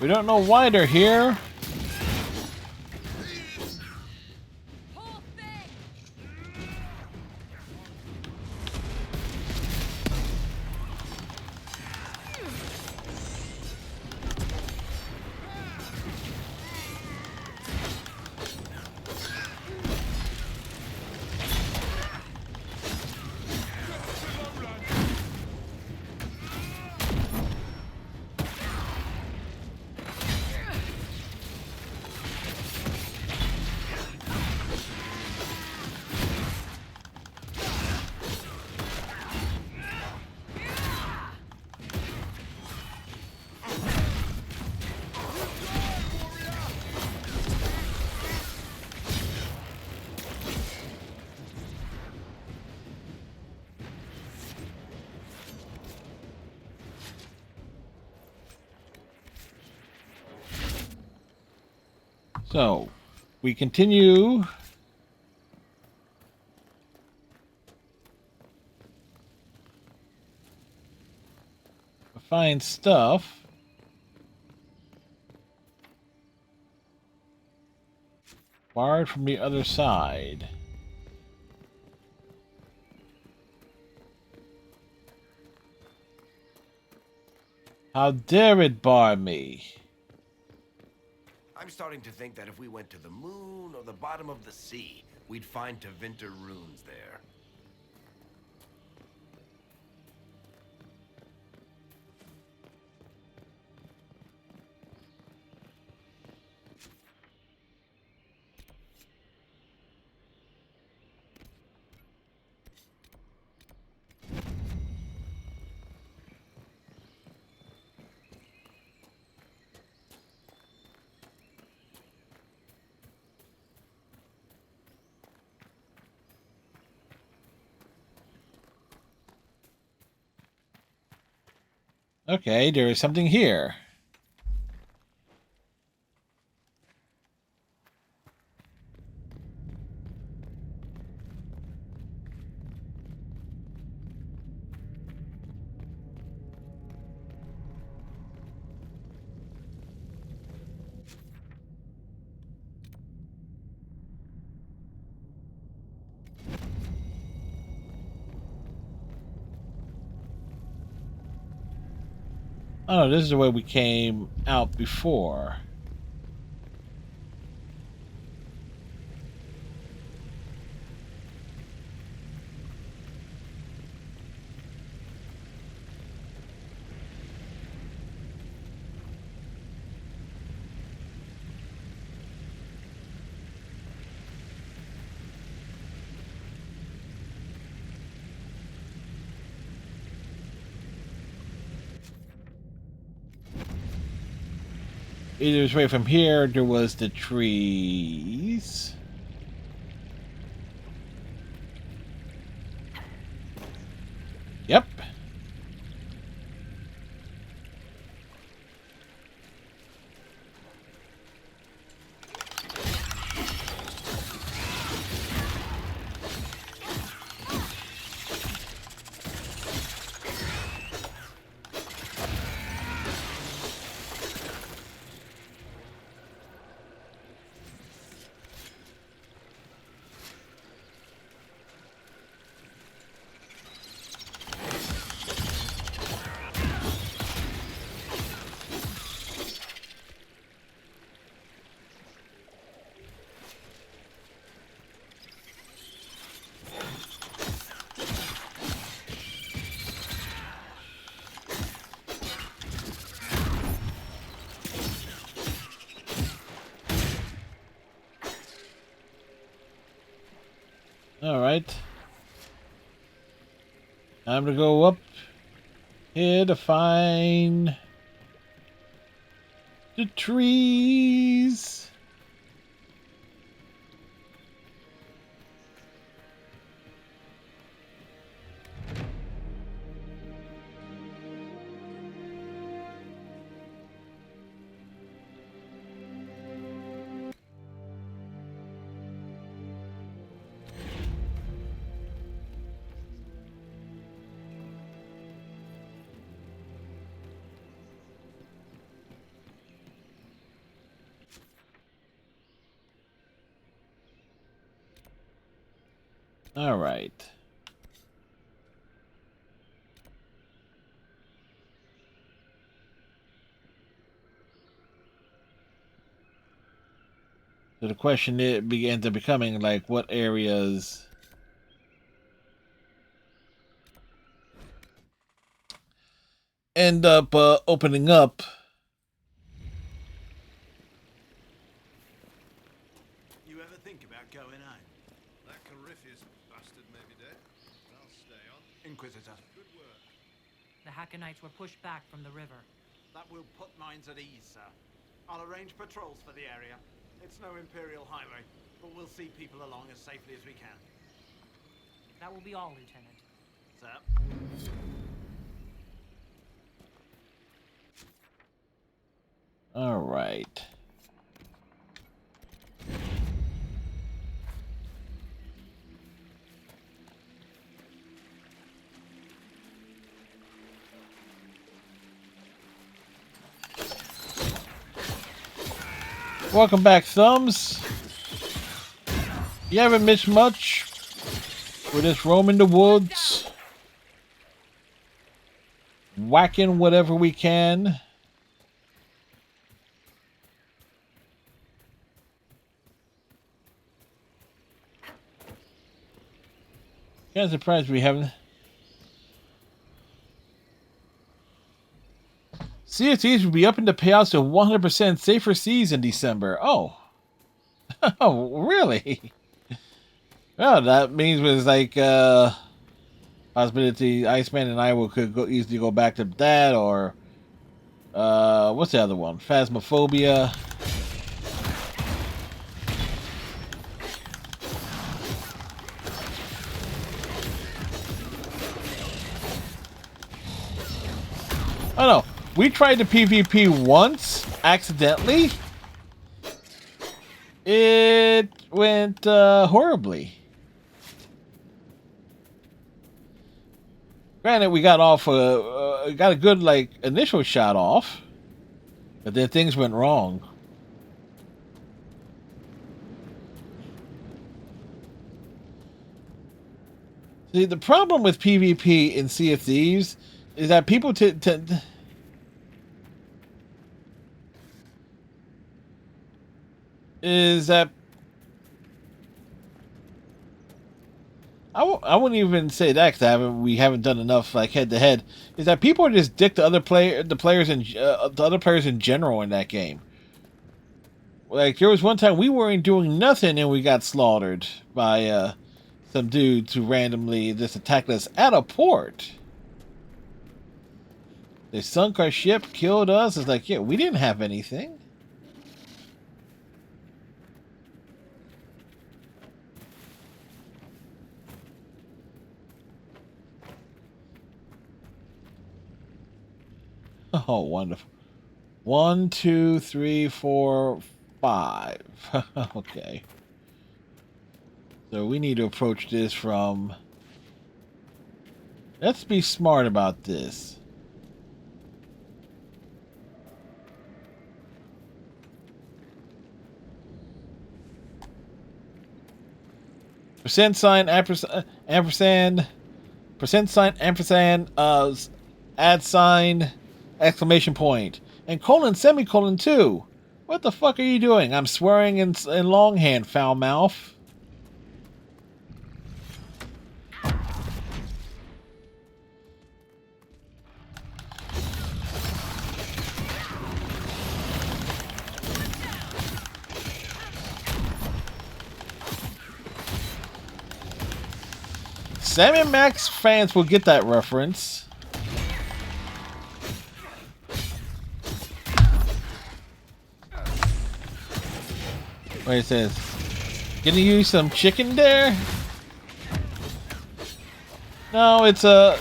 We don't know why they're here. So, we continue. Find stuff. Barred from the other side. How dare it bar me? I'm starting to think that if we went to the moon or the bottom of the sea, we'd find Tevinter runes there. Okay, there is something here. Oh, no, this is the way we came out before. Either way from here, there was the trees. Yep. All right. Time to go up here to find the trees. All right. So the question it began to becoming like, what areas end up opening up? You ever think about going out? That Corypheus bastard may be dead. I'll stay on. Inquisitor. Good work. The Hackonites were pushed back from the river. That will put minds at ease, sir. I'll arrange patrols for the area. It's no Imperial highway, but we'll see people along as safely as we can. That will be all, Lieutenant. Sir? All right. Welcome back, Thumbs. You haven't missed much. We're just roaming the woods, whacking whatever we can. Kind of surprised we haven't. CFTs will be up in the payouts to 100% safer seas in December. Oh. Oh, really? Well, that means it's like possibility Iceman and I could easily go back to that, or what's the other one? Phasmophobia. Oh no, we tried the PvP once, accidentally. It went horribly. Granted, we got off, got a good like initial shot off, but then things went wrong. See, the problem with PvP in Sea of Thieves is that people I wouldn't even say that because we haven't done enough like head to head. Is that people are just dick to the players in general in that game. Like there was one time we weren't doing nothing and we got slaughtered by some dudes who randomly just attacked us at a port. They sunk our ship, killed us. It's like, yeah, we didn't have anything. Oh, wonderful. 1, 2, 3, 4, 5. Okay. So we need to approach this from... Let's be smart about this. Percent sign, ampersand, percent sign, ampersand, add sign, exclamation point, and colon, semicolon too. What the fuck are you doing? I'm swearing in longhand, foul mouth. Sam and Max fans will get that reference. Wait, it says, gonna use some chicken there? No, it's a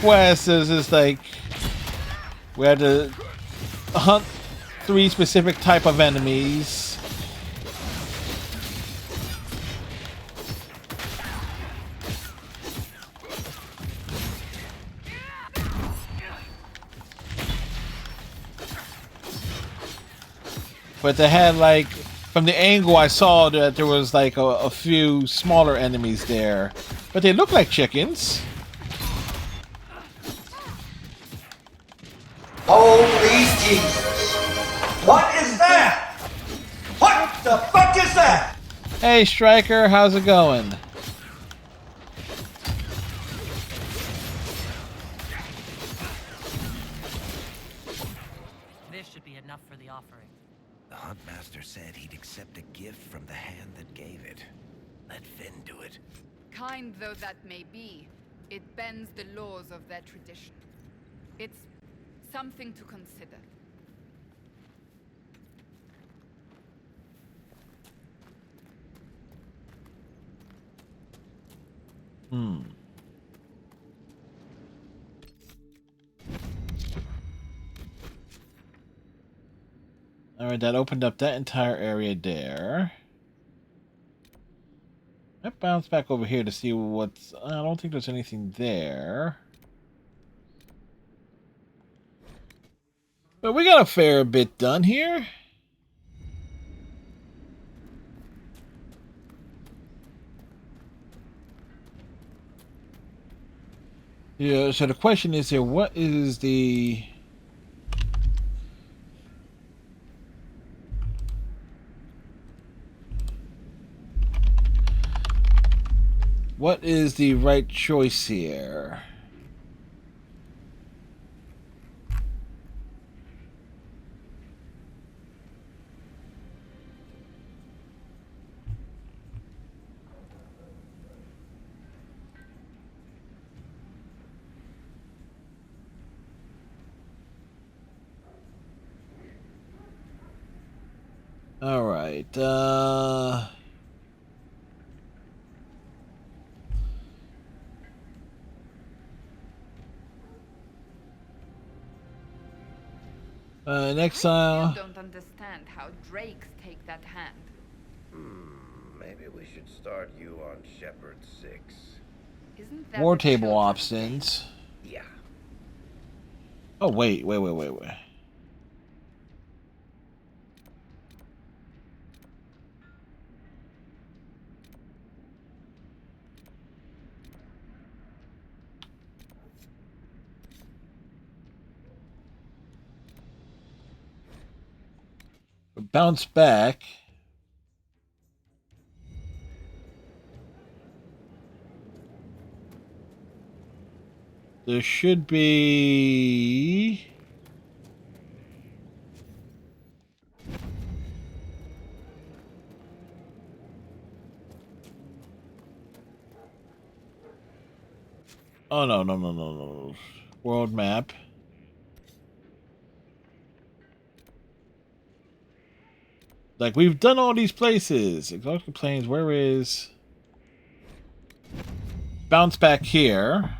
quest. It's like we had to hunt 3 specific type of enemies. But they had, like, from the angle I saw that there was like a few smaller enemies there. But they look like chickens. Holy Jesus! What is that? What the fuck is that? Hey Striker, how's it going? This should be enough for the offering. The Huntmaster said he'd accept a gift from the hand that gave it. Let Finn do it. Kind though that may be, it bends the laws of their tradition. It's something to consider. Alright, that opened up that entire area there. Let's bounce back over here to see what's... I don't think there's anything there. But we got a fair bit done here. Yeah, so the question is here, what is the... What is the right choice here? All right. In exile. I still don't understand how drakes take that hand. Maybe we should start you on Shepherd 6. Isn't that War the table children's options. Yeah. Oh wait. Bounce back. There should be... Oh, no. World map. Like, we've done all these places. Exotic Plains, where is... Bounce back here.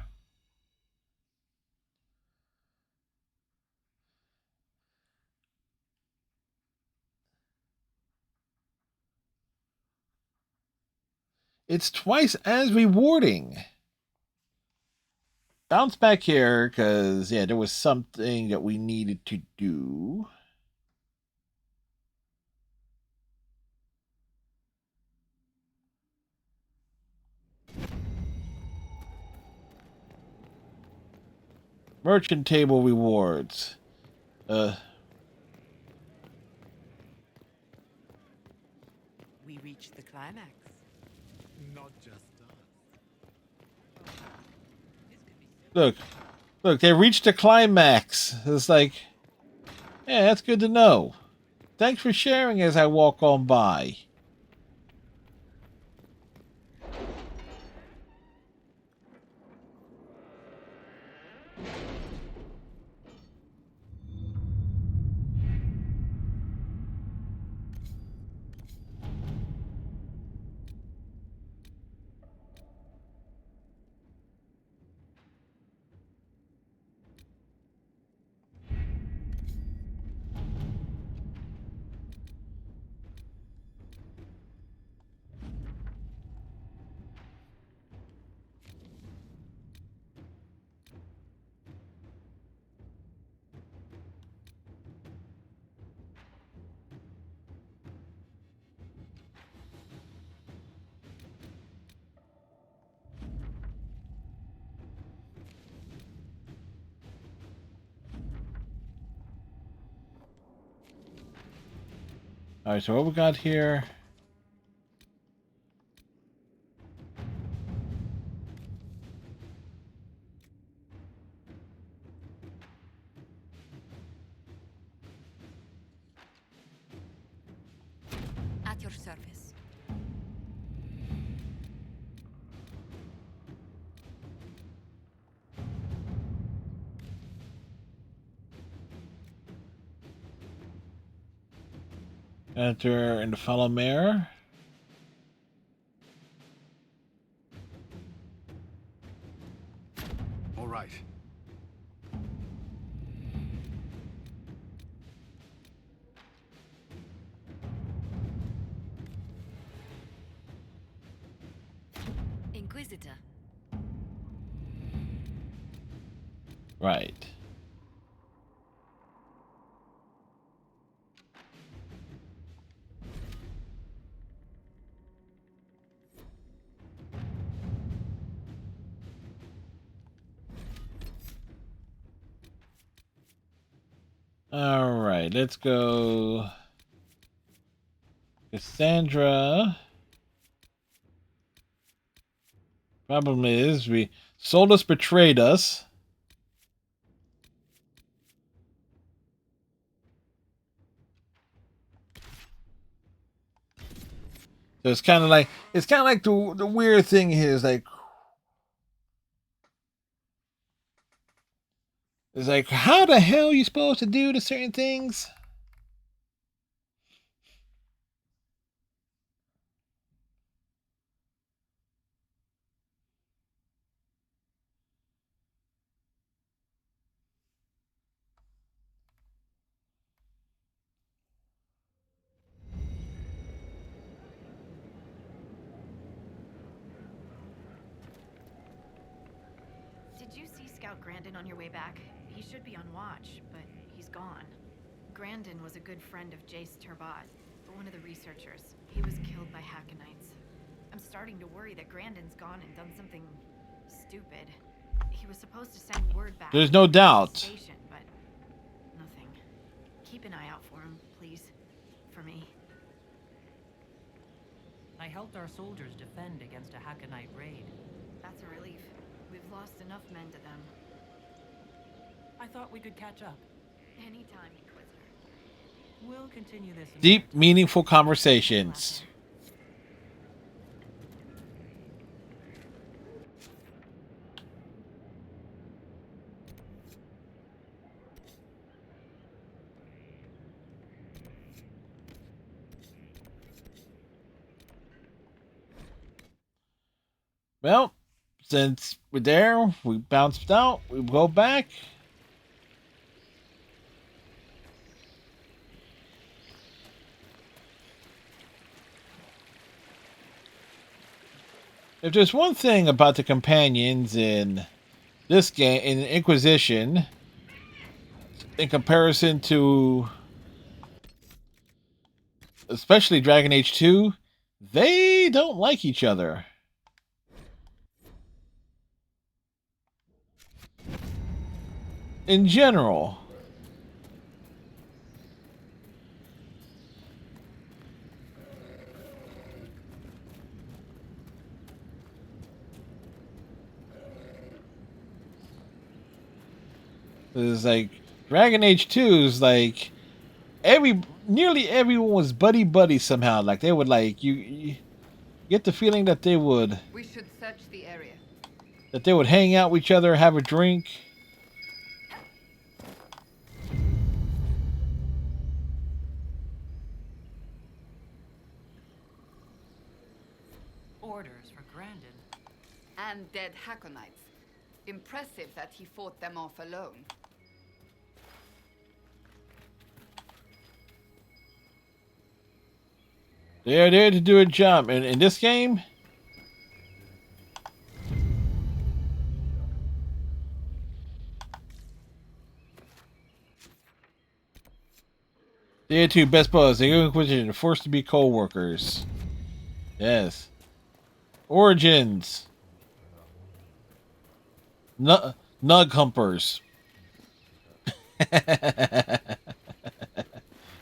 it's twice as rewarding. Bounce back here, because, yeah, there was something that we needed to do. Merchant table rewards. We reached the climax. Not just us. Look, they reached the climax. It's like, yeah, that's good to know. Thanks for sharing as I walk on by. Alright, so what we got here? At your service. Enter in the follow mare. All right. Inquisitor. Right. All right, let's go. Cassandra. Problem is, Solus betrayed us. So it's kind of like the weird thing here is like, it's like, how the hell are you supposed to do to certain things? Did you see Scout Grandin on your way back? He should be on watch, but he's gone. Grandin was a good friend of Jace Turbat, one of the researchers. He was killed by Hackonites. I'm starting to worry that Grandin's gone and done something stupid. He was supposed to send word back. There's no doubt. To the station, but nothing. Keep an eye out for him, please. For me. I helped our soldiers defend against a Hackonite raid. That's a relief. We've lost enough men to them. I thought we could catch up. Anytime, Inquisitor. We'll continue this. Deep, meaningful conversations. Well, since we're there, we bounced out, we go back. If there's one thing about the companions in this game, in Inquisition, in comparison to especially Dragon Age 2, they don't like each other. In general. It's like Dragon Age 2 is like nearly everyone was buddy somehow. Like they would like you get the feeling that they would We should search the area. hang out with each other, have a drink. Orders for Grandin. And dead Hackonites. Impressive that he fought them off alone. They are there to do a job. And in this game, they are two best buds. The Inquisition are forced to be co-workers. Yes. Origins. Nug humpers.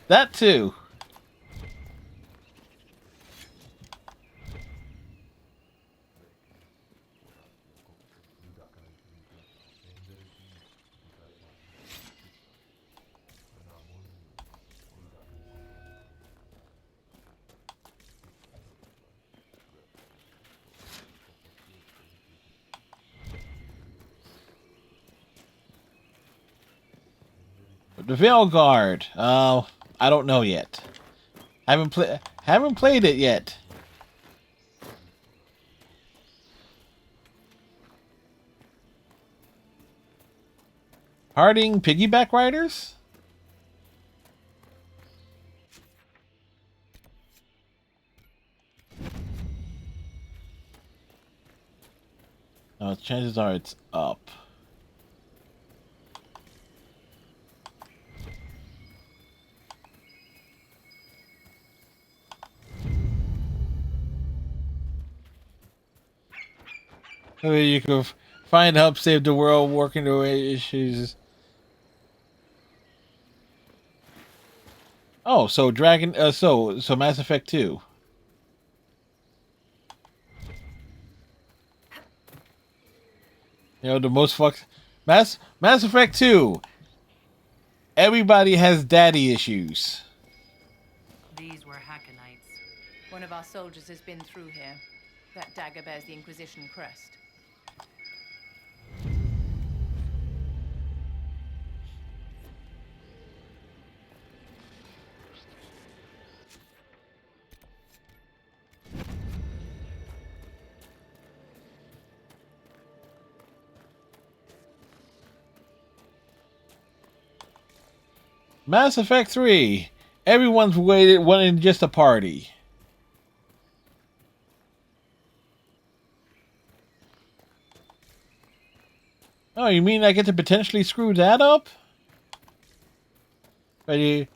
That too. The Veil Guard. I don't know yet. Haven't played it yet. Harding piggyback riders? No, chances are it's up. You can find help, save the world, working away issues. Oh, so so Mass Effect 2. You know the most fucked Mass Effect 2. Everybody has daddy issues. These were Hackonites. One of our soldiers has been through here. That dagger bears the Inquisition crest. Mass Effect 3. Everyone's wanting just a party. Oh, you mean I get to potentially screw that up? But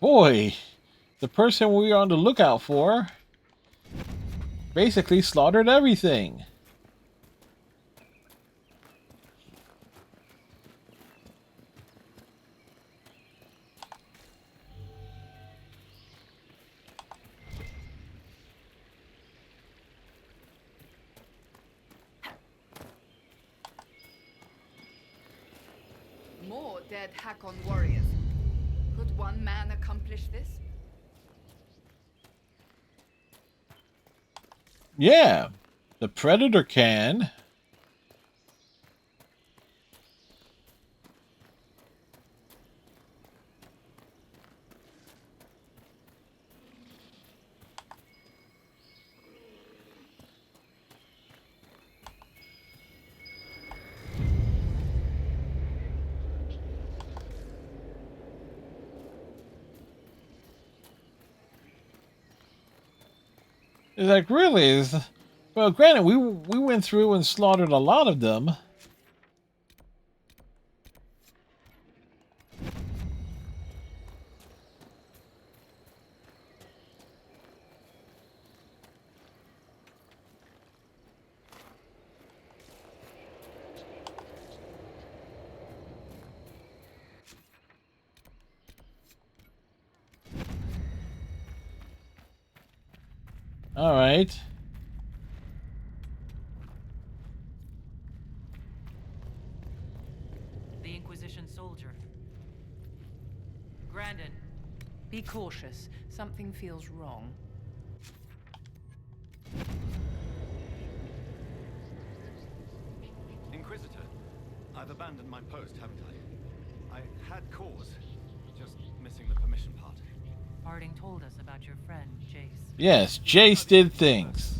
boy, the person we are on the lookout for basically slaughtered everything. more dead Hakon warriors. Could one man accomplish this? Yeah, the Predator can. It's like, really? Well, granted, we went through and slaughtered a lot of them. All right. The Inquisition soldier. Grandin. Be cautious. Something feels wrong. Inquisitor, I've abandoned my post, haven't I? I had cause, just missing the permission part. Harding told us about your friend, Jace. Yes, Jace did things.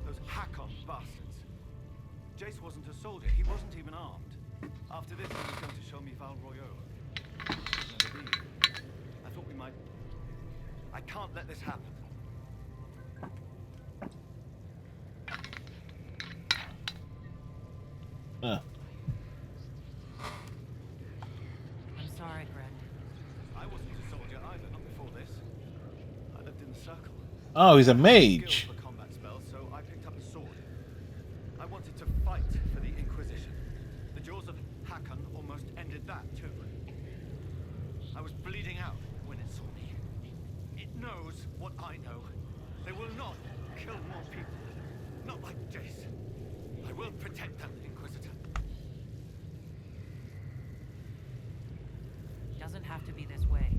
Those Hakon bastards. Jace wasn't a soldier, he wasn't even armed. After this, he was going to show me Val Royaux. Never be. I thought we might... I can't let this happen. Huh. I'm sorry, Grandin. I wasn't a soldier either, not before this. I lived in the circle. Oh, he's a mage. For combat spells, so I picked up a sword. I wanted to fight for the Inquisition. The jaws of Hakon almost ended that too. I was bleeding out when it saw me. It knows what I know. They will not kill more people. Not like Jace. I will protect them, Inquisitor. Doesn't have to be this way.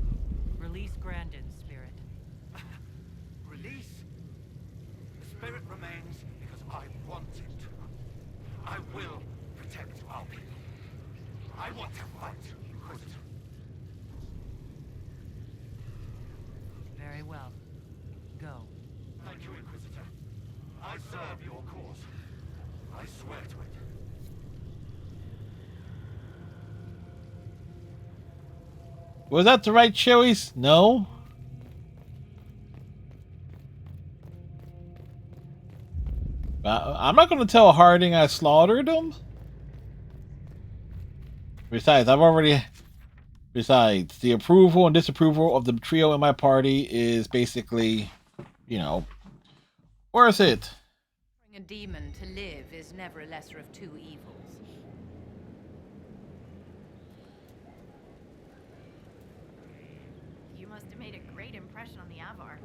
Release Grandin's spirit. Release? The spirit remains because I want it to. I will protect our people. I want to fight, Inquisitor. Very well. Go. Thank you, Inquisitor. I serve your cause. I swear to it. Was that the right choice? No. I'm not going to tell Harding I slaughtered him. Besides, Besides, the approval and disapproval of the trio in my party is basically, you know, worth it. A demon to live is never a lesser of two evils. You must have made a great impression on the Avar.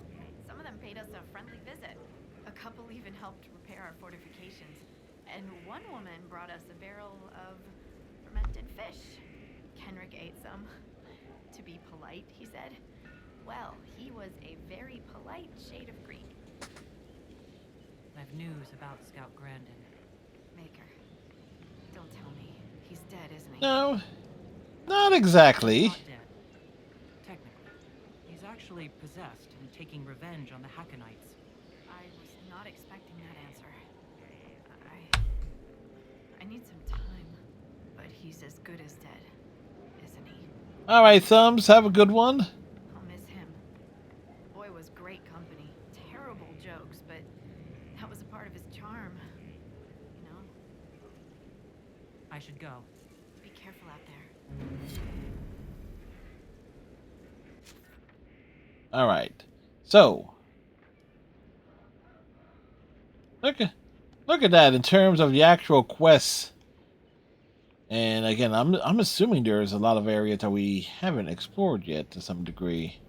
Some of them paid us a friendly visit. A couple even helped repair our fortifications. And one woman brought us a barrel of fermented fish. Kenrick ate some. To be polite, he said. Well, he was a very polite shade of green. I have news about Scout Grandin. Maker. Don't tell me. He's dead, isn't he? No, not exactly. Not dead. Technically. He's actually possessed and taking revenge on the Hackonites. I was not expecting that answer. I need some time. But he's as good as dead, isn't he? All right, Thumbs, have a good one. I'll miss him. The boy was great company. Terrible jokes, but that was a part of his charm. You know? I should go. Be careful out there. All right, so look at that in terms of the actual quests. And again, I'm assuming there's a lot of areas that we haven't explored yet to some degree.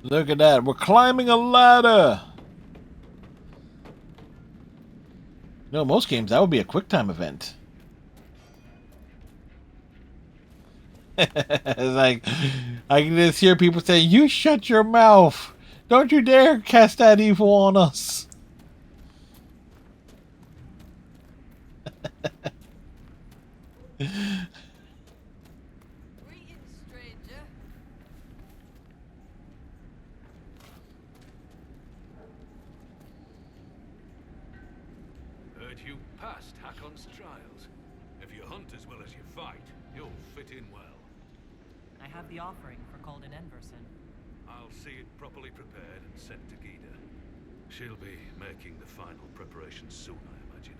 Look at that. We're climbing a ladder. No, most games that would be a quick time event. It's like I can just hear people say, "You shut your mouth! Don't you dare cast that evil on us!" Heard you passed Hakon's trials. If you hunt as well as you fight, you'll fit in well. I have the offering for Calden Enverson. I'll see it properly prepared and sent to Gida. She'll be making the final preparations soon, I imagine.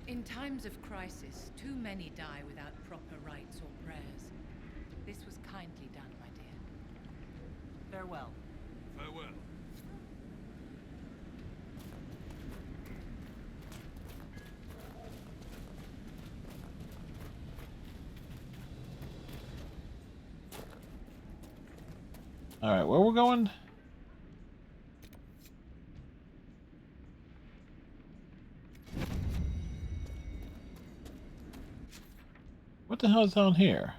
In times of crisis, too many die without proper rites or prayers. This was kindly done, my dear. Farewell. Farewell. All right, where we're going? What the hell is down here?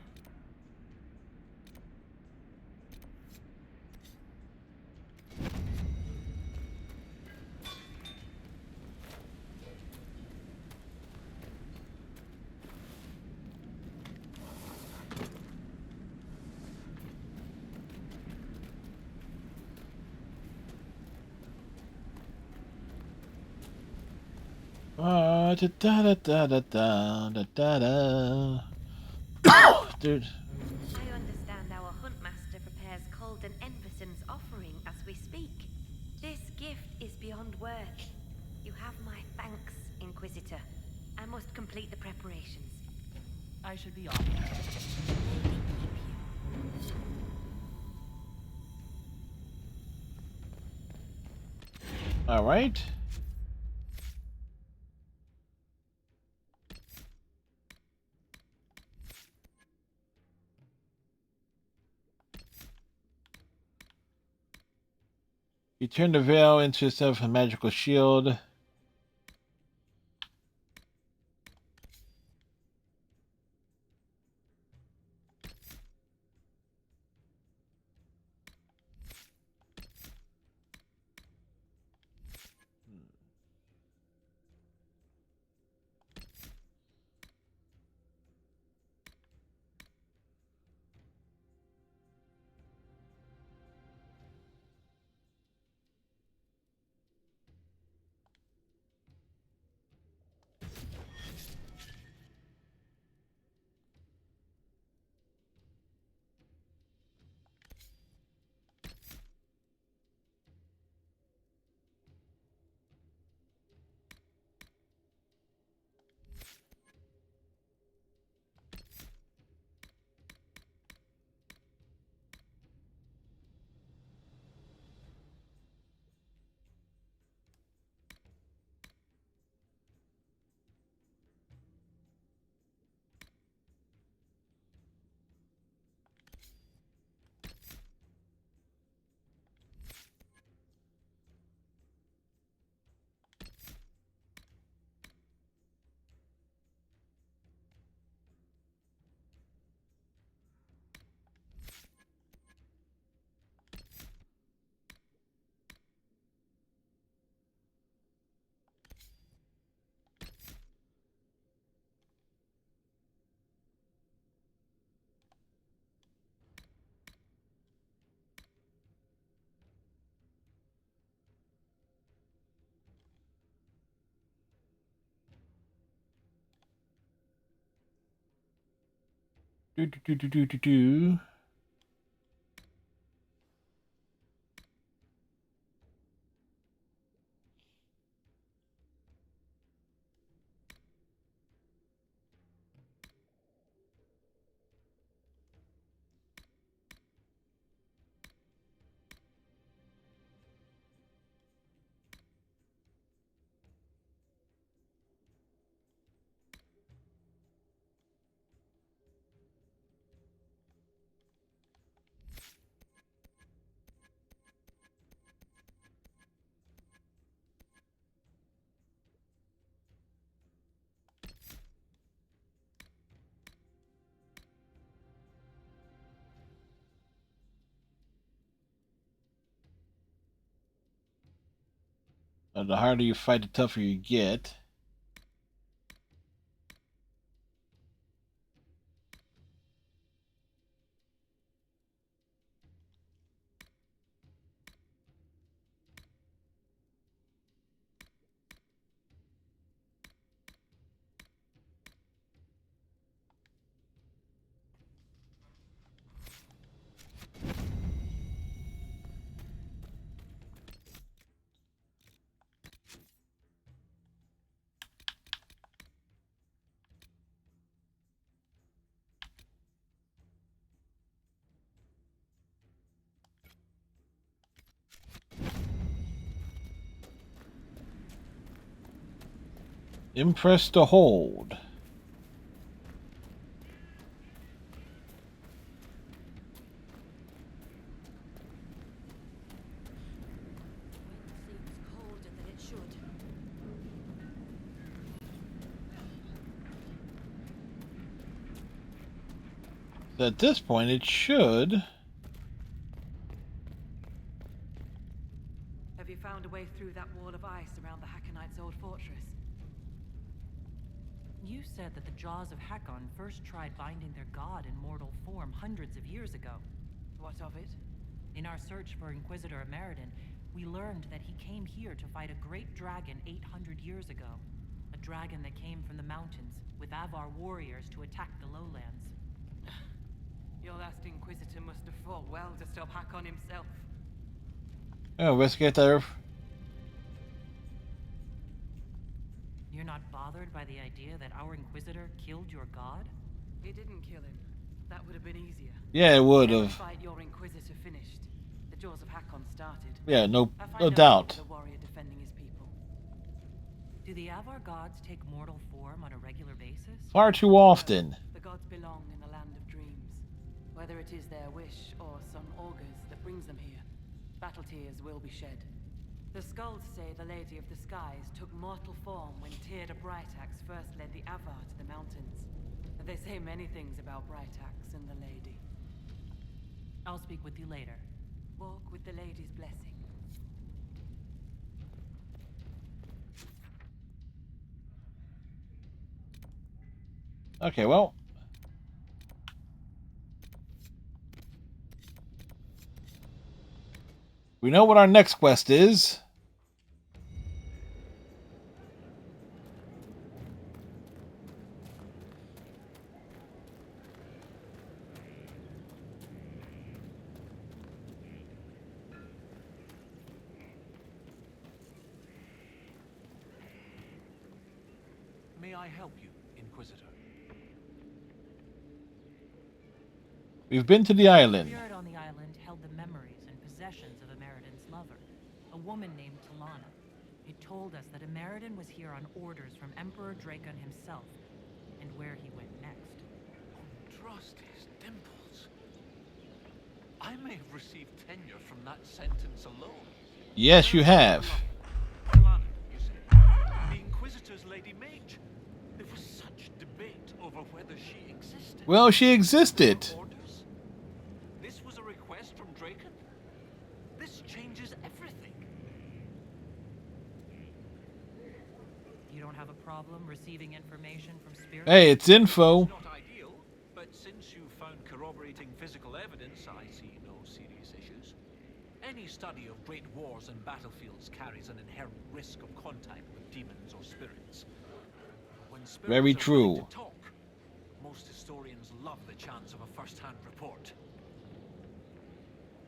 Da da da da da da da da. Dude. I understand our huntmaster prepares Calden Enverson's offering as we speak. This gift is beyond words. You have my thanks, Inquisitor. I must complete the preparations. I should be off. All right. You turn the veil into yourself a magical shield. Do do do do do do do. The harder you fight, the tougher you get. Impress to hold. Colder than it should. So at this point, it should. Have you found a way through that wall of ice around the Hakkonites' old fortress? You said that the Jaws of Hakon first tried binding their god in mortal form hundreds of years ago. What of it? In our search for Inquisitor Ameridan, we learned that he came here to fight a great dragon 800 years ago. A dragon that came from the mountains, with Avar warriors to attack the lowlands. Your last Inquisitor must have fought well to stop Hakon himself. Oh, investigate that. You're not bothered by the idea that our Inquisitor killed your god? He didn't kill him. That would have been easier. Yeah, it would Let the have. fight your Inquisitor finished. The Jaws of Hakon started. Yeah, no I find doubt. out the warrior defending his people. Do the Avar gods take mortal form on a regular basis? Far too often. The gods belong in the land of dreams. Whether it is their wish or some augurs that brings them here, battle tears will be shed. The skulls say the Lady of the Skies took mortal form when Tyrda Brightaxe first led the Avar to the mountains. They say many things about Brightaxe and the Lady. I'll speak with you later. Walk with the Lady's blessing. Okay, well. We know what our next quest is. May I help you, Inquisitor? We've been to the island. The spirit on the island held the memories and possessions of Ameridan's lover, a woman named Talana. It told us that Ameridan was here on orders from Emperor Drakon himself, and where he went next. Trust his dimples. I may have received tenure from that sentence alone. Yes, you have. Talana, you say? The Inquisitor's Lady Mage. There was such debate over whether she existed. Well, she existed. Orders? This was a request from Drakon? This changes everything. You don't have a problem receiving information from spirits? Hey, it's info. Not ideal, but since you found corroborating physical evidence, I see no serious issues. Any study of great wars and battlefields carries an inherent risk of contact with demons or spirits. When spirits Very are willing true. to talk, most historians love the chance of a first-hand report.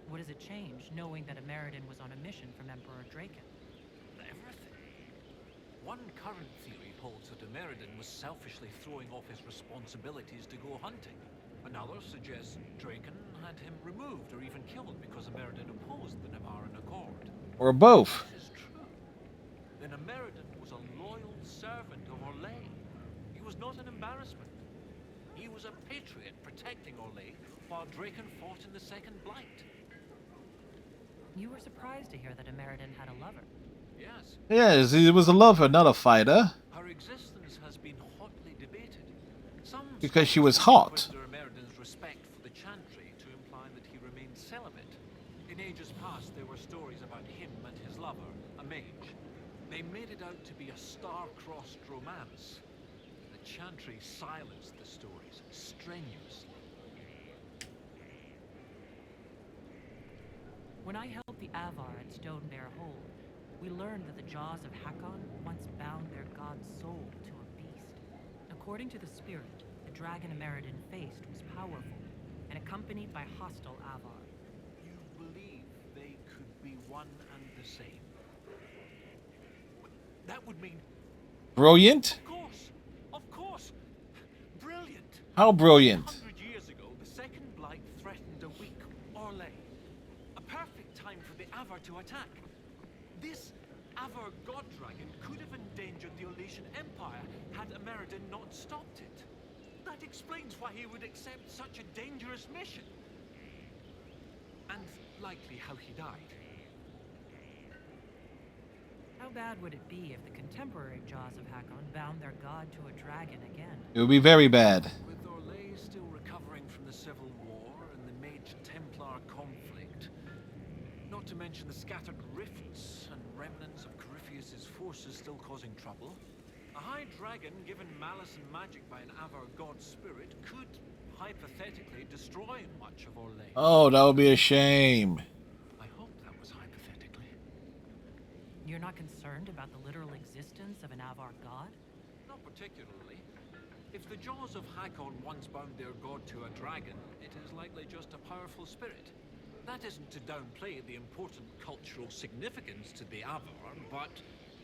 What does it change, knowing that Ameridan was on a mission from Emperor Drakon? Everything. One current theory holds that Ameridan was selfishly throwing off his responsibilities to go hunting. Another suggests Drakon had him removed or even killed because Ameridan opposed the Navaran Accord. Or both. This is true. Then Ameridan was a loyal servant of Orlais. He was not an embarrassment. He was a patriot protecting Orlais while Drakon fought in the Second Blight. You were surprised to hear that Ameridan had a lover. Yes. Yes, he was a lover, not a fighter. Her existence has been hotly debated. Some Because she was hot. consider Ameridan's respect for the Chantry to imply that he remained celibate. In ages past, there were stories about him and his lover, a mage. They made it out to be a star-crossed romance. The Chantry silenced the stories strenuously. When I helped the Avar at Stonebear Hold, we learned that the jaws of Hakon once bound their god's soul to a beast. According to the spirit, the dragon Emeridin faced was powerful and accompanied by hostile Avar. You believe they could be one and the same? That would mean... Brilliant? Of course! Brilliant! How brilliant? 100 years ago, the Second Blight threatened a weak Orlais. A perfect time for the Avar to attack. This Avar god dragon could have endangered the Olesian Empire had Emeridin not stopped it. That explains why he would accept such a dangerous mission. And likely how he died. How bad would it be if the contemporary jaws of Hakon bound their god to a dragon again? It would be very bad. With Orlais still recovering from the Civil War and the Mage-Templar conflict, not to mention the scattered rifts and remnants of Corypheus' forces still causing trouble, a high dragon given malice and magic by an Avar god spirit could, hypothetically, destroy much of Orlais. Oh, that would be a shame. I hope that was hypothetically. You're not concerned about the literal existence of an Avar god? Not particularly. If the jaws of Hakon once bound their god to a dragon, it is likely just a powerful spirit. That isn't to downplay the important cultural significance to the Avar, but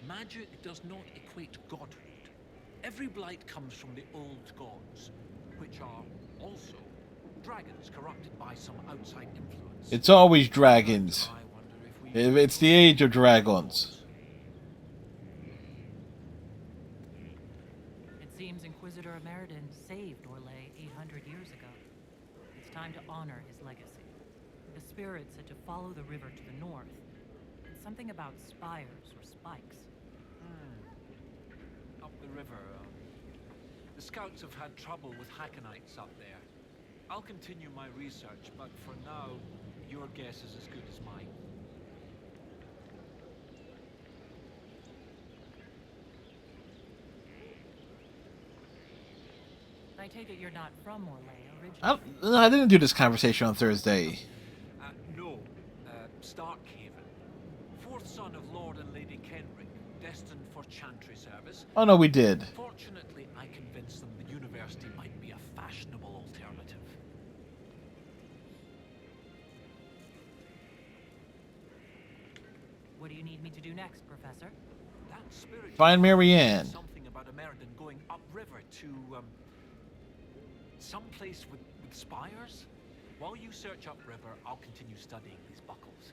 magic does not equate godhood. Every blight comes from the old gods, which are also dragons corrupted by some outside influence. It's always dragons. It's the age of dragons. It seems Inquisitor Emeridin saved Orlais 800 years ago. It's time to honor his legacy. The spirit said to follow the river to the north. And something about spires or spikes. Up the river. The scouts have had trouble with Hackonites up there. I'll continue my research, but for now, your guess is as good as mine. I take it you're not from Orlais originally? I didn't do this conversation on Thursday. No. Starkhaven. Fourth son of Lord and Lady Kenrick, destined for Chantry service. Oh no, we did. Fortunately, I convinced them the university might be a fashionable alternative. What do you need me to do next, Professor? That spirit... Find Marianne. Something about Emeridin going upriver to, someplace with spires? While you search upriver, I'll continue studying these buckles.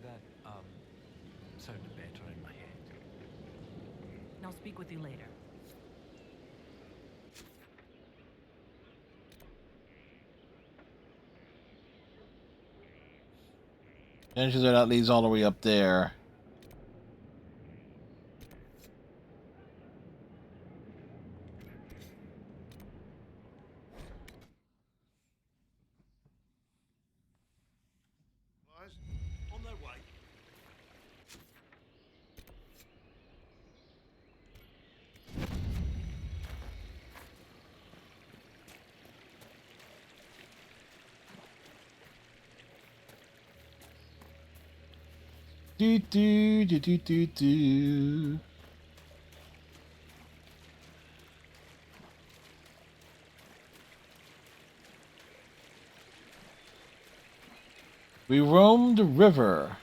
That, sounded better in my head. I'll speak with you later. Chances are that leads all the way up there. On their way. Do do do do do do. We roamed the river.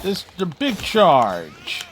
This the big charge.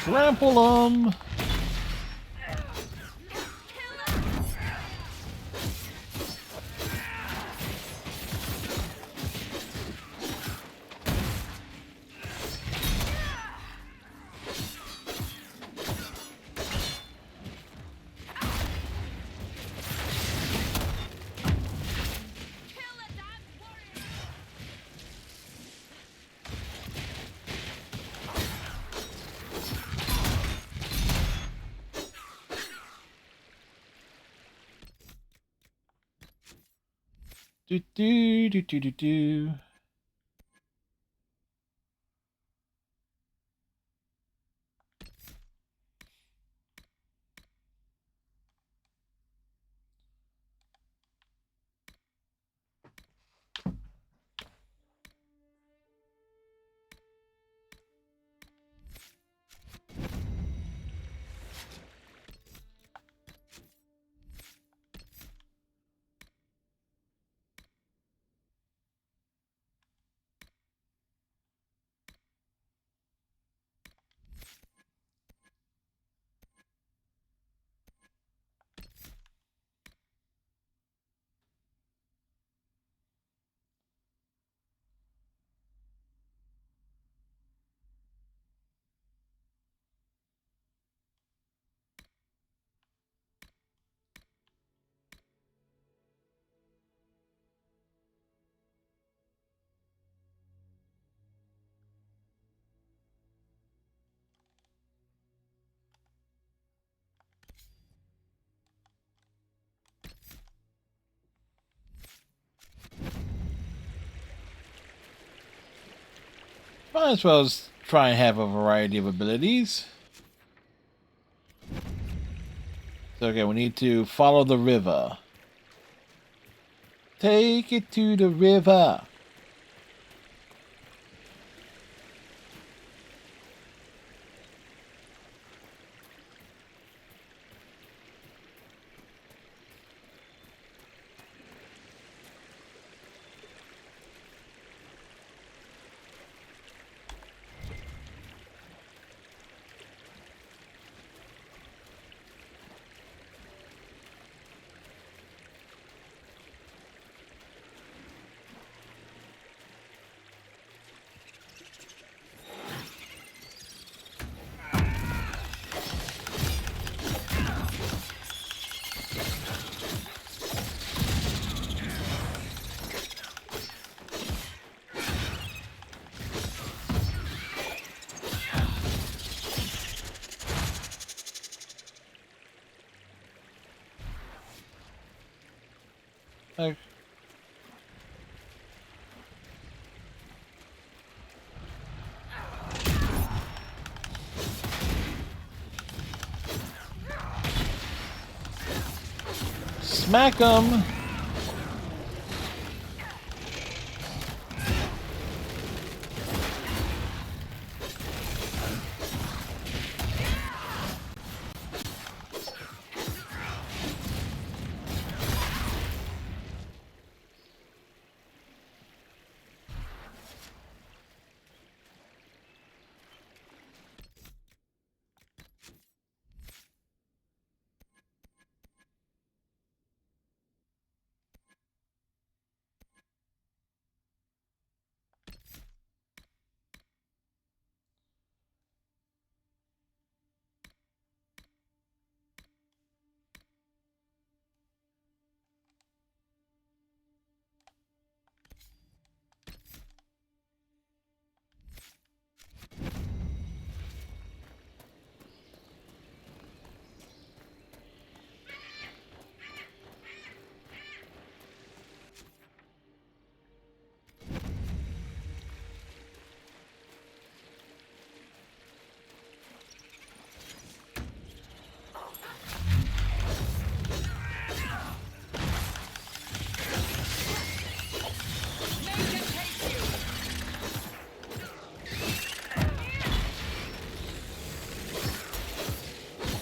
Trample them. Do do do do do do. Might as well try and have a variety of abilities. So okay, we need to follow the river. Take it to the river. Like, smack 'em.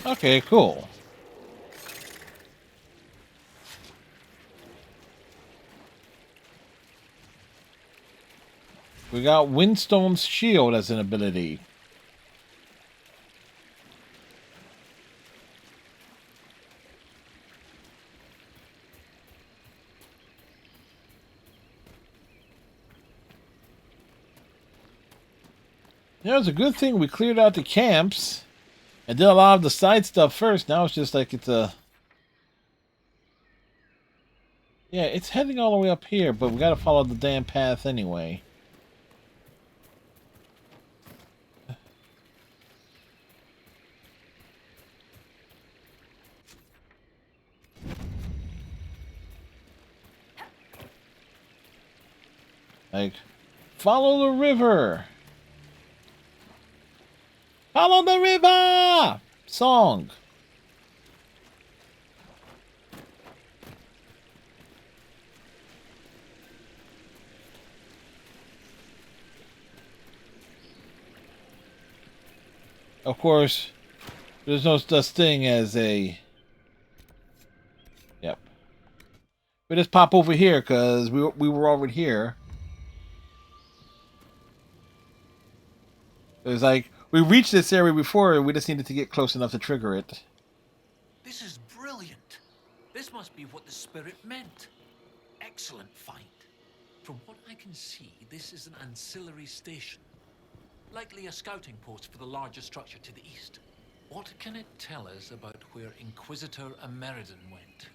Okay, cool. We got Windstone's Shield as an ability. Yeah, it's a good thing we cleared out the camps and did a lot of the side stuff first. Now it's just like it's a... Yeah, it's heading all the way up here, but we gotta follow the damn path anyway. Like, follow the river! Follow the river! Song. Of course, there's no such thing as a... Yep. We just pop over here because we were over here. It was like, we reached this area before and we just needed to get close enough to trigger it. This is brilliant. This must be what the spirit meant. Excellent find. From what I can see, this is an ancillary station. Likely a scouting post for the larger structure to the east. What can it tell us about where Inquisitor Ameridan went?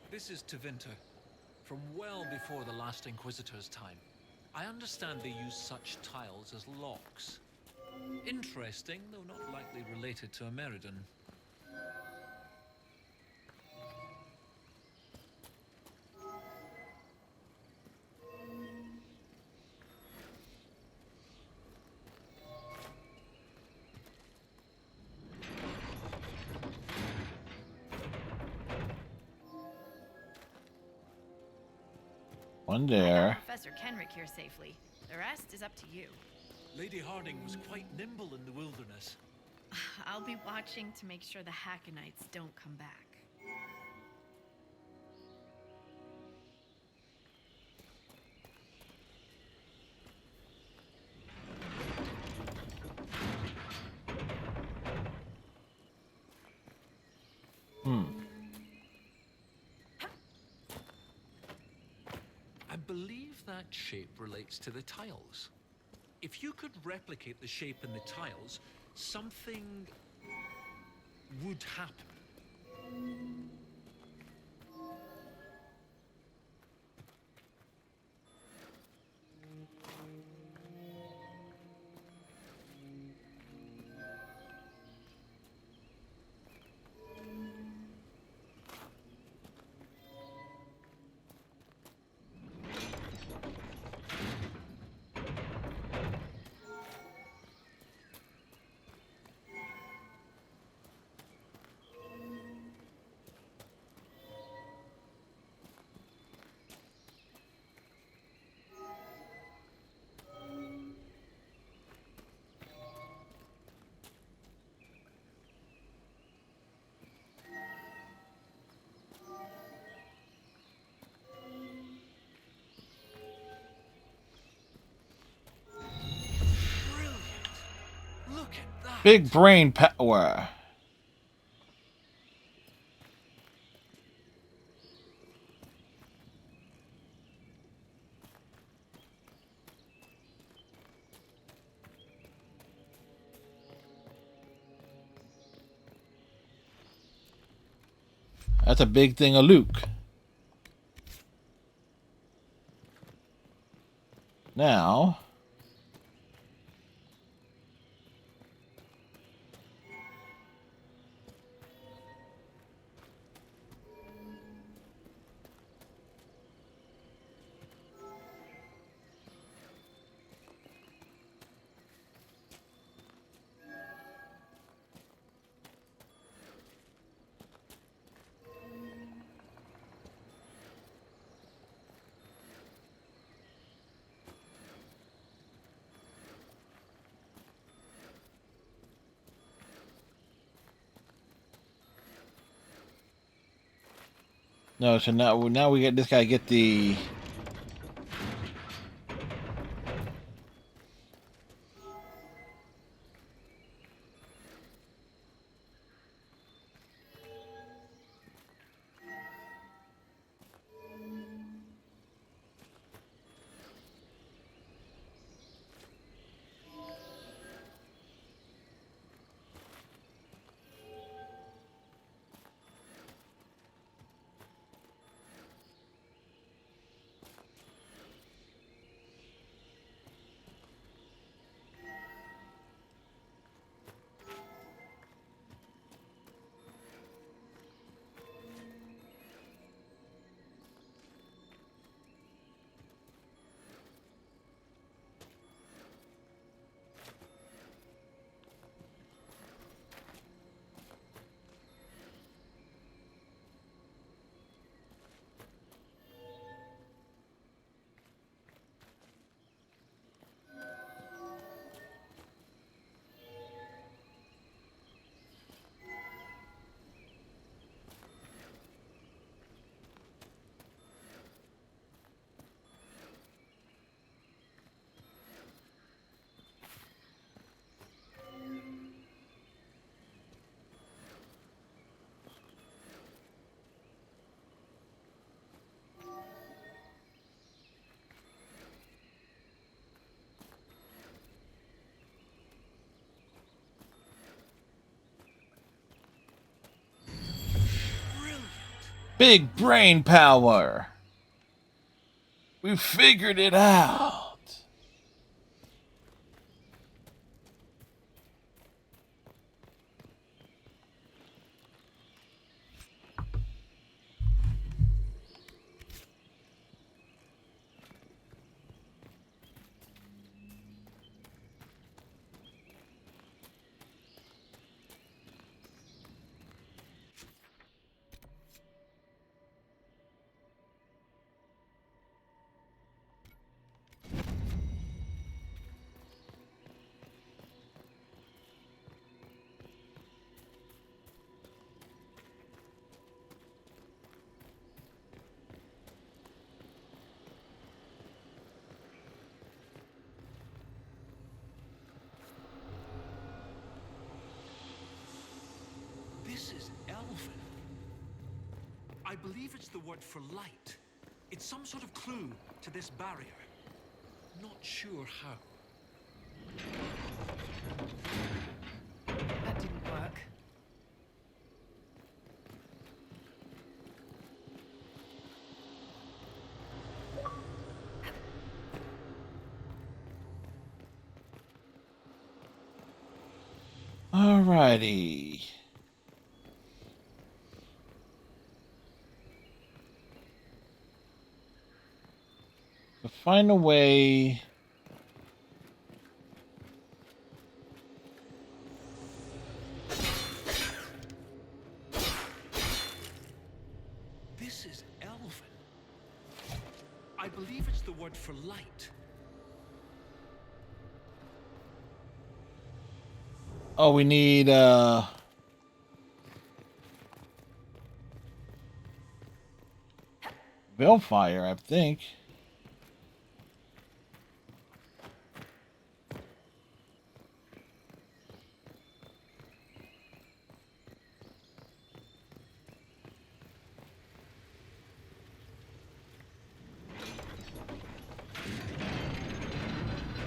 This is Tevinter, from well before the last Inquisitor's time. I understand they use such tiles as locks. Interesting, though not likely related to Ameridan. I there. got Professor Kenrick here safely. The rest is up to you. Lady Harding was quite nimble in the wilderness. I'll be watching to make sure the Hackonites don't come back. I believe that shape relates to the tiles. If you could replicate the shape in the tiles, something would happen. Big brain power. That's a big thing of Luke. Now... No, so now we get this guy get the. Big brain power. We figured it out. This is elven. I believe it's the word for light. It's some sort of clue to this barrier. Not sure how. That didn't work. Alrighty. So find a way. This is elven. I believe it's the word for light. Oh, we need Veilfire, I think.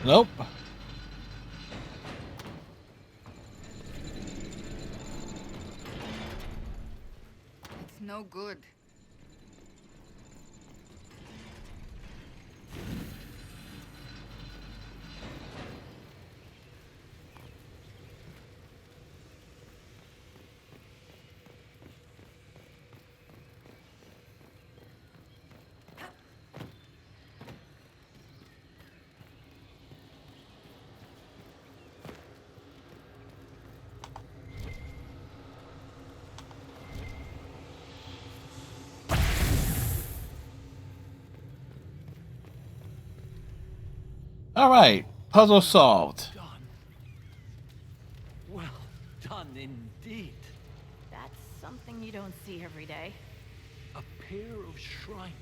Nope. It's no good. All right, puzzle solved. Well done indeed. That's something you don't see every day. A pair of shrines.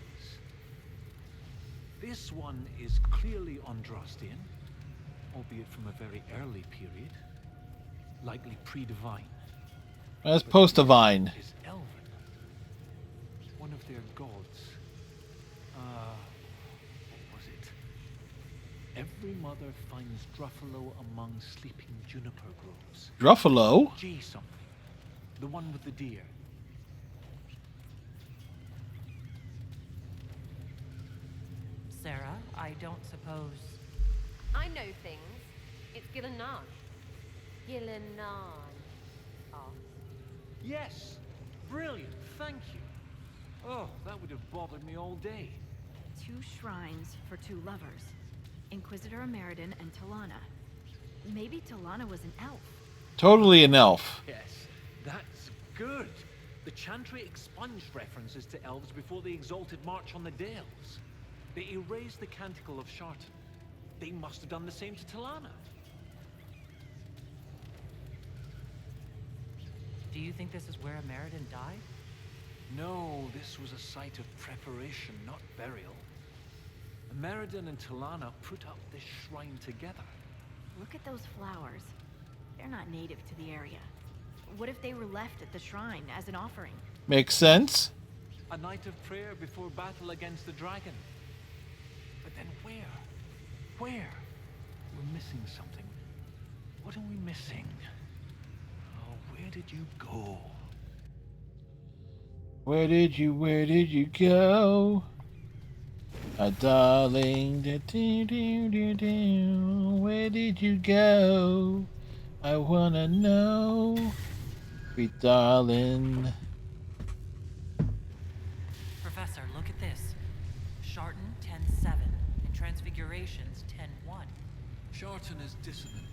This one is clearly Andrastian, albeit from a very early period, likely pre-divine. That's post-divine. Is Elven, one of their gods. What was it? Every mother finds Druffalo among sleeping juniper groves. Druffalo? G something. The one with the deer. Sarah, I don't suppose... I know things. It's Gillenan. Gillenan. Oh. Yes! Brilliant, thank you. Oh, that would have bothered me all day. 2 shrines for 2 lovers. Inquisitor Ameridan and Talana. Maybe Talana was an elf. Totally an elf. Yes, that's good. The Chantry expunged references to elves before the Exalted March on the Dales. They erased the Canticle of Shartan. They must have done the same to Talana. Do you think this is where Ameridan died? No, this was a site of preparation, not burial. Ameridan and Talana put up this shrine together. Look at those flowers. They're not native to the area. What if they were left at the shrine as an offering? Makes sense. A night of prayer before battle against the dragon. But then where? Where? We're missing something. What are we missing? Oh, where did you go? Where did you go? Darling, where did you go? I wanna know, sweet darling. Professor, look at this. Shartan 10-7 and Transfigurations 10-1. Shartan is dissonant.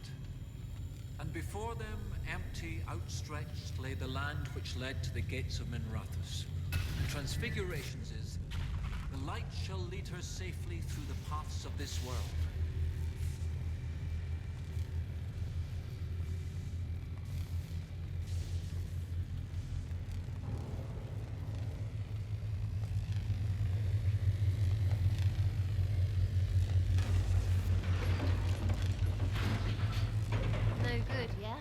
And before them, empty, outstretched, lay the land which led to the gates of Minrathous. And Transfigurations is, the light shall lead her safely through the paths of this world. No good, yeah?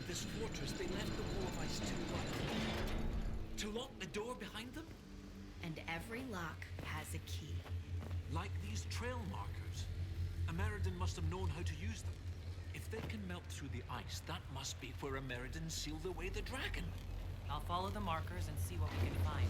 This fortress, they left the wall of ice to lock the door behind them? And every lock has a key. Like these trail markers. Ameridan must have known how to use them. If they can melt through the ice, that must be where Ameridan sealed away the dragon. I'll follow the markers and see what we can find.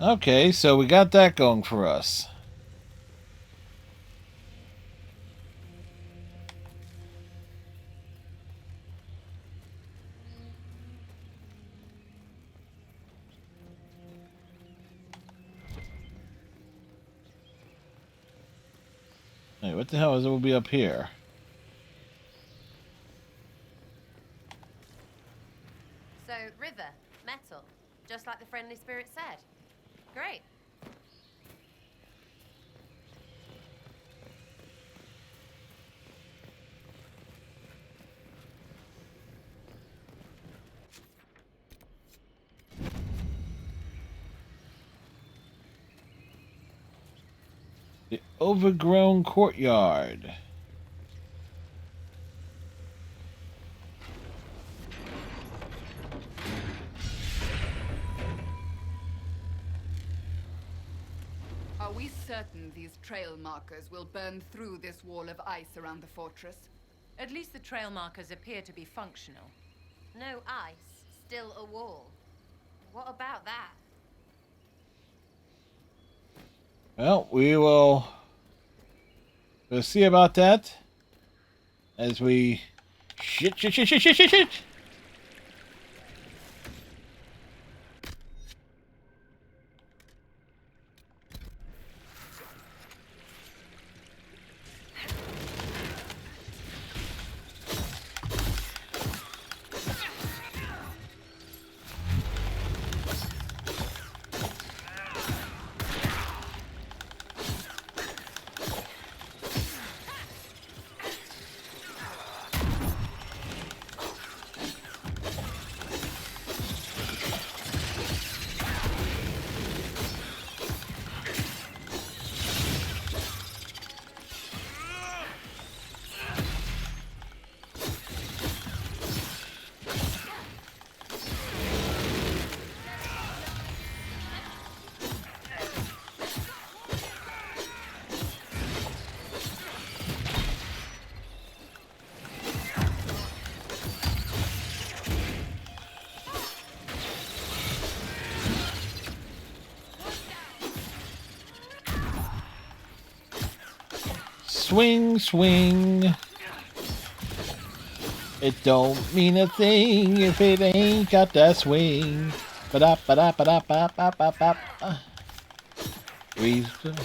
Okay, so we got that going for us. Hey, what the hell is it will be up here? So, river, metal, just like the friendly spirit said. Great. The overgrown courtyard. Are we certain these trail markers will burn through this wall of ice around the fortress? At least the trail markers appear to be functional. No ice, still a wall. What about that? Well, we'll see about that as we shit. Swing, swing. It don't mean a thing if it ain't got that swing. Ba-da, ba-da, ba-da, ba-ba-ba-ba. Reason.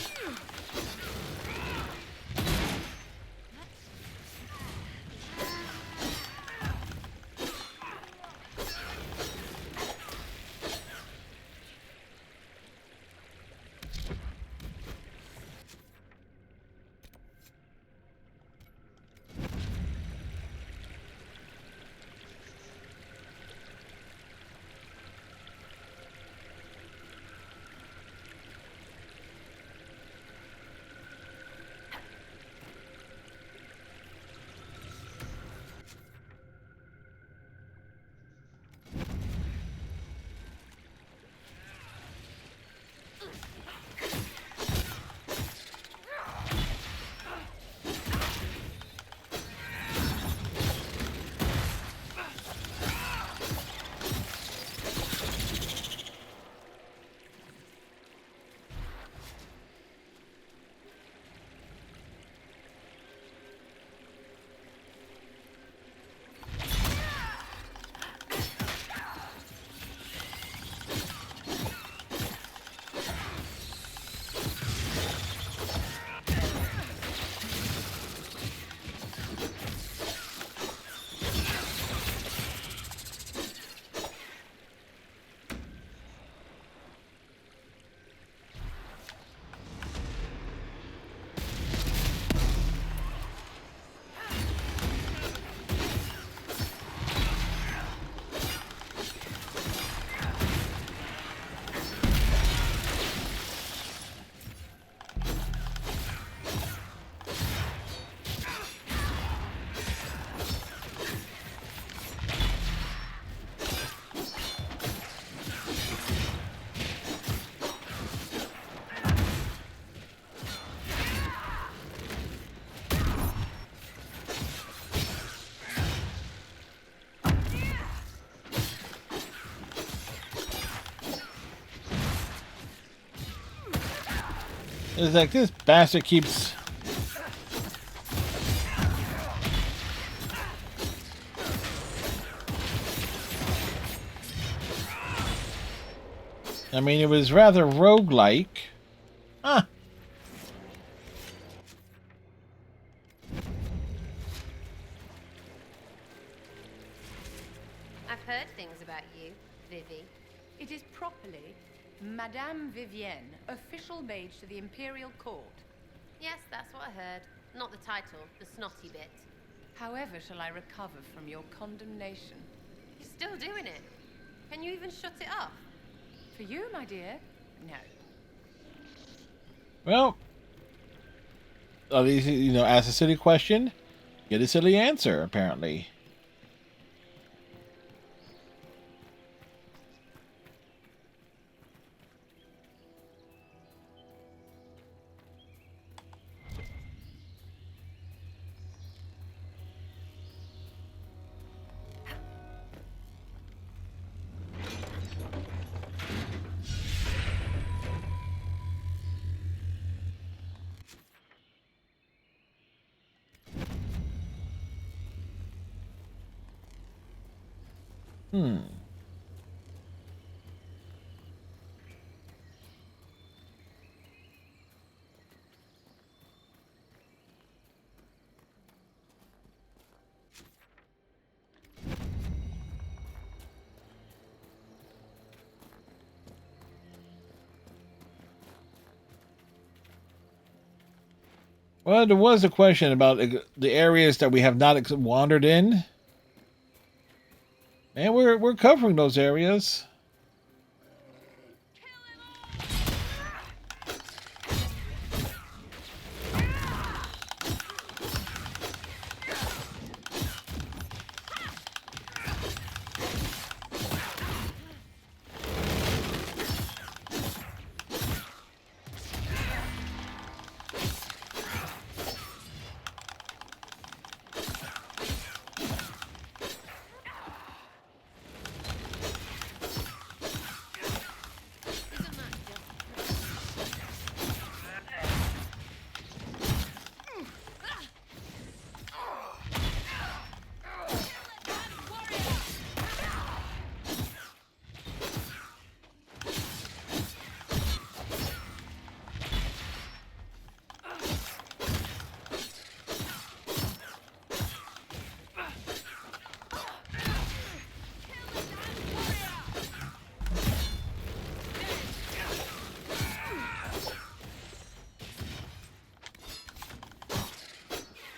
It's like this bastard keeps... I mean, it was rather roguelike. Huh. I've heard things about you, Vivi. It is properly Madame Vivienne, official mage to the Imperial Court. Yes, that's what I heard. Not the title, the snotty bit. However shall I recover from your condemnation? You're still doing it. Can you even shut it off? For you, my dear, no. Well, at least, you know, ask a silly question, get a silly answer, apparently. Well, there was a question about the areas that we have not wandered in. And we're covering those areas.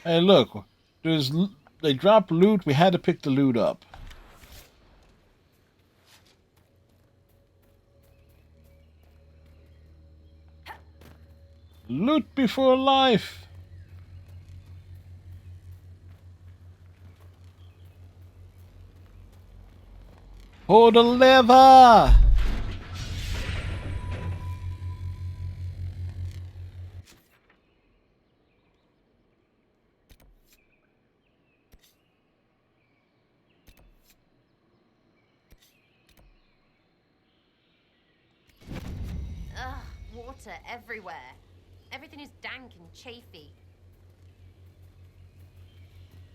Hey, look, they dropped loot. We had to pick the loot up. Loot before life. Pull the lever. Ugh, water everywhere. Everything is dank and chafy.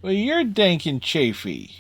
Well, you're dank and chafy.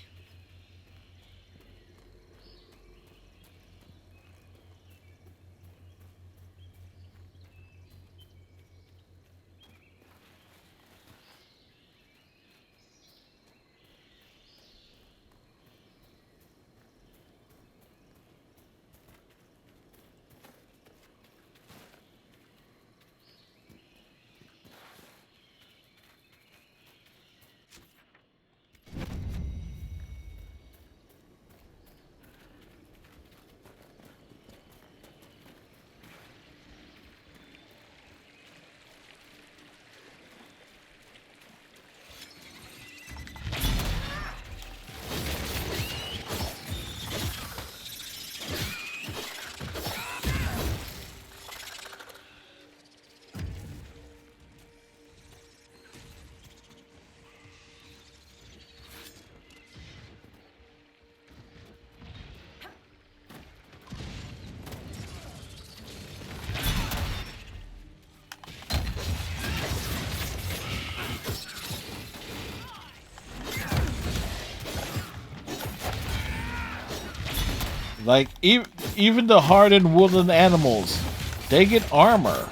Like, even the hardened woodland animals, they get armor.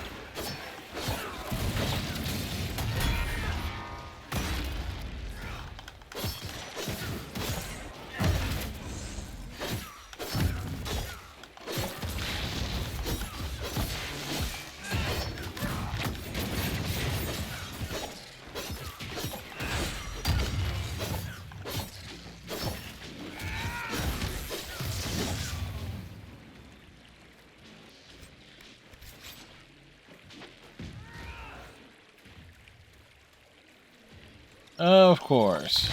Of course.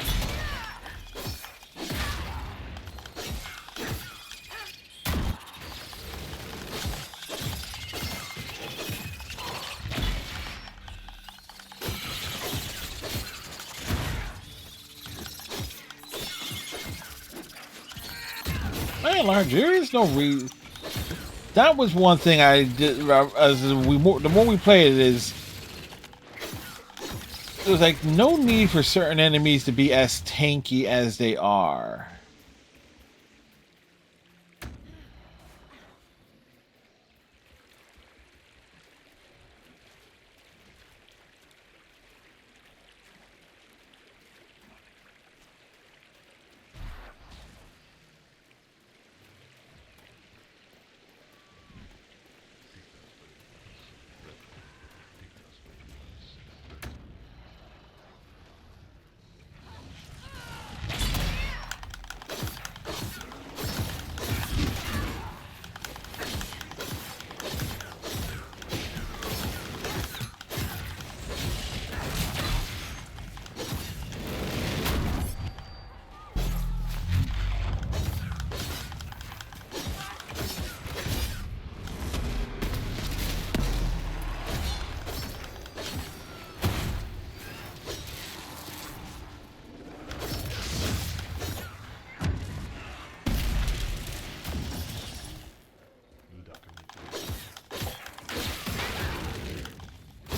By and large, there is no reason. That was one thing I did. The more we played it, is there's like no need for certain enemies to be as tanky as they are.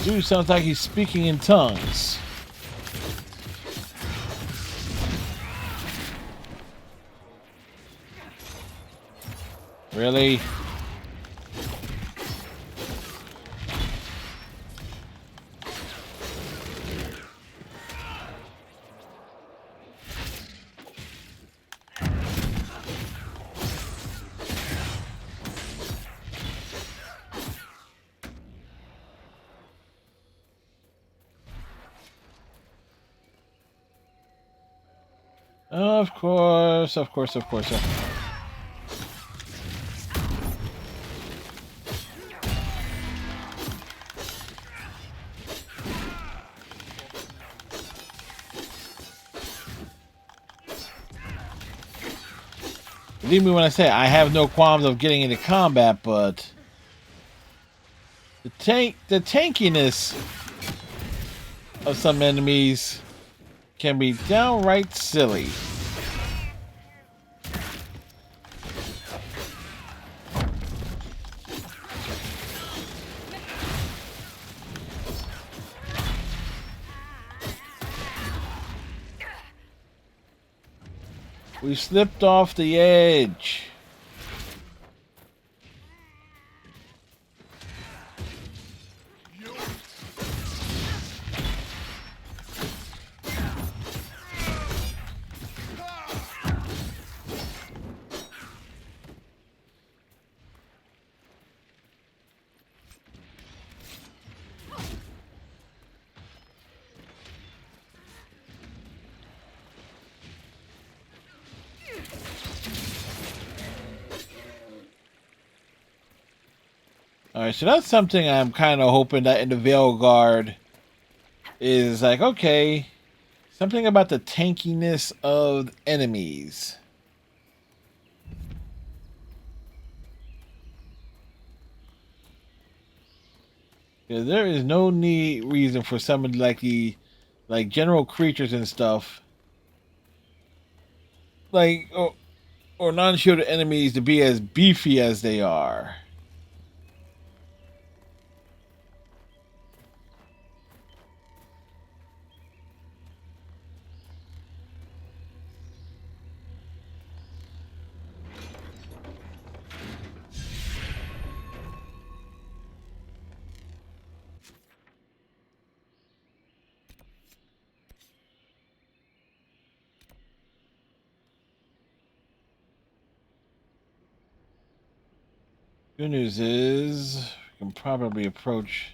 Dude sounds like he's speaking in tongues. Really? Of course, of course, of course. Believe me when I say I have no qualms of getting into combat, but the tankiness of some enemies can be downright silly. We slipped off the edge. Alright, so that's something I'm kind of hoping that in the Veil Guard is like, okay, something about the tankiness of enemies. Because there is no reason for some of the general creatures and stuff, or non-shielded enemies to be as beefy as they are. Good news is we can probably approach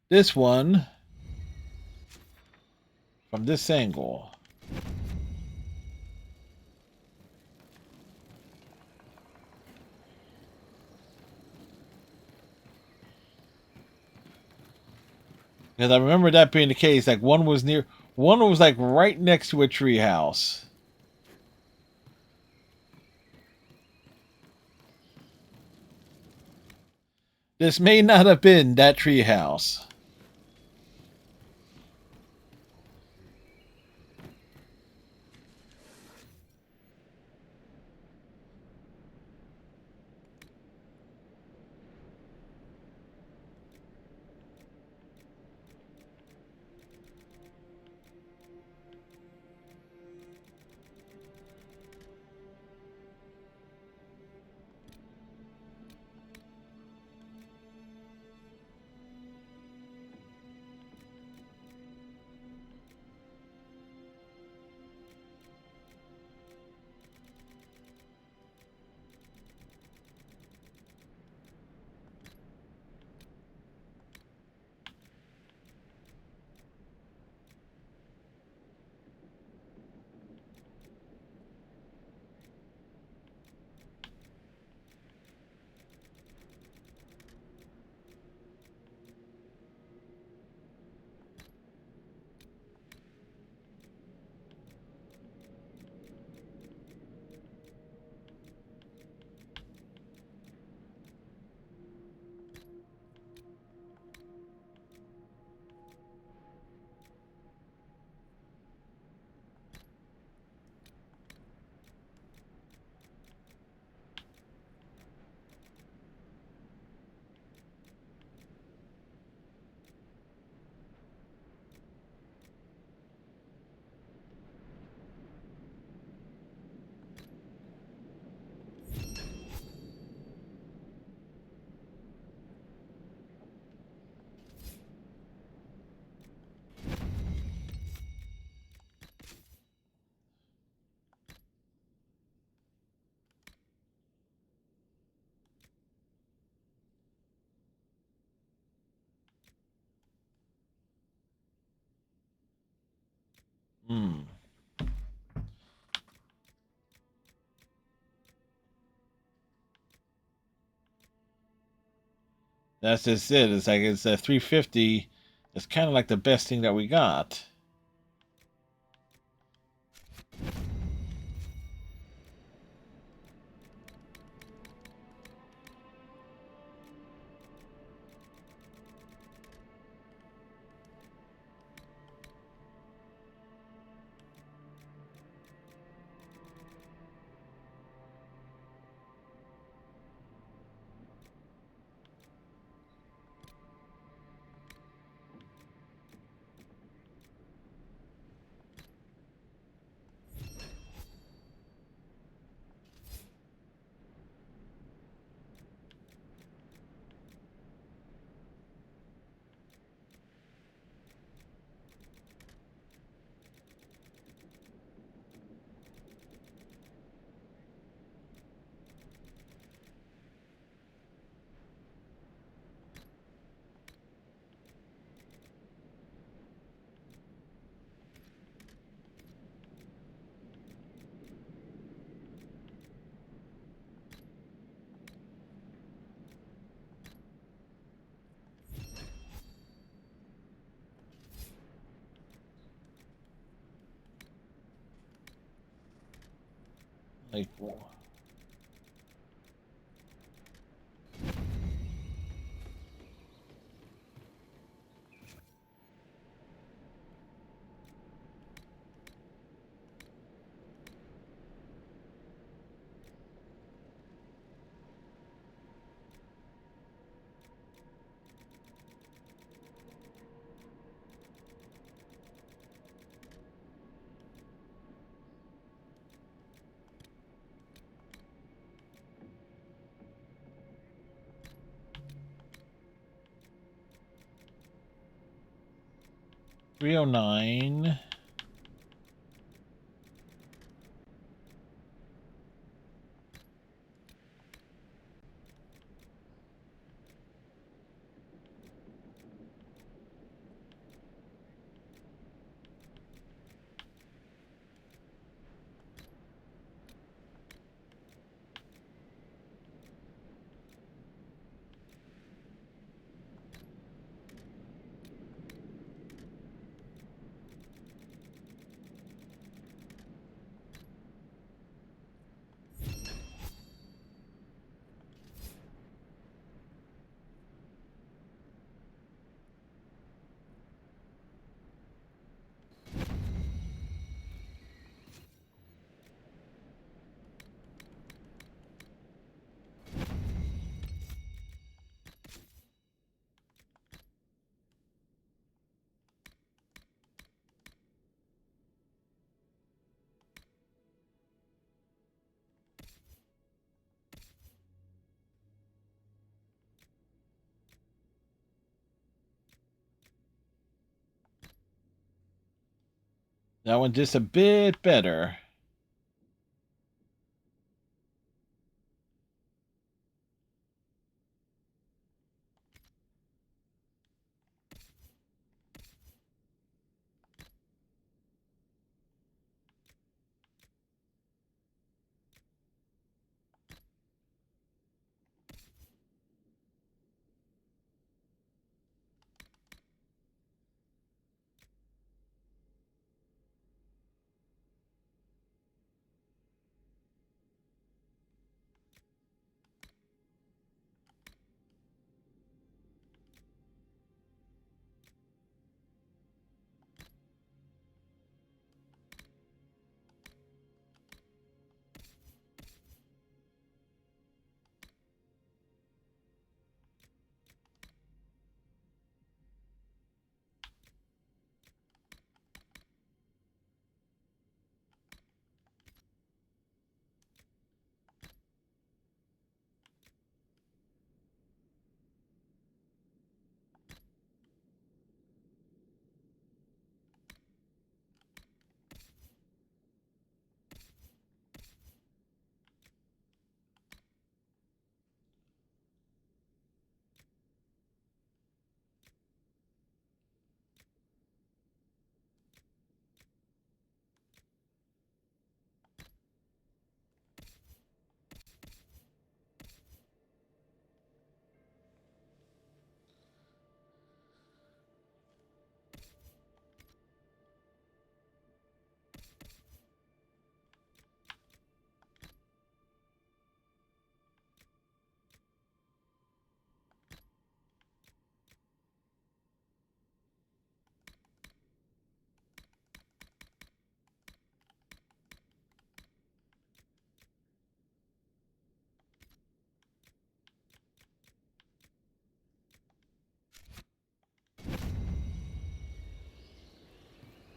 this one from this angle. Because I remember that being the case. Like one was like right next to a tree house. This may not have been that tree house. Hmm. That's just it. It's like it's a 350. It's kind of like the best thing that we got. Like, 309. That one just a bit better.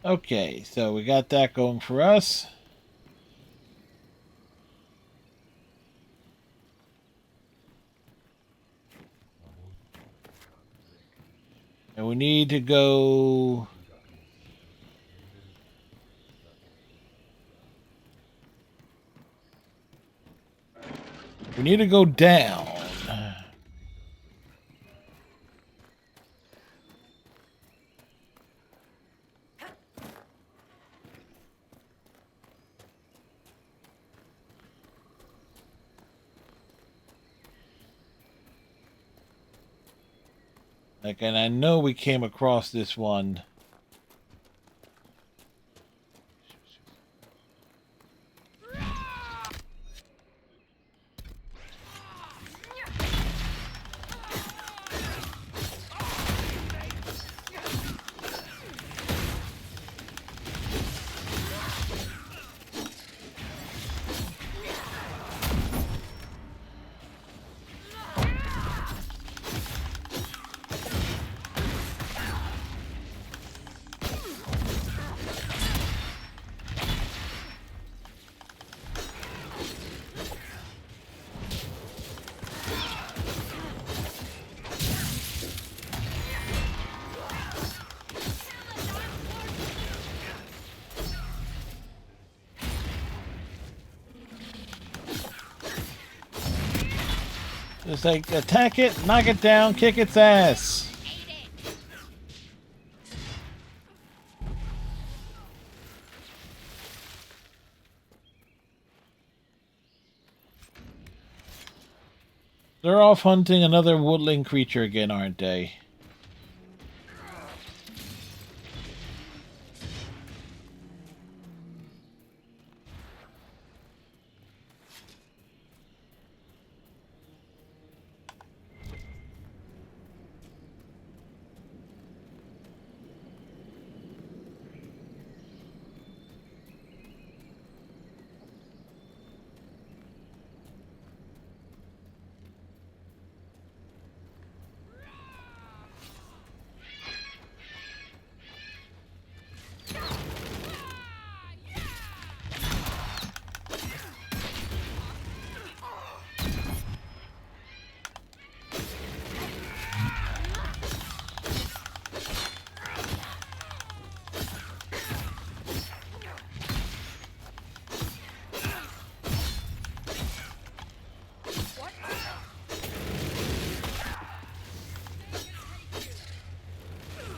Okay, so we got that going for us. And we need to go... We need to go down. Like, and I know we came across this one. Just like attack it, knock it down, kick its ass. They're off hunting another woodland creature again, aren't they?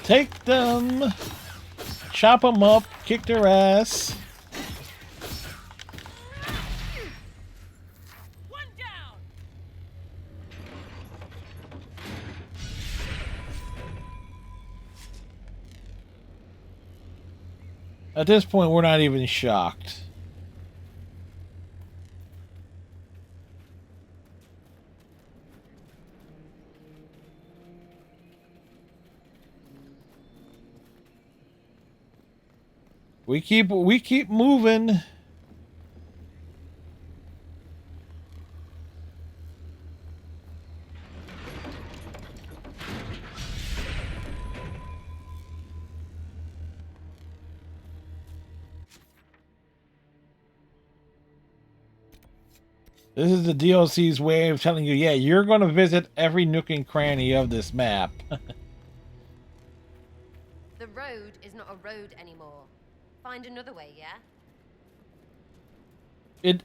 Take them, chop them up, kick their ass. At this point, we're not even shocked. We keep moving. This is the DLC's way of telling you, yeah, you're going to visit every nook and cranny of this map. The road is not a road anymore. Find another way, yeah?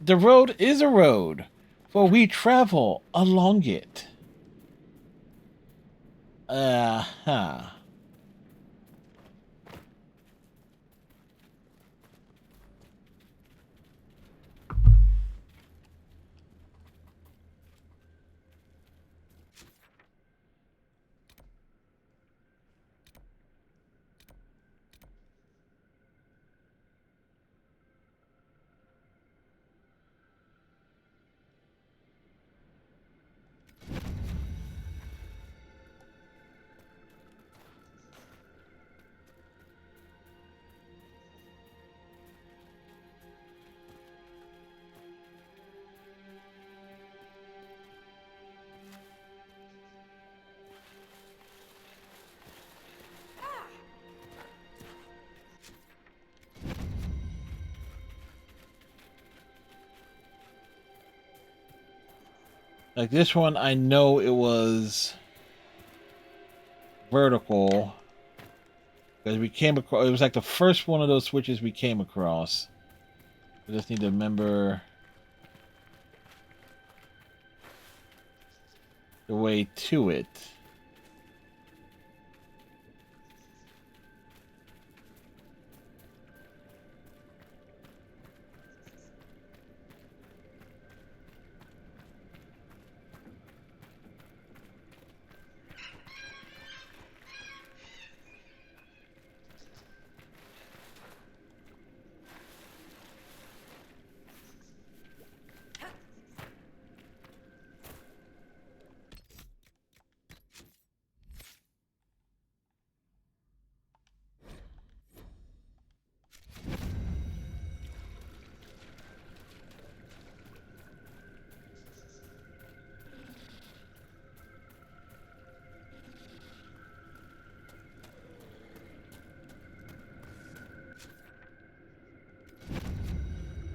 The road is a road, for we travel along it. Uh-huh. Like this one, I know it was vertical because we came across. It was like the first one of those switches we came across. I just need to remember the way to it.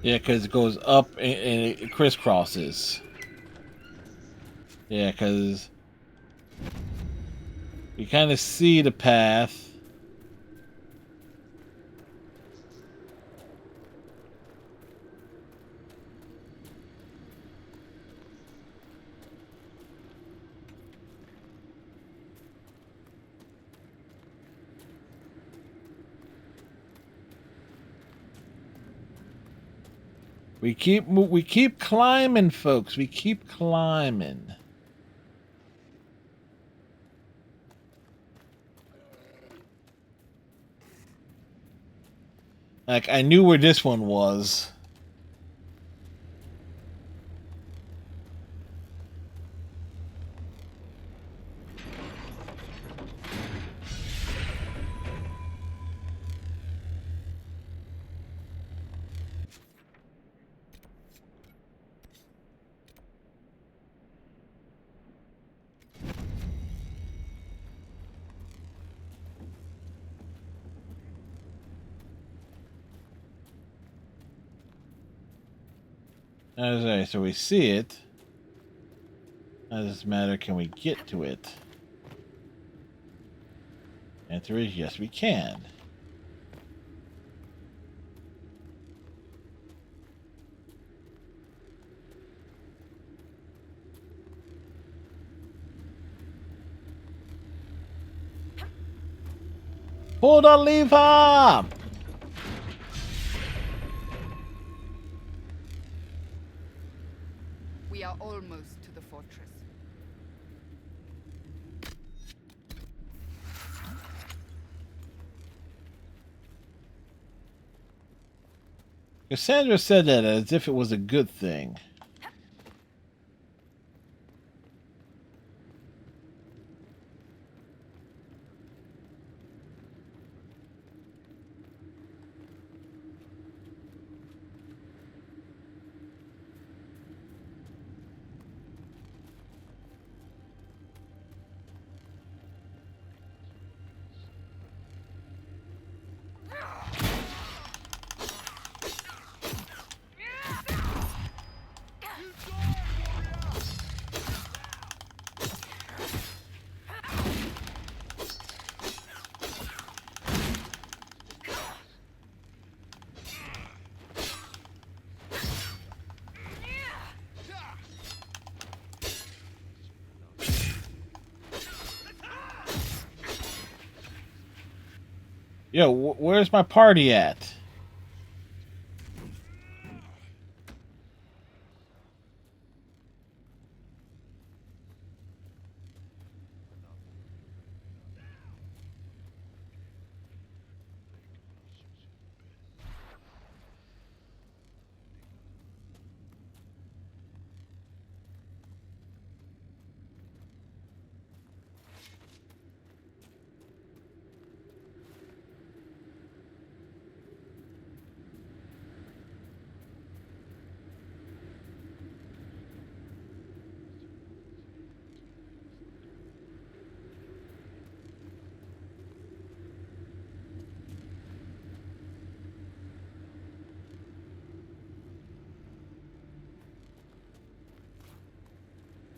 Yeah, because it goes up and it crisscrosses. Yeah, because you kind of see the path. We keep climbing, folks. We keep climbing. Like I knew where this one was. Alright, so we see it. How does this matter? Can we get to it? Answer is yes, we can. Pull the lever! We are almost to the fortress. Cassandra said that as if it was a good thing. Yo, where's my party at?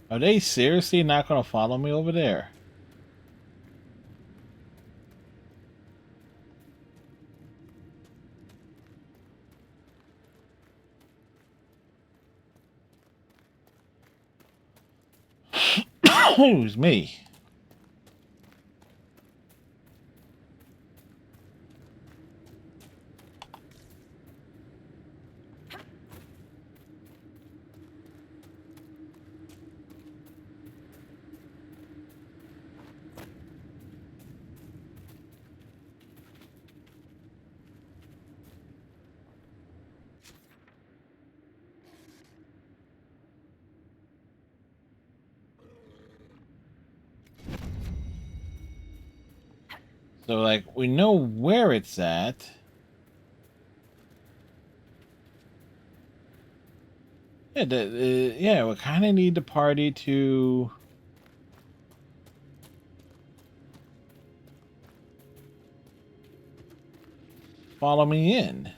Are they seriously not going to follow me over there? Who's me? So, like, we know where it's at. Yeah, yeah, we kind of need the party to... follow me in.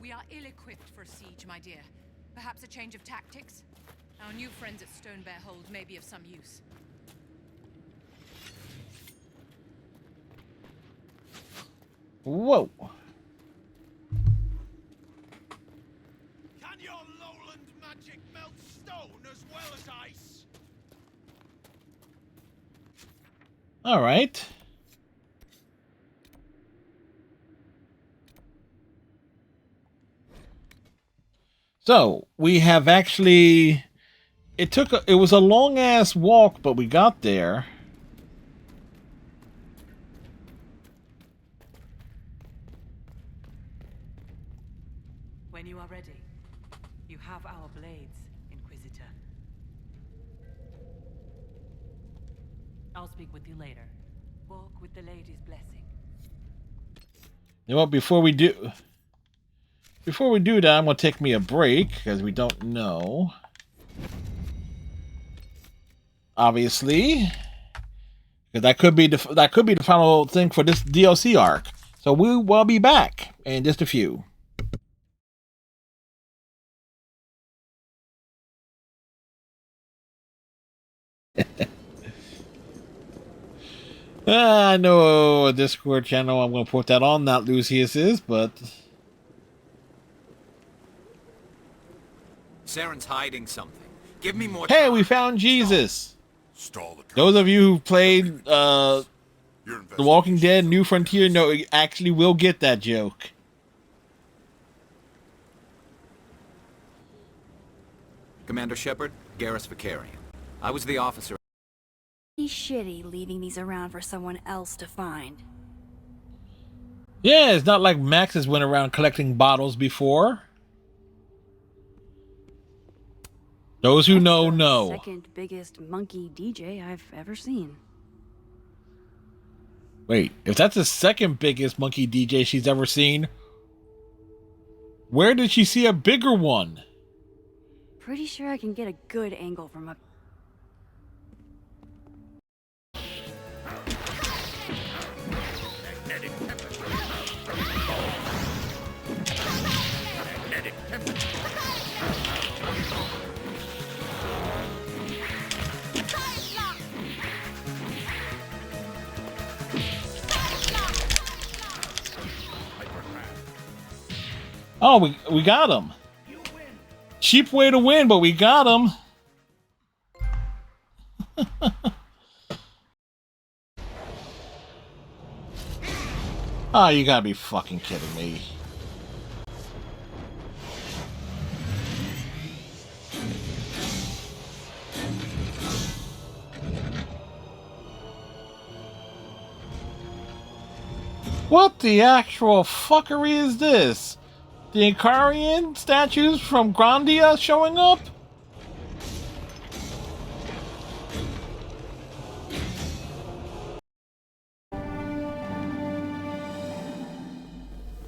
We are ill-equipped for siege, my dear. Perhaps a change of tactics? Our new friends at Stone Bear Hold may be of some use. Whoa. Can your lowland magic melt stone as well as ice? All right. So, we have actually... It was a long-ass walk, but we got there. When you are ready, you have our blades, Inquisitor. I'll speak with you later. Walk with the lady's blessing. You know what, before we do that, I'm going to take me a break, because we don't know. Obviously. Because that could be the final thing for this DLC arc. So we will be back in just a few. I know a Discord channel I'm going to put that on, not Lucius's, but... Saren's hiding something. Give me more Hey, time. we found Jesus! Those of you who played The Walking Dead New Frontier know actually will get that joke. Commander Shepard, Garrus Vicarian. I was the officer. Shitty leaving these around for someone else to find. Yeah, it's not like Max has went around collecting bottles before. Those who know, know. Second biggest monkey DJ I've ever seen. Wait, if that's the second biggest monkey DJ she's ever seen, where did she see a bigger one? Pretty sure I can get a good angle from up. Oh, we got him. Cheap way to win, but we got him. Oh, you gotta be fucking kidding me. What the actual fuckery is this? The Icarian statues from Grandia showing up?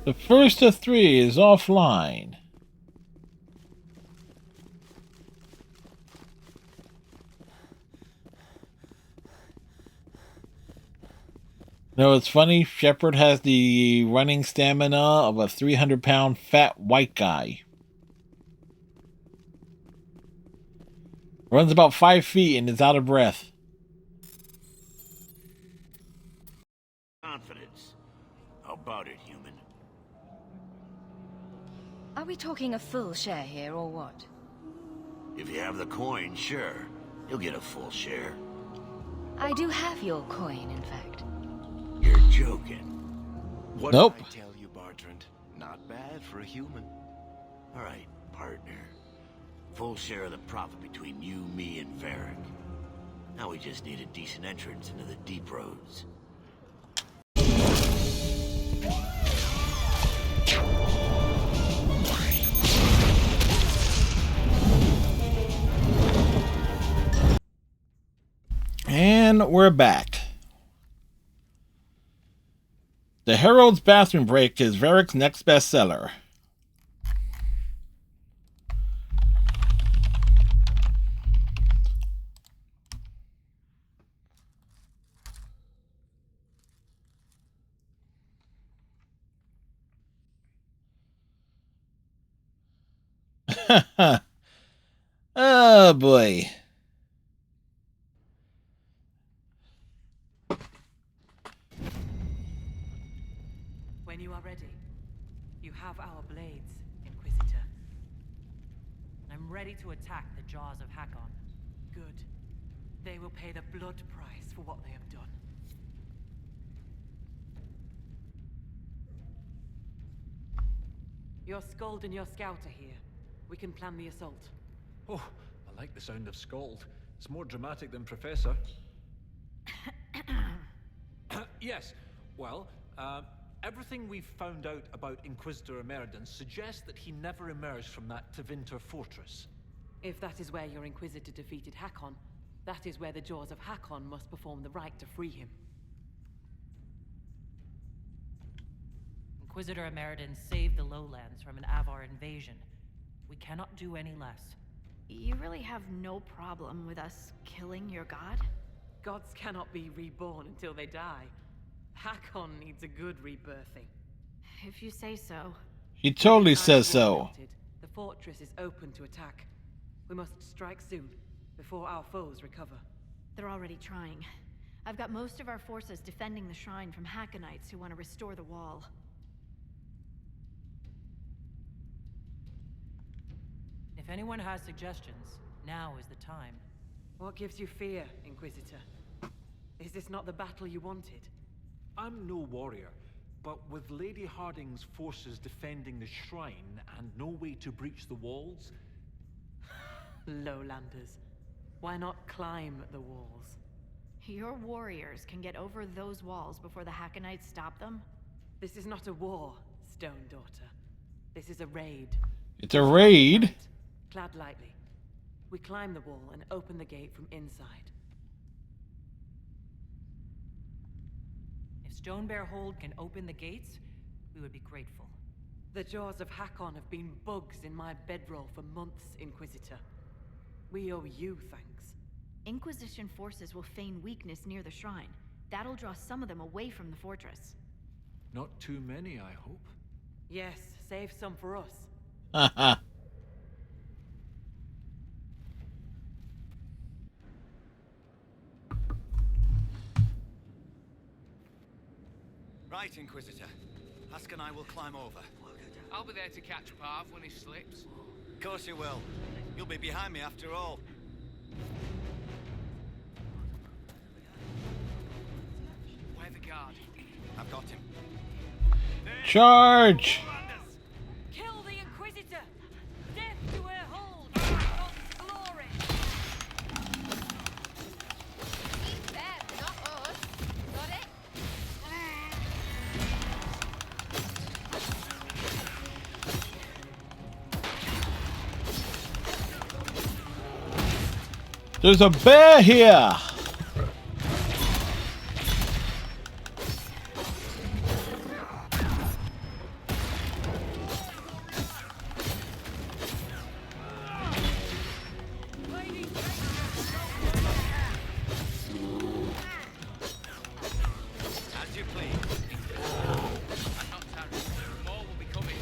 The first of 3 is offline. No, it's funny. Shepard has the running stamina of a 300-pound fat white guy. Runs about 5 feet and is out of breath. Confidence. How about it, human? Are we talking a full share here, or what? If you have the coin, sure. You'll get a full share. I do have your coin, in fact. You're joking. What Nope. did I tell you, Bartrand? Not bad for a human. All right, partner. Full share of the profit between you, me, and Varric. Now we just need a decent entrance into the deep roads. And we're back. The Herald's Bathroom Break is Varric's next bestseller. Oh boy. When you are ready, you have our blades, Inquisitor. I'm ready to attack the jaws of Hakon. Good. They will pay the blood price for what they have done. Your Skald and your Scout are here. We can plan the assault. Oh, I like the sound of Scald. It's more dramatic than Professor. Yes, well, everything we've found out about Inquisitor Emeridon suggests that he never emerged from that Tevinter fortress. If that is where your Inquisitor defeated Hakon, that is where the jaws of Hakon must perform the rite to free him. Inquisitor Emeridon saved the lowlands from an Avar invasion. We cannot do any less. You really have no problem with us killing your god? Gods cannot be reborn until they die. Hakon needs a good rebirthing. If you say so. He totally says so. The fortress is open to attack. We must strike soon, before our foes recover. They're already trying. I've got most of our forces defending the shrine from Hackonites who want to restore the wall. If anyone has suggestions, now is the time. What gives you fear, Inquisitor? Is this not the battle you wanted? I'm no warrior, but with Lady Harding's forces defending the shrine and no way to breach the walls... Lowlanders. Why not climb the walls? Your warriors can get over those walls before the Hackonites stop them? This is not a war, Stone Daughter. This is a raid. It's a raid? Clad lightly. We climb the wall and open the gate from inside. If Stonebear Hold can open the gates, we would be grateful. The jaws of Hakon have been bugs in my bedroll for months, Inquisitor. We owe you thanks. Inquisition forces will feign weakness near the shrine. That'll draw some of them away from the fortress. Not too many, I hope. Yes, save some for us. Haha. Right, Inquisitor. Husk and I will climb over. I'll be there to catch Parv when he slips. Of course you will. You'll be behind me after all. Where the guard? I've got him. Charge! Kill the Inquisitor! Death to her hold! God's glory! He's them, not us. Got it? There's a bear here! As you please. I'm not tired. More will be coming.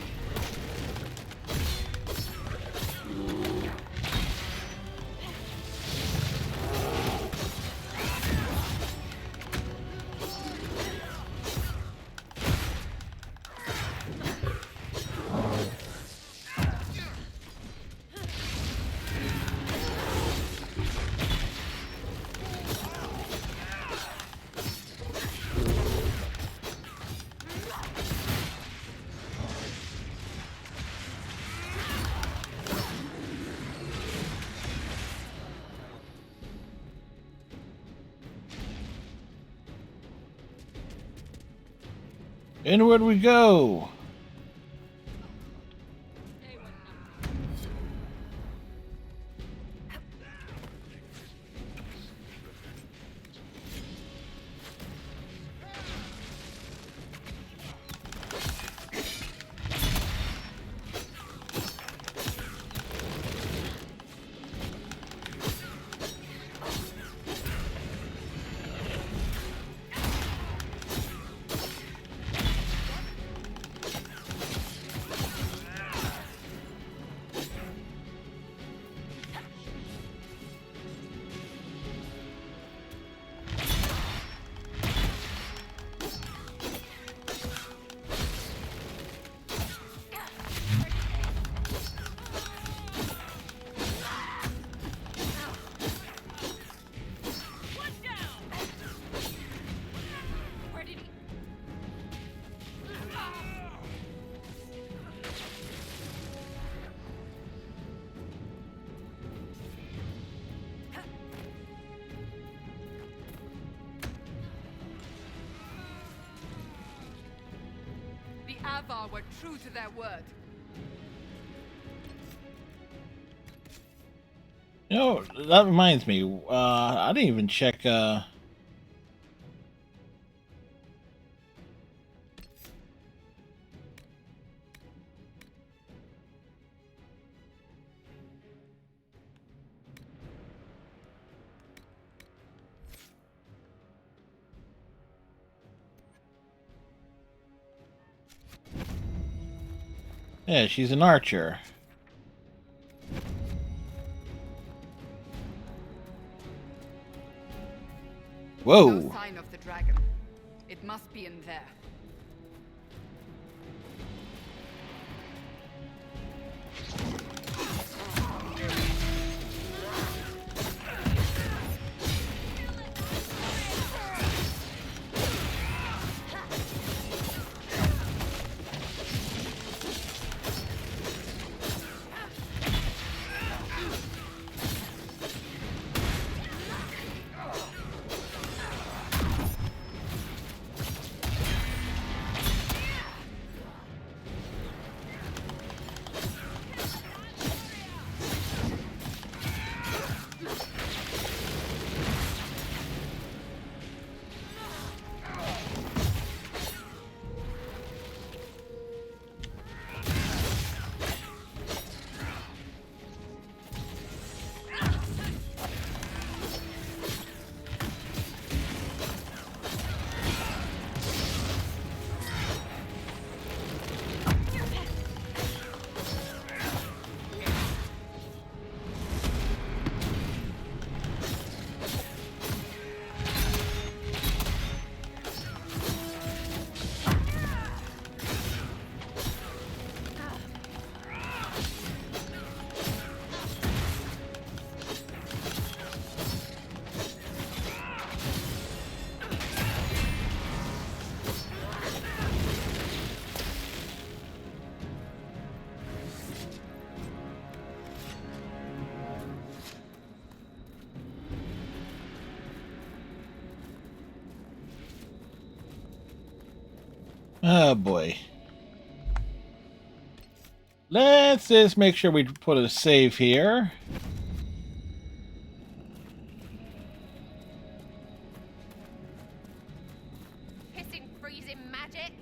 Inward we go! The Avar were true to their word. You know, that reminds me, I didn't even check, yeah, she's an archer. Whoa! No sign of the dragon. It must be in there. Oh boy. Let's just make sure we put a save here. Hissing, freezing magic.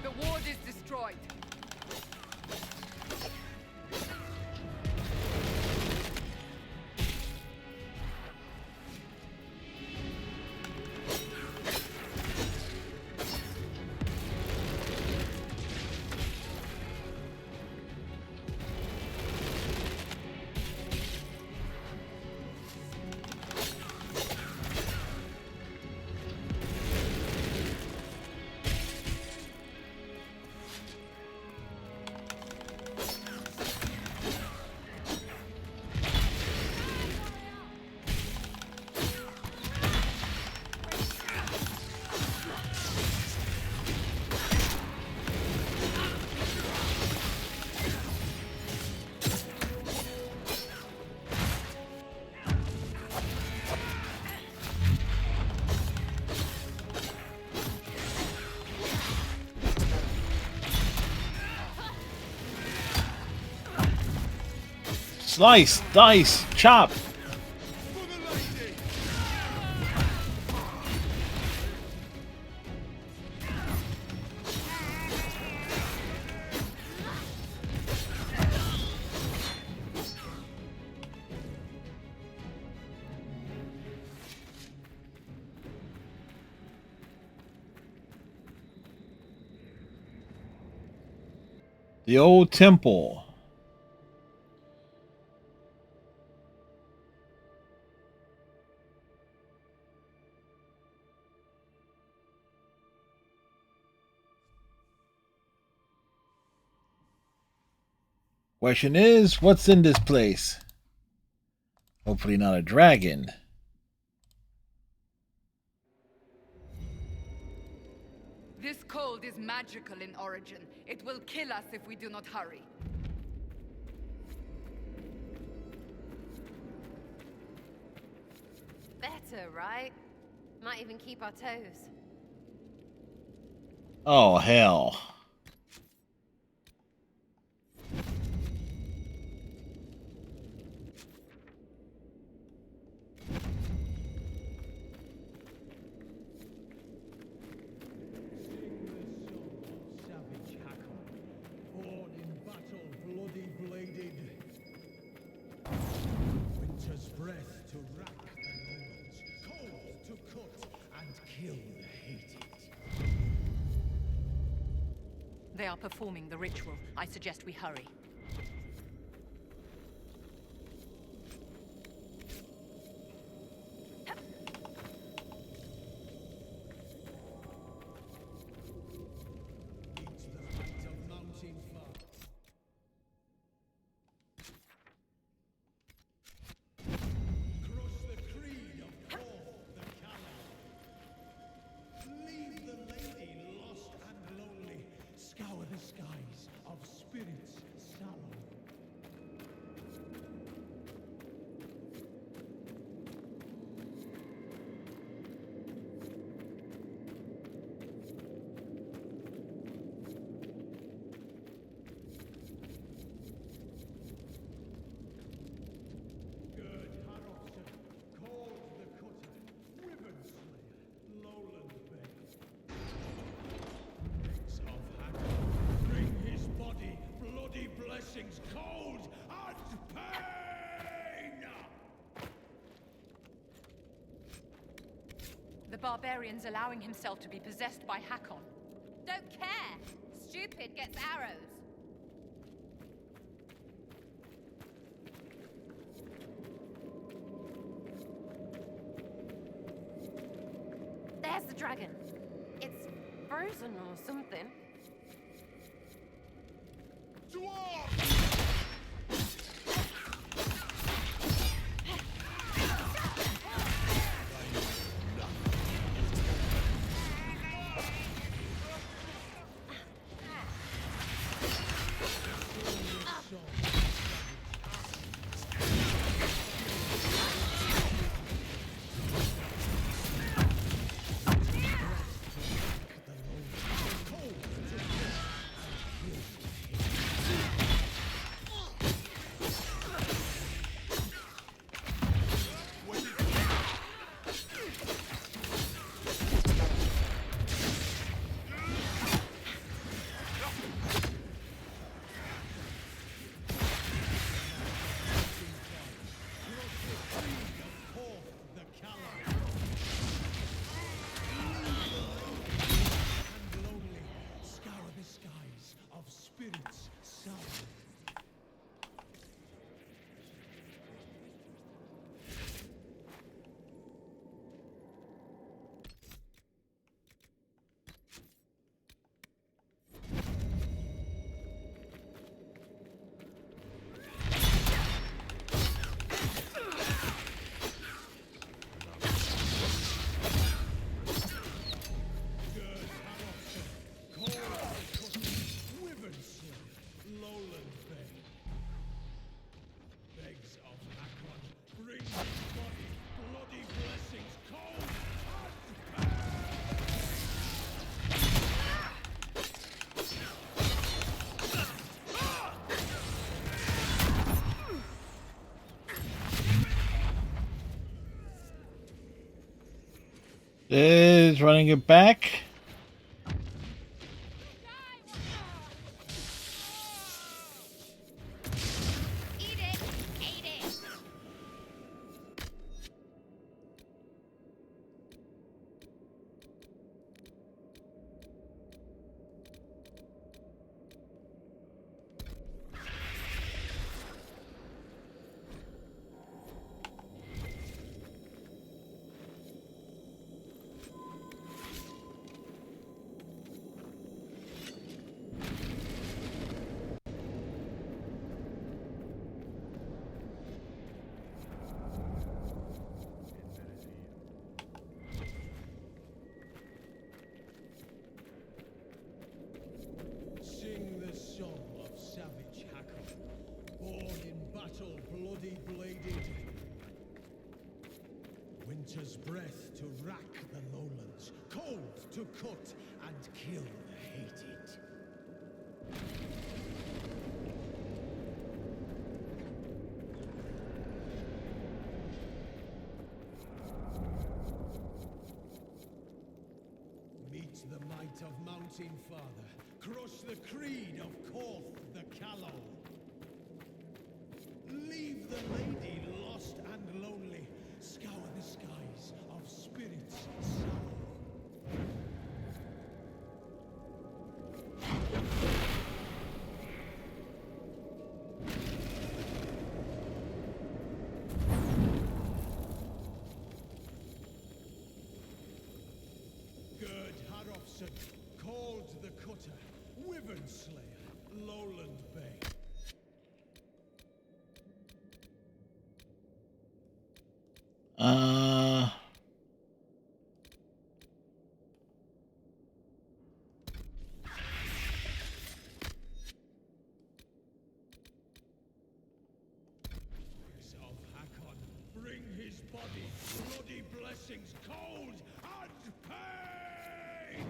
The ward is destroyed. Slice, dice, chop. The old temple. Question is, what's in this place? Hopefully not a dragon. This cold is magical in origin. It will kill us if we do not hurry. Better, right? Might even keep our toes. Oh, hell. They are performing the ritual. I suggest we hurry. Cold and pain! The barbarian's allowing himself to be possessed by Hakon. Don't care. Stupid gets arrows. There's the dragon. It's frozen or something. Is running it back. Sing the song of savage Hakon, born in battle, bloody bladed. Winter's breath to rack the lowlands, cold to cut and kill the hated. Meet the might of Mountain Father, crush the creed of Korth the Callow. Leave the lady lost and lonely, scour the skies of spirits sallow. Gerd Harofson, called the Cutter, Wyvern Slayer, Lowland Bay. Of Hakon, bring his body, bloody blessings, cold and pain!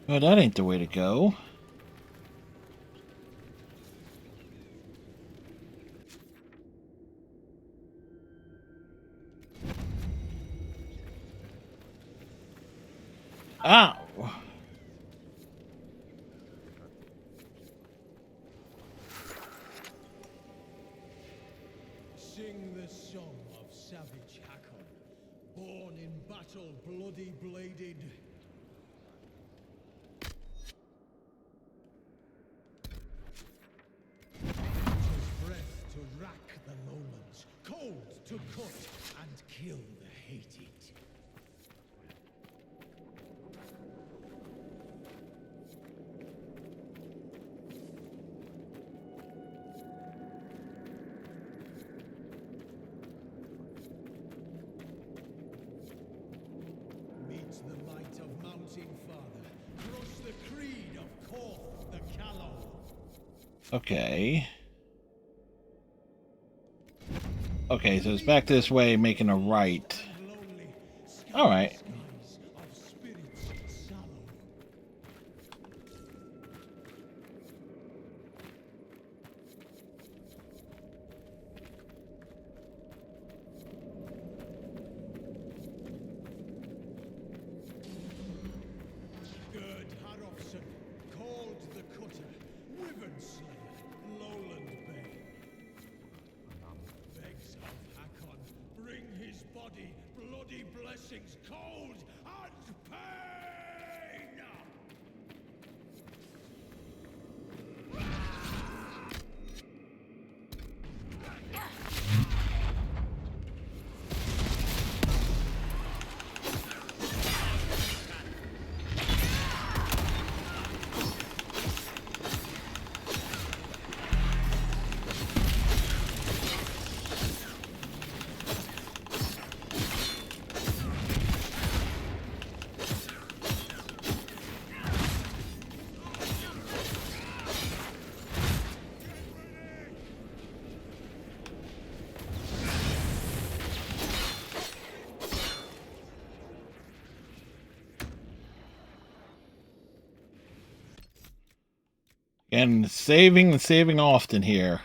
Well, that ain't the way to go. Ow! Sing the song of savage Hakon, born in battle, bloody bladed. Winter's breath to rack the lowlands, cold to cut and kill the hated. Meet the might of Mountain Father, crush the creed of Korth the Callow. Okay. Okay, so it's back this way, making a right. Alright. blessings cold and pain! And saving often here.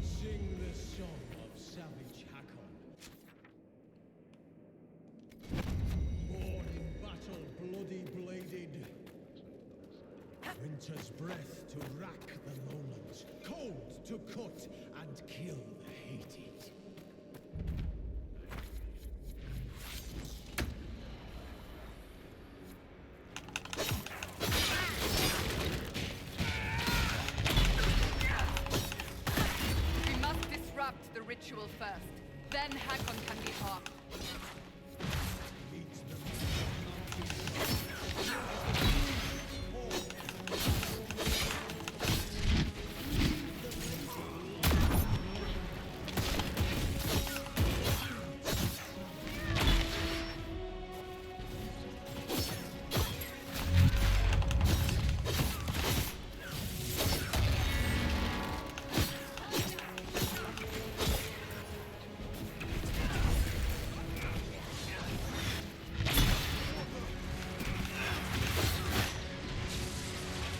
Sing the song of savage Hakon. Born in battle, bloody bladed. Winter's breath to rack the lowlands, cold to cut and kill the hated. We must disrupt the ritual first. Then Hakon can be harmed.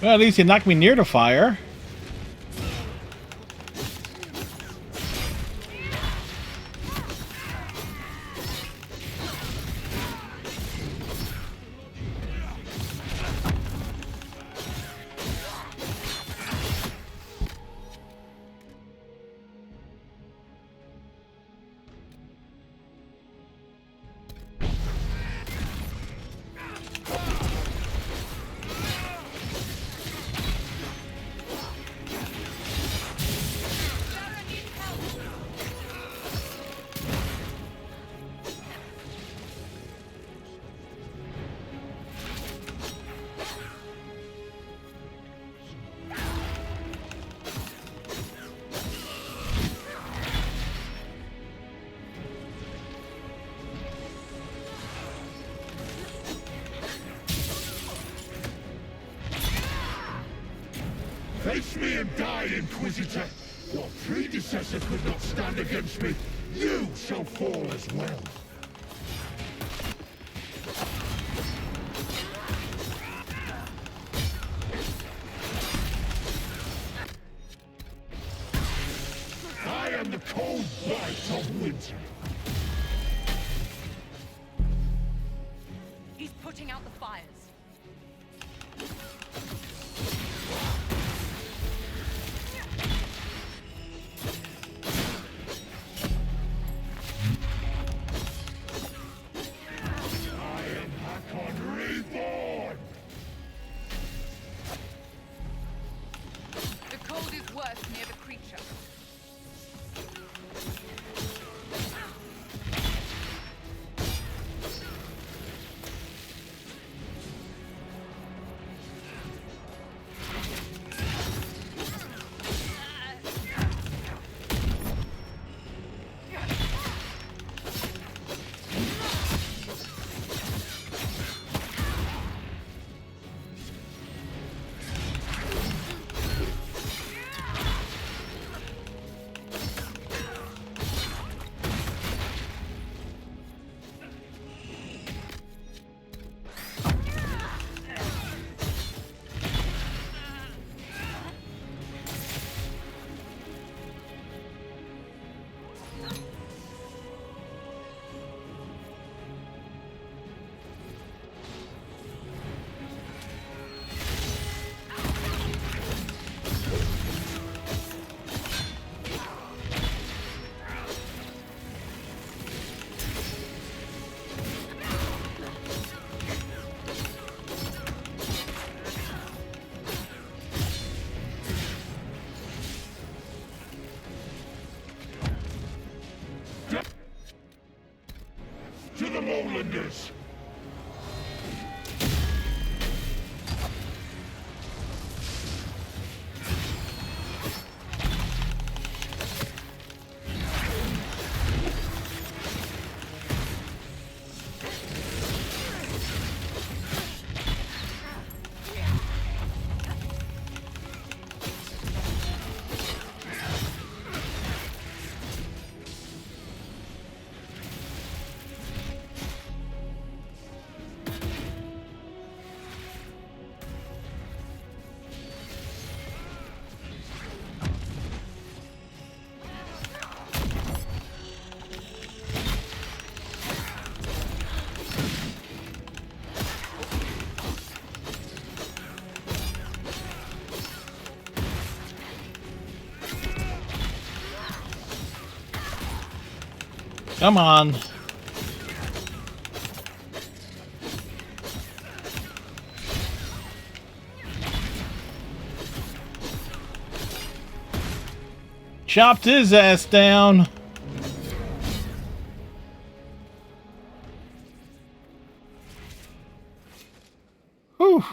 Well, at least you knocked me near the fire. Face me and die, Inquisitor! Your predecessor could not stand against me. You shall fall as well. I am the cold bite of winter. He's putting out the fires. The cold is worse near the creature. lowlanders! Come on. Chopped his ass down. Whew.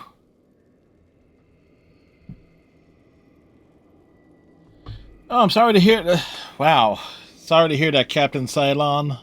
Oh, I'm sorry to hear that. Wow. Sorry to hear that, Captain Cylon.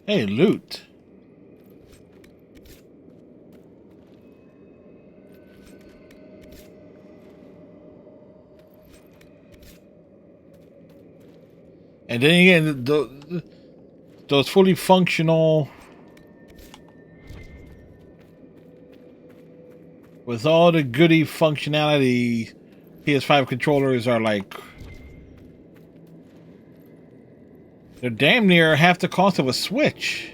Hey, loot. And then again, those fully functional, with all the goody functionality, PS5 controllers are like, they're damn near half the cost of a Switch.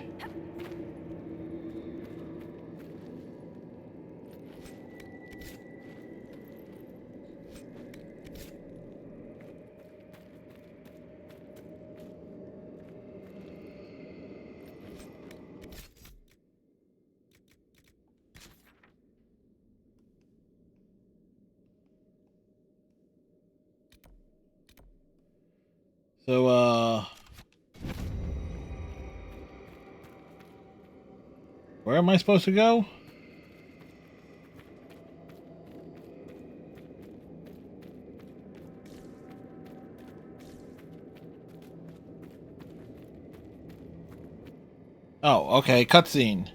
So, where am I supposed to go? Oh, okay, cutscene.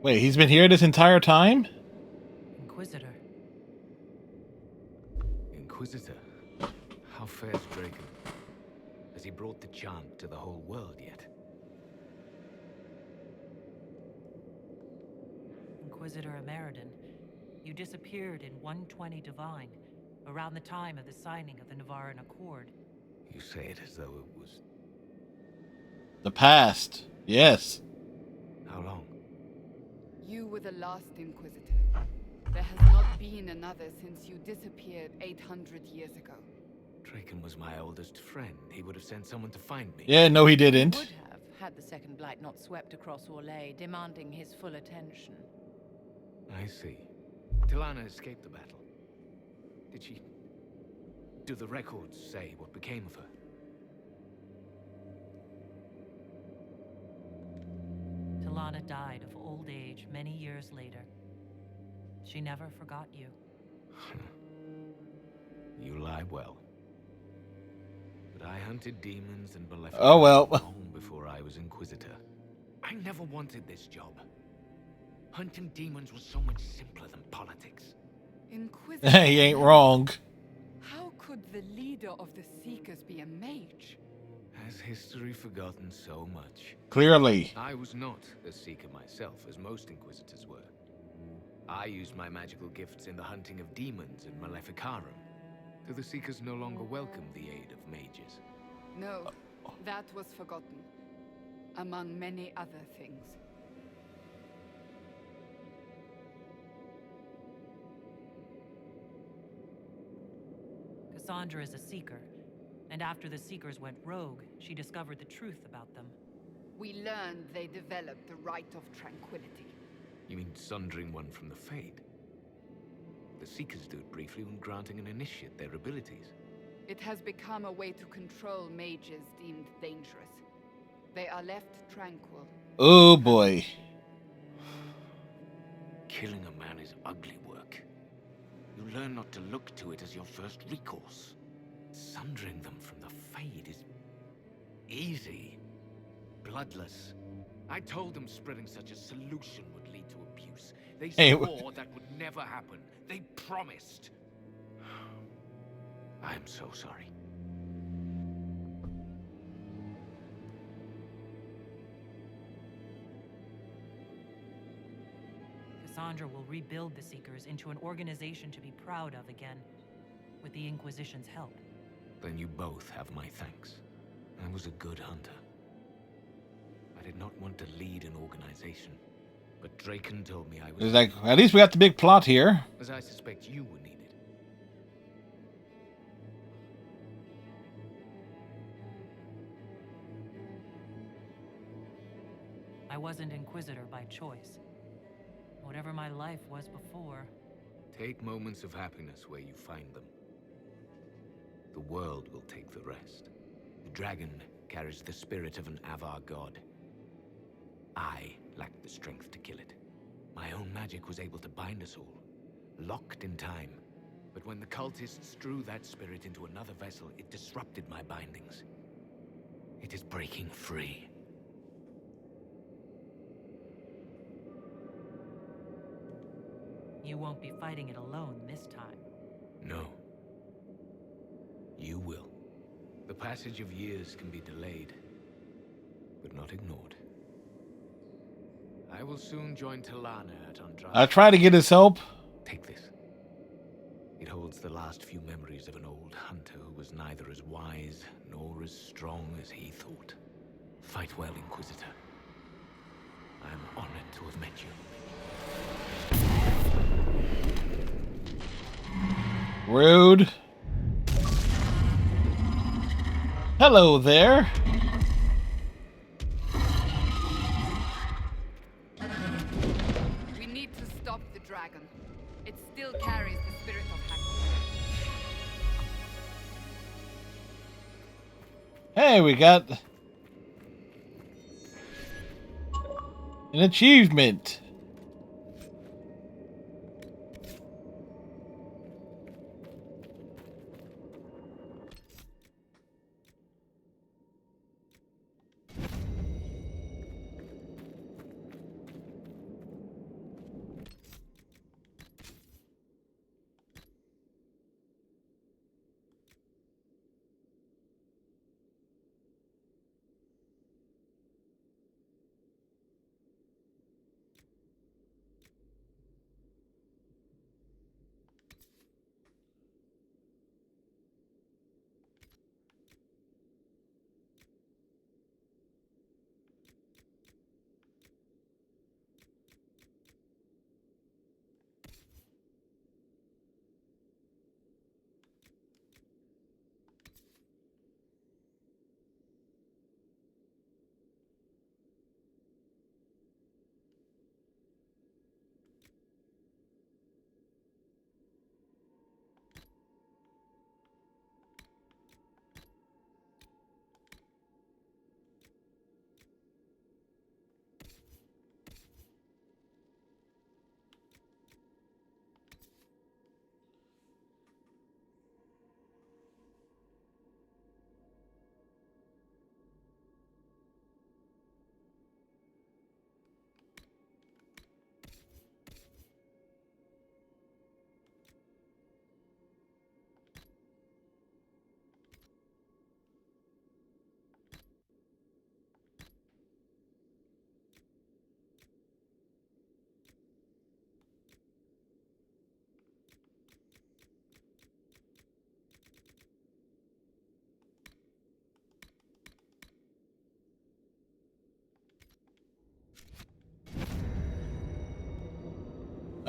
Wait, he's been here this entire time? Inquisitor. Inquisitor? How fares Draken? Has he brought the chant to the whole world yet? Inquisitor Ameridan, you disappeared in 120 Divine, around the time of the signing of the Navaran Accord. You say it as though it was... The past, yes. How long? You were the last Inquisitor. There has not been another since you disappeared 800 years ago. Draken was my oldest friend. He would have sent someone to find me. Yeah, no he didn't. Would have, had the Second Blight not swept across Orlais, demanding his full attention. I see. Tilana escaped the battle. Did she... Do the records say what became of her? Tilana died of old age many years later. She never forgot you. You lie well. But I hunted demons and Maleficent long before I was Inquisitor. I never wanted this job. Hunting demons was so much simpler than politics. Inquisitor. He ain't wrong. How could the leader of the Seekers be a mage? Has history forgotten so much? Clearly. I was not a Seeker myself, as most Inquisitors were. I used my magical gifts in the hunting of demons in Maleficarum. Do the Seekers no longer welcome the aid of mages? No, that was forgotten. Among many other things. Cassandra is a Seeker, and after the Seekers went rogue, she discovered the truth about them. We learned they developed the Rite of Tranquility. You mean sundering one from the Fade? The Seekers do it briefly when granting an initiate their abilities. It has become a way to control mages deemed dangerous. They are left tranquil. Oh boy. Killing a man is ugly work. You learn not to look to it as your first recourse. Sundering them from the Fade is easy. Bloodless. I told them spreading such a solution would lead to abuse. They swore that would never happen. They promised. I'm so sorry. Cassandra will rebuild the Seekers into an organization to be proud of again, with the Inquisition's help. Then you both have my thanks. I was a good hunter. I did not want to lead an organization, but Draken told me I was... It's like, at least we got the big plot here. As I suspect you were needed. I wasn't Inquisitor by choice. Whatever my life was before... Take moments of happiness where you find them. The world will take the rest. The dragon carries the spirit of an Avar god. I lacked the strength to kill it. My own magic was able to bind us all, locked in time. But when the cultists drew that spirit into another vessel, it disrupted my bindings. It is breaking free. You won't be fighting it alone this time. No. You will. The passage of years can be delayed, but not ignored. I will soon join Talana at Andrade. I try to get his help. Take this. It holds the last few memories of an old hunter who was neither as wise nor as strong as he thought. Fight well, Inquisitor. I am honored to have met you. Rude. Hello there. We need to stop the dragon. It still carries the spirit of Hackman. Hey, we got an achievement.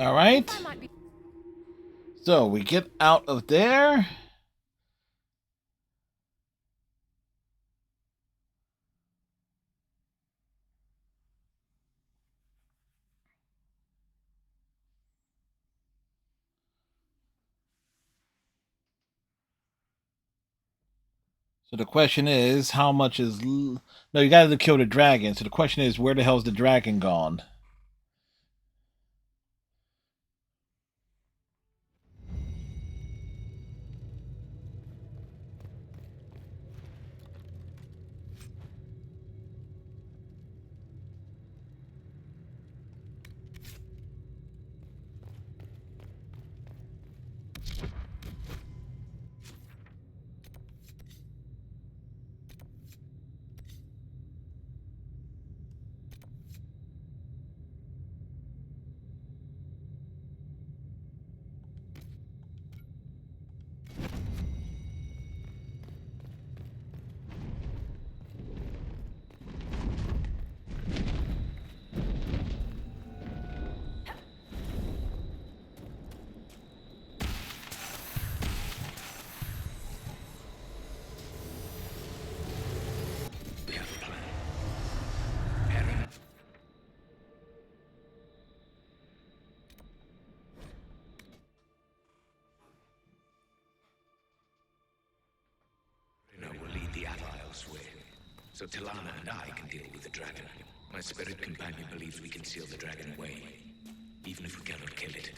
All right. So we get out of there. So the question is, how much is... No, you gotta kill the dragon. So the question is, where the hell's the dragon gone? So Talana and I can deal with the dragon. My spirit companion believes we can seal the dragon away, even if we cannot kill it.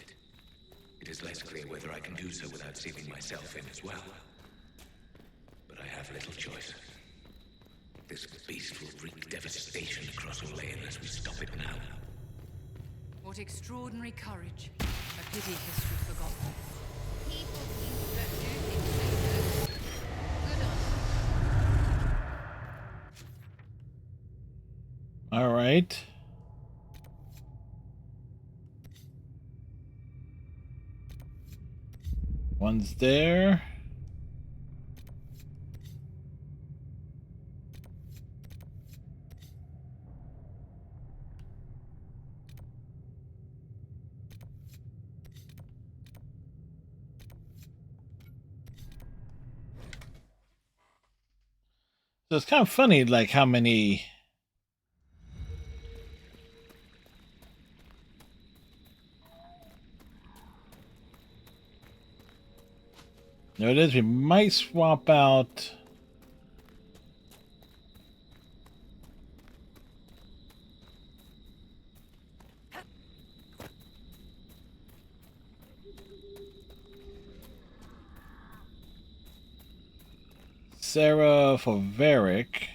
It is less clear whether I can do so without sealing myself in as well. But I have little choice. This beast will wreak devastation across Orlean unless we stop it now. What extraordinary courage. A pity history forgotten. People don't do things like this. Good on you. All right. One's there. So it's kind of funny, like how many... There it is. We might swap out... Sarah for Varric.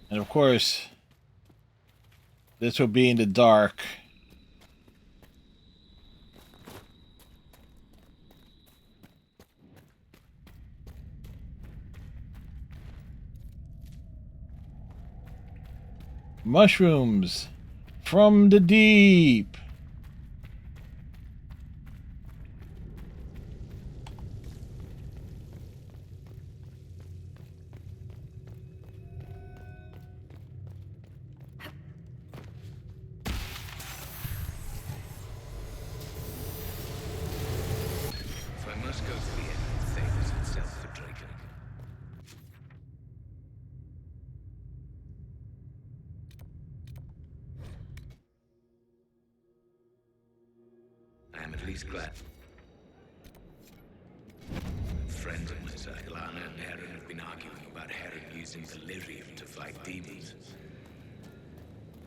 And of course, this will be in the dark. Mushrooms from the deep. So I must go to the end and save us itself for Draken. I am at least glad. Friends of my side, Lana and Heron, have been arguing about Heron using delirium to fight demons.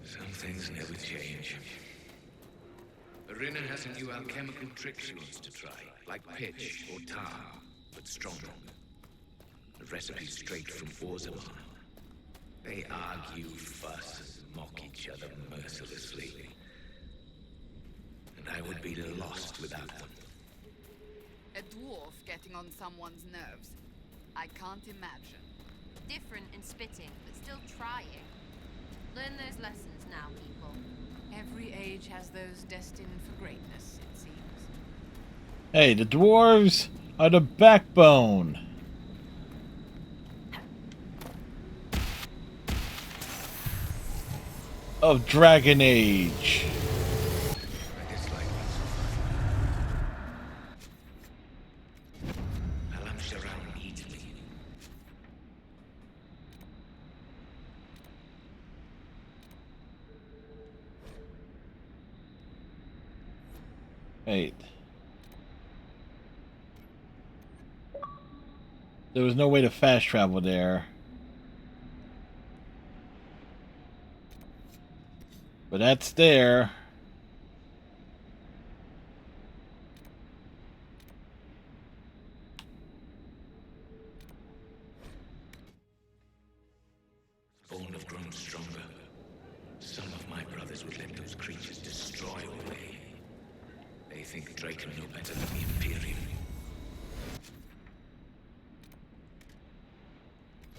Some things never change. Irina has a new alchemical trick she wants to try, like pitch or tar, but stronger. The recipe straight from Orzaman. They argue, fuss, and mock each other mercilessly. And I would be lost without them. A dwarf getting on someone's nerves. I can't imagine. Different in spitting, but still trying. Learn those lessons now, people. Every age has those destined for greatness, it seems. Hey, the dwarves are the backbone of Dragon Age. Wait. There was no way to fast travel there. But that's there. Spawn have grown stronger. Some of my brothers would let those creatures destroy Olay. They think Draken know better than the Imperium.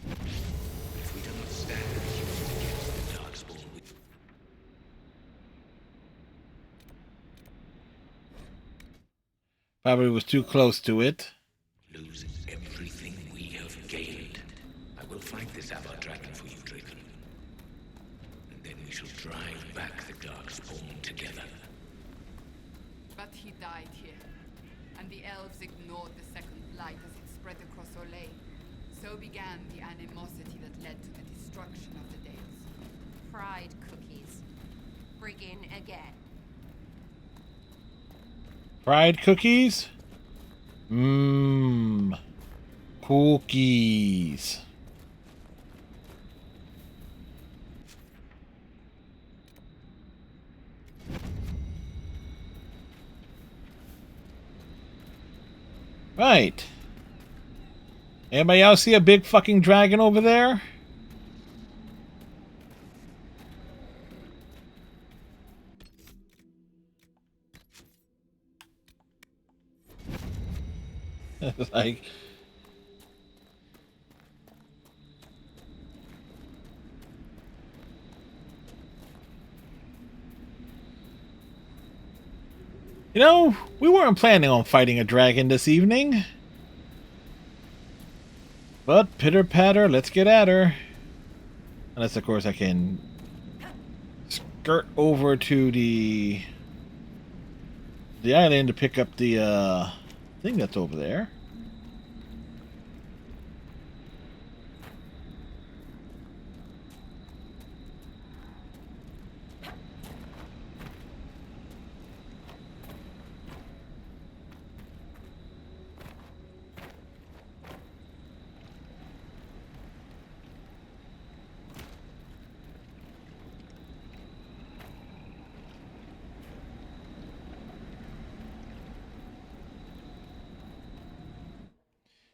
If we do not stand accused against the Darkspawn, we... Probably was too close to it. lose everything we have gained. I will fight this Avar Dragon for you, Draken. And then we shall drive back the Darkspawn together. But he died here, and the elves ignored the second light as it spread across Olay. So began the animosity that led to the destruction of the Dales. Fried cookies. Begin again. Fried cookies? Mmm. Cookies. Right. Anybody else see a big fucking dragon over there? Like, you know, we weren't planning on fighting a dragon this evening. But pitter patter, let's get at her. Unless, of course, I can skirt over to the island to pick up the thing that's over there.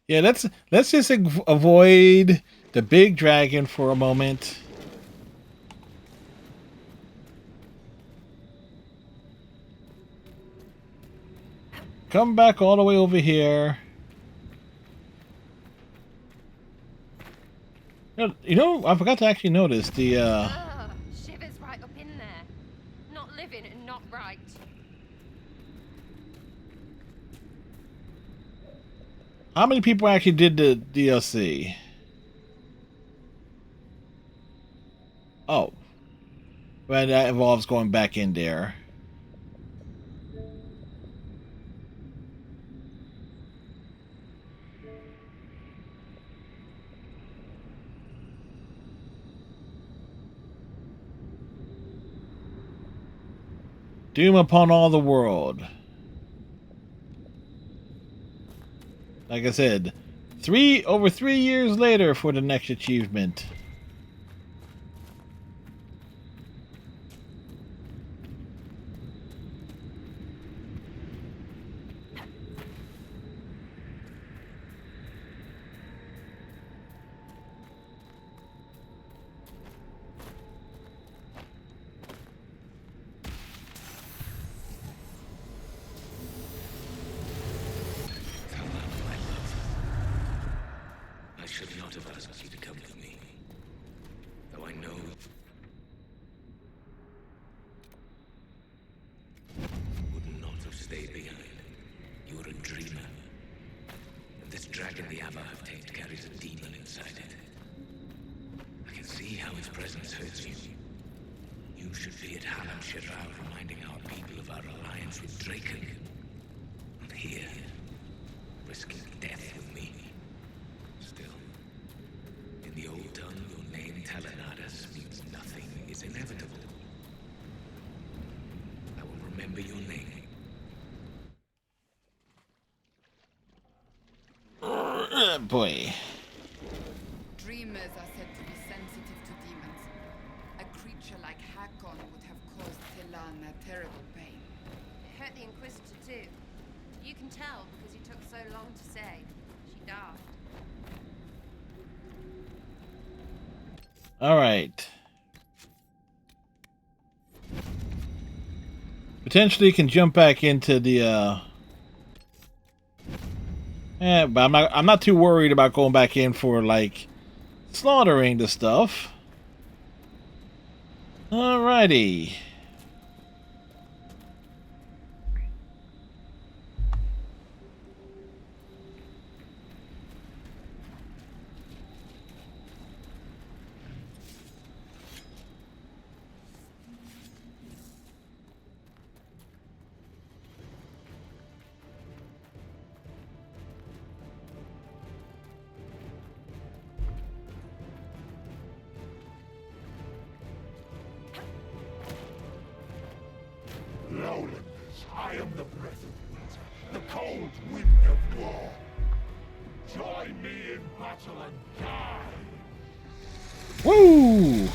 Yeah, let's just avoid the big dragon for a moment. Come back all the way over here. You know, I forgot to actually notice the Shivers right up in there. Not living and not right. How many people actually did the DLC? Oh. Well, that involves going back in there. Doom upon all the world. Like I said, over 3 years later for the next achievement. I should not have asked you to come with me. Though I know would not have stayed behind. You're a dreamer. dragon the Ava have tamed carries a demon inside it. I can see how its presence hurts you. You should be at Halam Shiral reminding our people of our alliance with Draken. Not here, risking death with me. Still, in the old tongue, your name, Talanadas, means nothing is inevitable. I will remember your name. Boy. Dreamers are said to be sensitive to demons. A creature like Hakon would have caused Telan a terrible pain. It hurt the Inquisitor too. You can tell because he took so long to say. She died. All right. Potentially can jump back into the but I'm not too worried about going back in for like slaughtering the stuff. Alrighty. Lowlanders, I am the breath of winter, the cold wind of war. Join me in battle and die. Woo!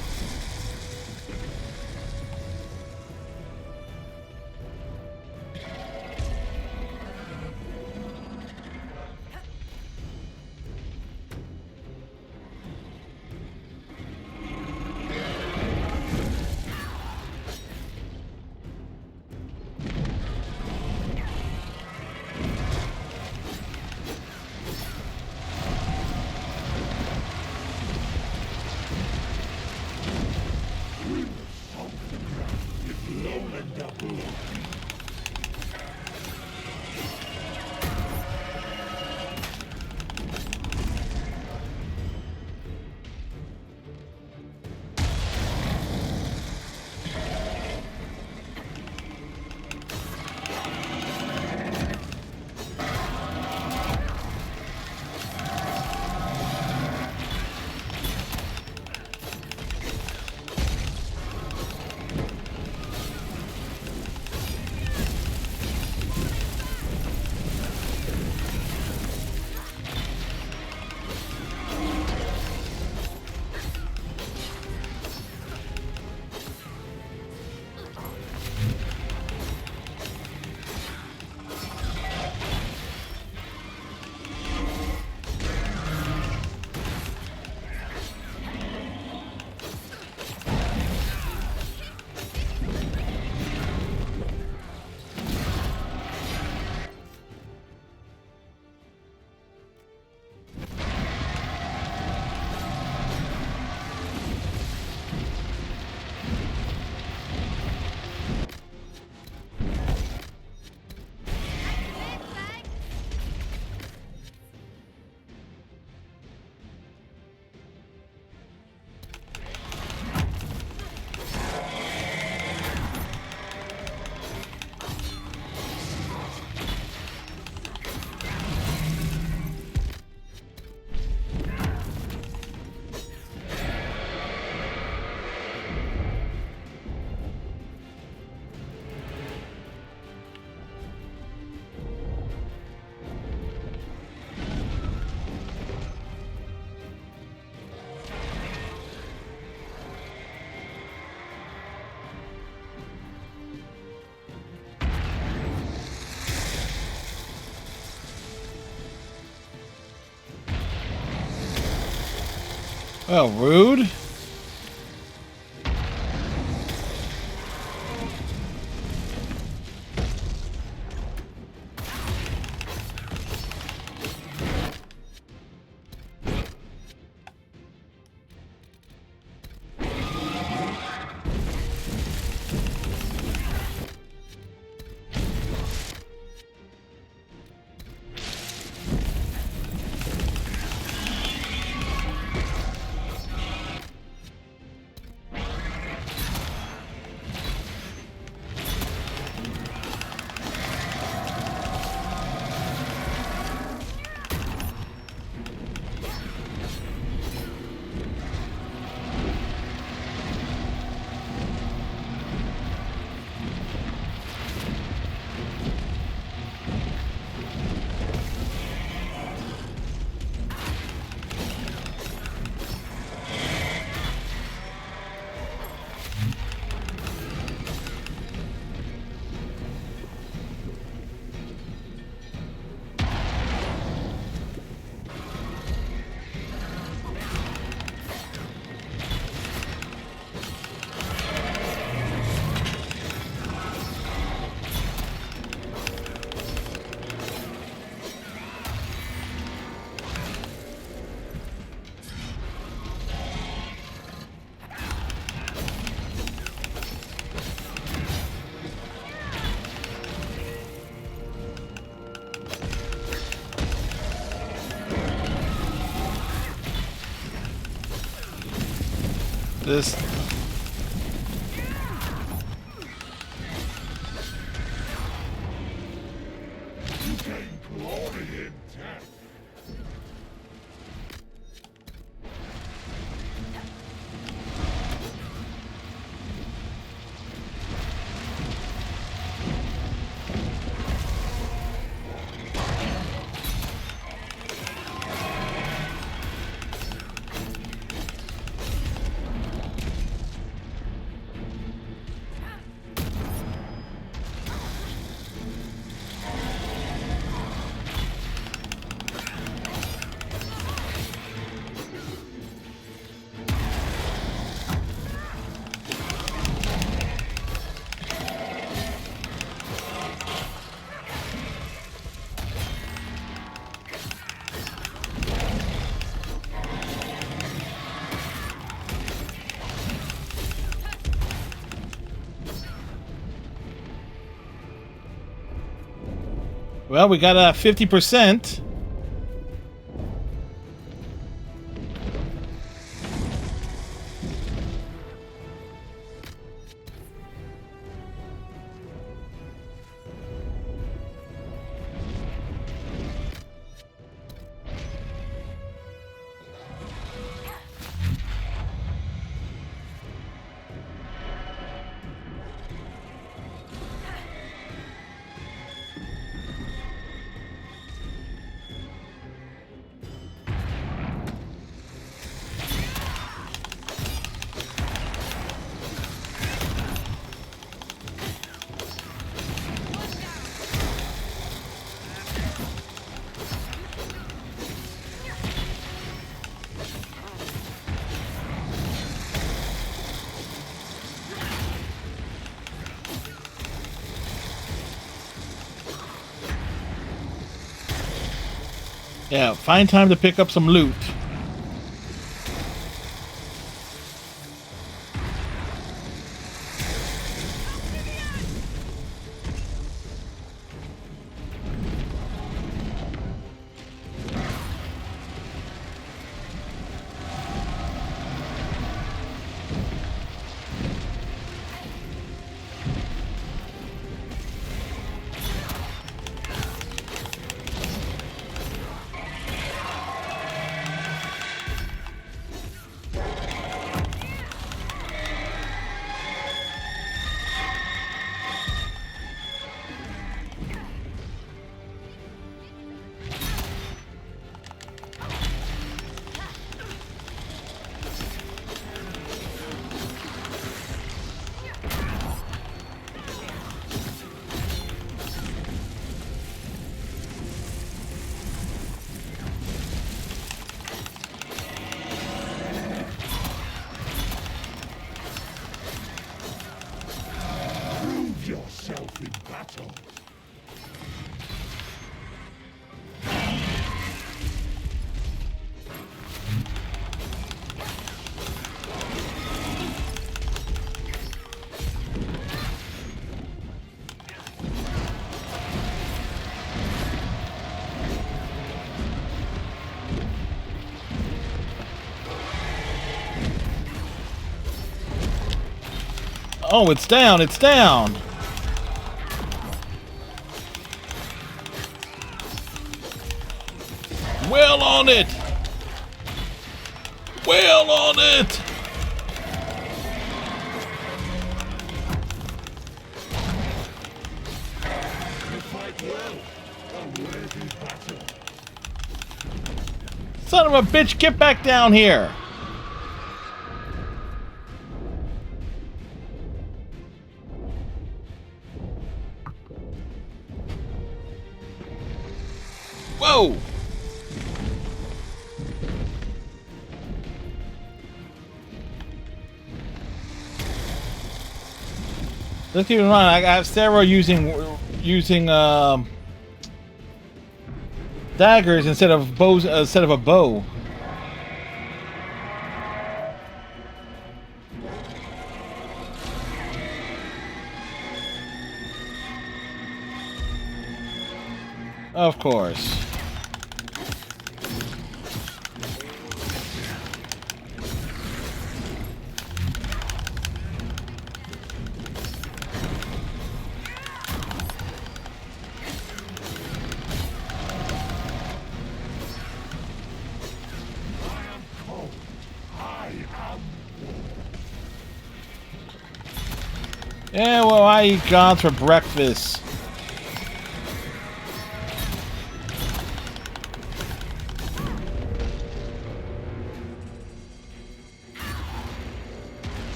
Well, rude. This. You gain glory in death. Well, we got 50%. Yeah, find time to pick up some loot. Yourself in battle. Oh, it's down, it's down. Well on it! Well on it! Son of a bitch, get back down here! Whoa! Let's keep in mind, I have Sarah using daggers instead of bows, instead of a bow. Of course. Yeah, well, I eat gods for breakfast.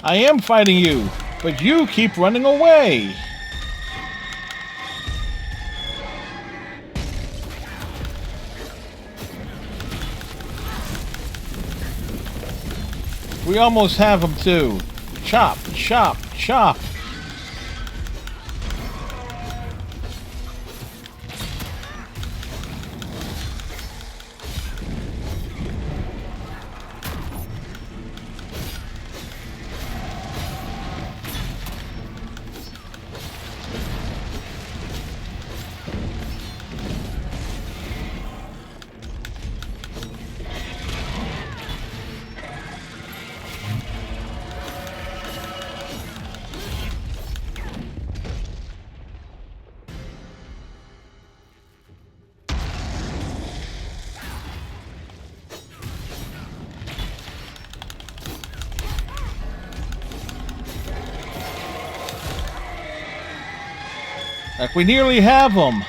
I am fighting you, but you keep running away. We almost have him too. Chop, chop, chop. Like we nearly have them.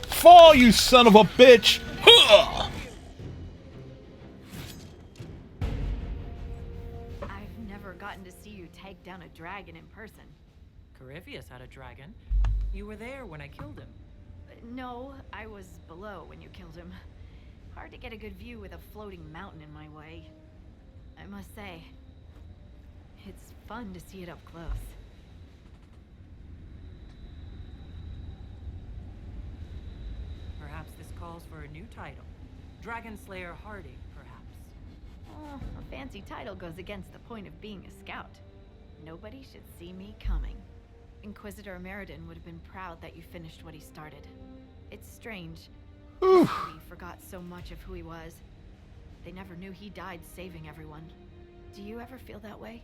Fall, you son of a bitch! Huh! I've never gotten to see you take down a dragon in person. Corypheus had a dragon. You were there when I killed him. No, I was below when you killed him. Hard to get a good view with a floating mountain in my way. I must say, it's fun to see it up close. Perhaps this calls for a new title. Dragon Slayer Hardy, perhaps. Oh, a fancy title goes against the point of being a scout. Nobody should see me coming. Inquisitor Ameridan would have been proud that you finished what he started. It's strange. We forgot so much of who he was. They never knew he died saving everyone. Do you ever feel that way?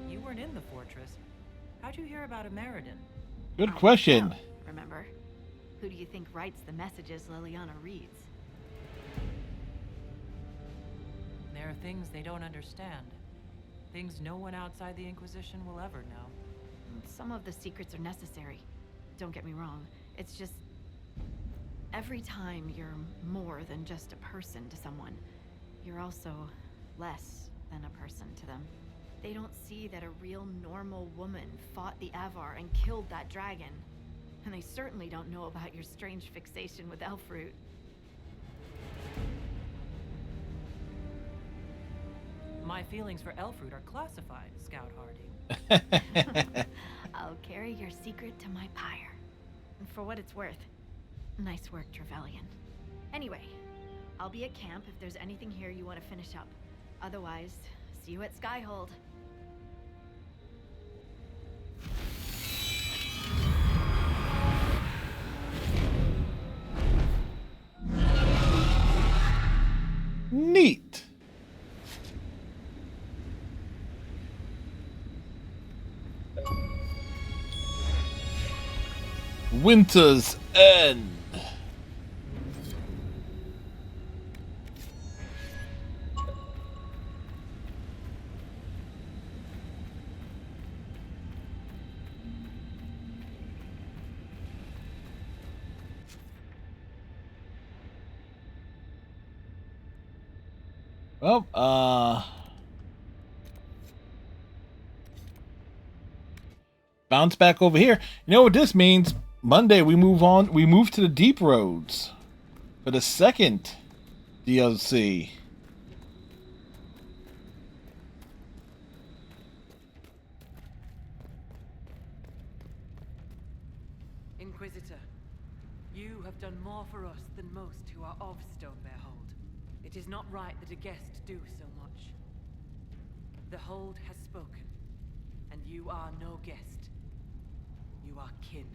You weren't in the fortress. How'd you hear about Ameridan? Good question. Remember? Who do you think writes the messages Liliana reads? There are things they don't understand. Things no one outside the Inquisition will ever know. Some of the secrets are necessary. Don't get me wrong. It's just... every time you're more than just a person to someone, you're also less than a person to them. They don't see that a real normal woman fought the Avar and killed that dragon. And they certainly don't know about your strange fixation with Elfroot. My feelings for Elfroot are classified, Scout Hardy. I'll carry your secret to my pyre. And for what it's worth, nice work, Trevelyan. Anyway, I'll be at camp if there's anything here you want to finish up. Otherwise, see you at Skyhold. Neat. Winter's End. Well, bounce back over here. You know what this means? Monday we move on. We move to the Deep Roads for the second DLC. It is not right that a guest do so much. The Hold has spoken, and you are no guest. You are kin.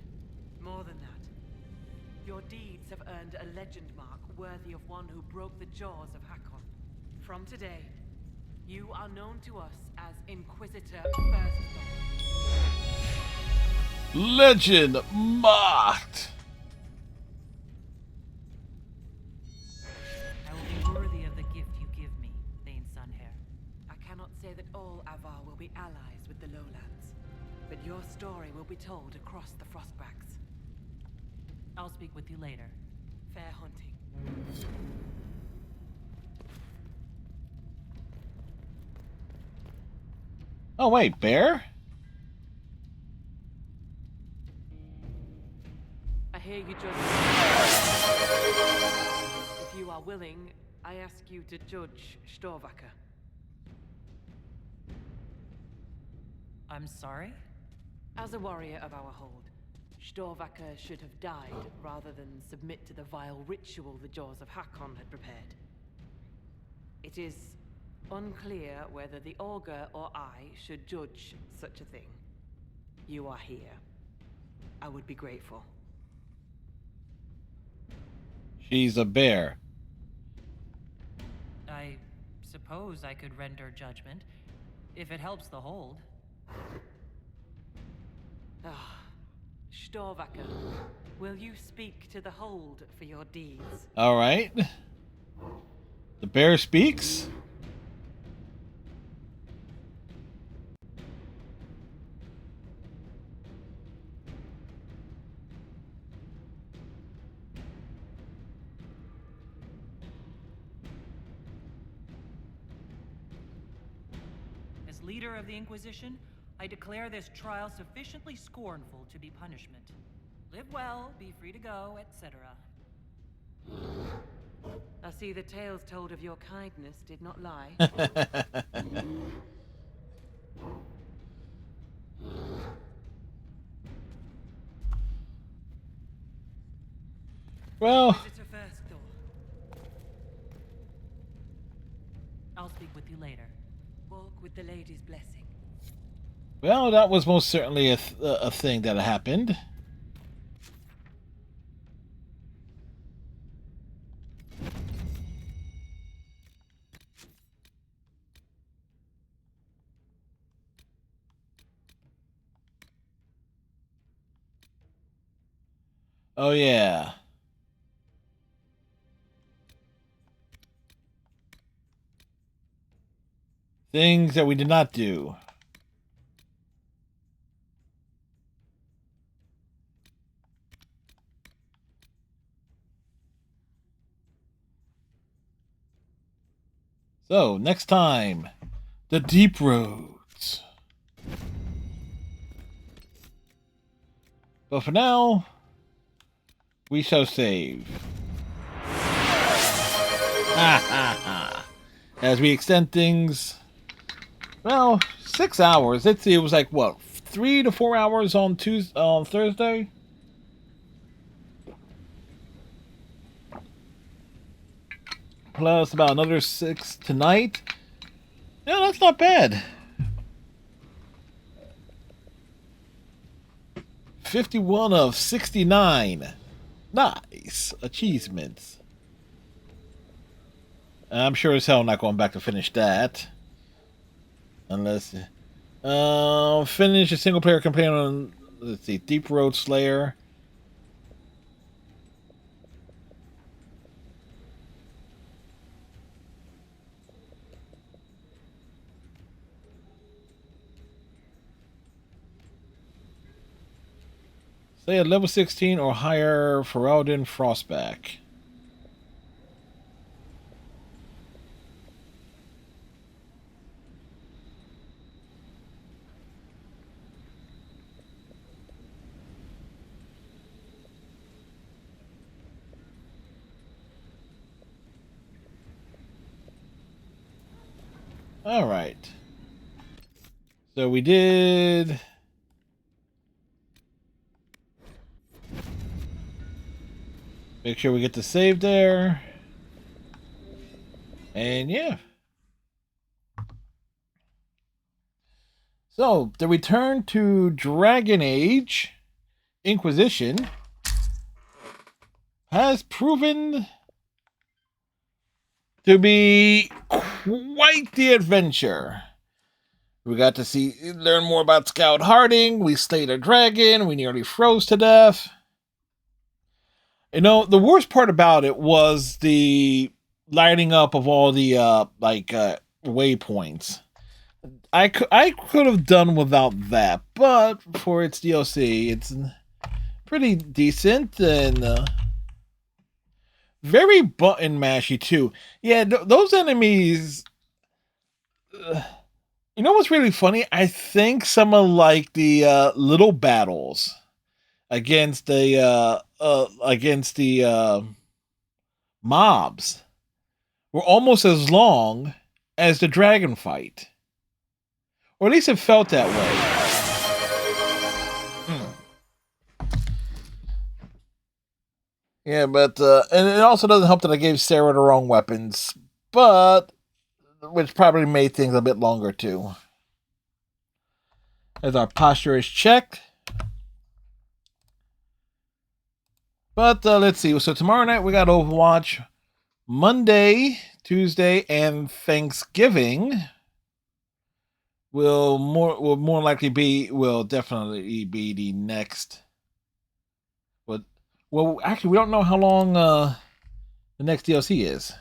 More than that, your deeds have earned a legend mark worthy of one who broke the jaws of Hakon. From today, you are known to us as Inquisitor Firstborn. Legend mocked. I will be worthy of the gift you give me, Thane Sunhair. I cannot say that all Avar will be allies with the Lowlands, but your story will be told across the Frostbacks. I'll speak with you later. Fair hunting. Oh wait, bear? I hear you judge. If you are willing, I ask you to judge Storvaker. I'm sorry? As a warrior of our hold, Storvaker should have died rather than submit to the vile ritual the Jaws of Hakon had prepared. It is unclear whether the Augur or I should judge such a thing. You are here. I would be grateful. She's a bear. I suppose I could render judgment, if it helps the Hold. Ah, Storvaker, will you speak to the Hold for your deeds? All right. The bear speaks. As leader of the Inquisition, I declare this trial sufficiently scornful to be punishment. Live well, be free to go, etc. I see the tales told of your kindness did not lie. Well, Visitor first, Thor. I'll speak with you later. Walk with the lady's blessing. well, that was most certainly a thing that happened. Oh yeah. Things that we did not do. So, next time, the deep roads. But for now, we shall save. As we extend things, well, 6 hours. Let's see, it was like, what, 3 to 4 hours on Thursday? Plus about another 6 tonight. Yeah, that's not bad. 51 of 69. Nice achievements. I'm sure as hell not going back to finish that. Unless... finish a single player campaign on, let's see, Deep Road Slayer. Stay at level 16 or higher for Elden Frostback. All right. So we did... Make sure we get the save there. And yeah. So, the return to Dragon Age Inquisition has proven to be quite the adventure. We got to learn more about Scout Harding. We slayed a dragon. We nearly froze to death. You know, the worst part about it was the lighting up of all the waypoints. I could have done without that, but for its DLC, it's pretty decent and very button mashy too. Yeah, those enemies. You know what's really funny? I think some of like the little battles against the mobs were almost as long as the dragon fight. Or at least it felt that way. Yeah, but and it also doesn't help that I gave Sarah the wrong weapons, but which probably made things a bit longer too. As our posture is checked. But let's see. So tomorrow night we got Overwatch. Monday, Tuesday, and Thanksgiving will definitely be the next. Well, actually, we don't know how long the next DLC is.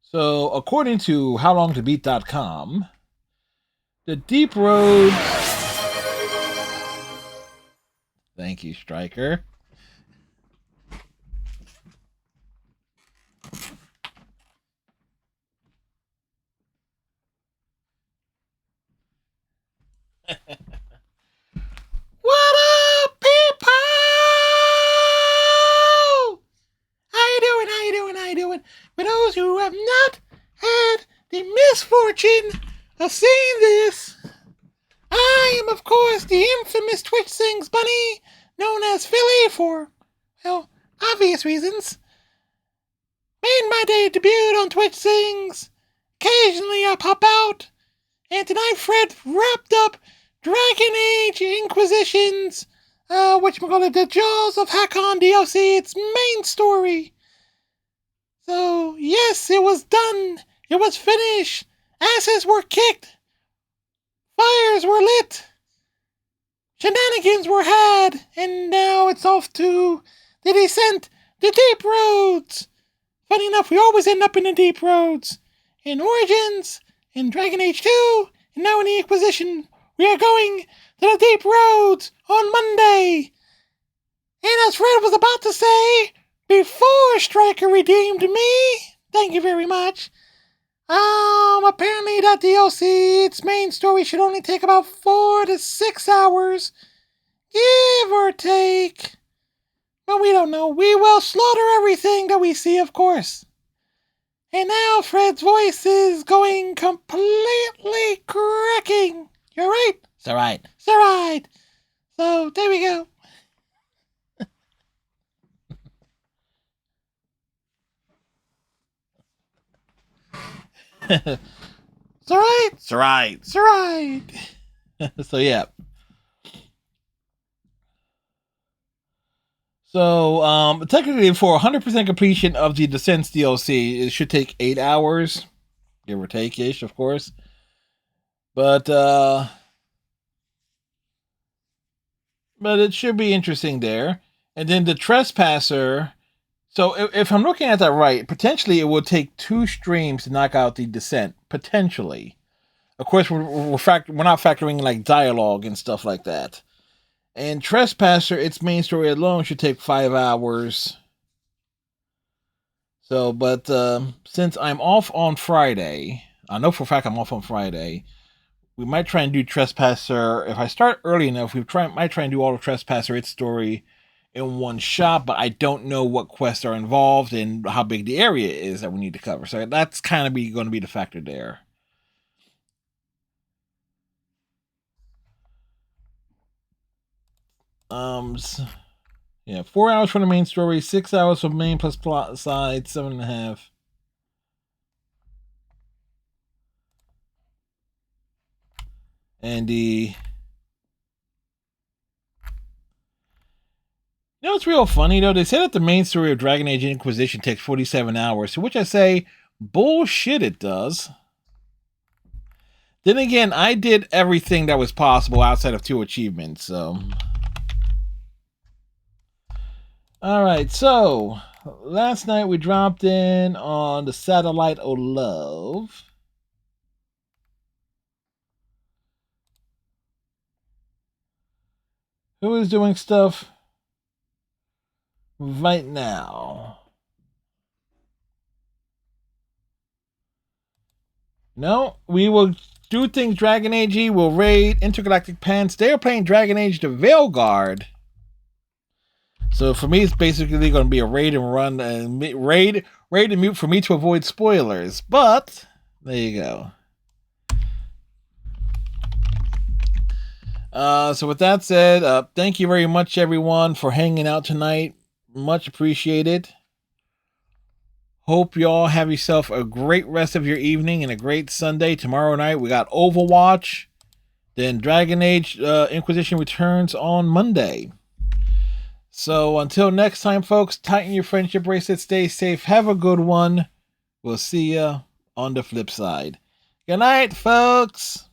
So, according to howlongtobeat.com, the Deep Roads. Thank you, Stryker. What up, people? How you doing? How you doing? How you doing? For those who have not had the misfortune of seeing this, I am, of course, the infamous Twitch Sings Bunny, known as Philly for, well, obvious reasons. Made my debut on Twitch Sings. Occasionally I pop out. And tonight Fred wrapped up Dragon Age Inquisition's, the Jaws of Hakon DLC, its main story. So, yes, it was done. It was finished. Asses were kicked. Fires were lit. Shenanigans were had. And now it's off to the descent, the deep roads. Funny enough, we always end up in the deep roads. In Origins, in Dragon Age 2, and now in the Inquisition, we are going to the deep roads on Monday. And as Fred was about to say, before Stryker redeemed me, thank you very much, apparently that DLC, its main story should only take about 4 to 6 hours, give or take. But we don't know. We will slaughter everything that we see, of course. And now Fred's voice is going completely cracking. You're right. It's alright. It's alright. So, there we go. It's alright. It's alright. It's alright. So, yeah. So, technically, for 100% completion of the Descents DLC, it should take 8 hours, give or take-ish, of course. But it should be interesting there. And then the Trespasser. So, if I'm looking at that right, potentially it would take 2 streams to knock out the Descent. Potentially. Of course, we're not factoring like dialogue and stuff like that. And Trespasser, its main story alone should take 5 hours. So, but since I'm off on Friday, I know for a fact I'm off on Friday, we might try and do Trespasser. If I start early enough, might try and do all of Trespasser, its story, in one shot, but I don't know what quests are involved and how big the area is that we need to cover. So that's kind of going to be the factor there. Yeah, 4 hours for the main story, 6 hours for main plus plot side, 7.5. And the... You know what's real funny, though? They said that the main story of Dragon Age Inquisition takes 47 hours, to which I say, bullshit it does. Then again, I did everything that was possible outside of 2 achievements, so... Alright, so... Last night we dropped in on the Satellite of Love. Who is doing stuff right now? No, we will do things Dragon Age. We'll raid Intergalactic Pants. They're playing Dragon Age the Veilguard. So for me, it's basically going to be a raid and run and raid and mute for me to avoid spoilers. But there you go. So with that said, thank you very much, everyone, for hanging out tonight. Much appreciated. Hope y'all have yourself a great rest of your evening and a great Sunday. Tomorrow night, we got Overwatch. Then Dragon Age Inquisition returns on Monday. So until next time, folks, tighten your friendship bracelet. Stay safe. Have a good one. We'll see ya on the flip side. Good night, folks.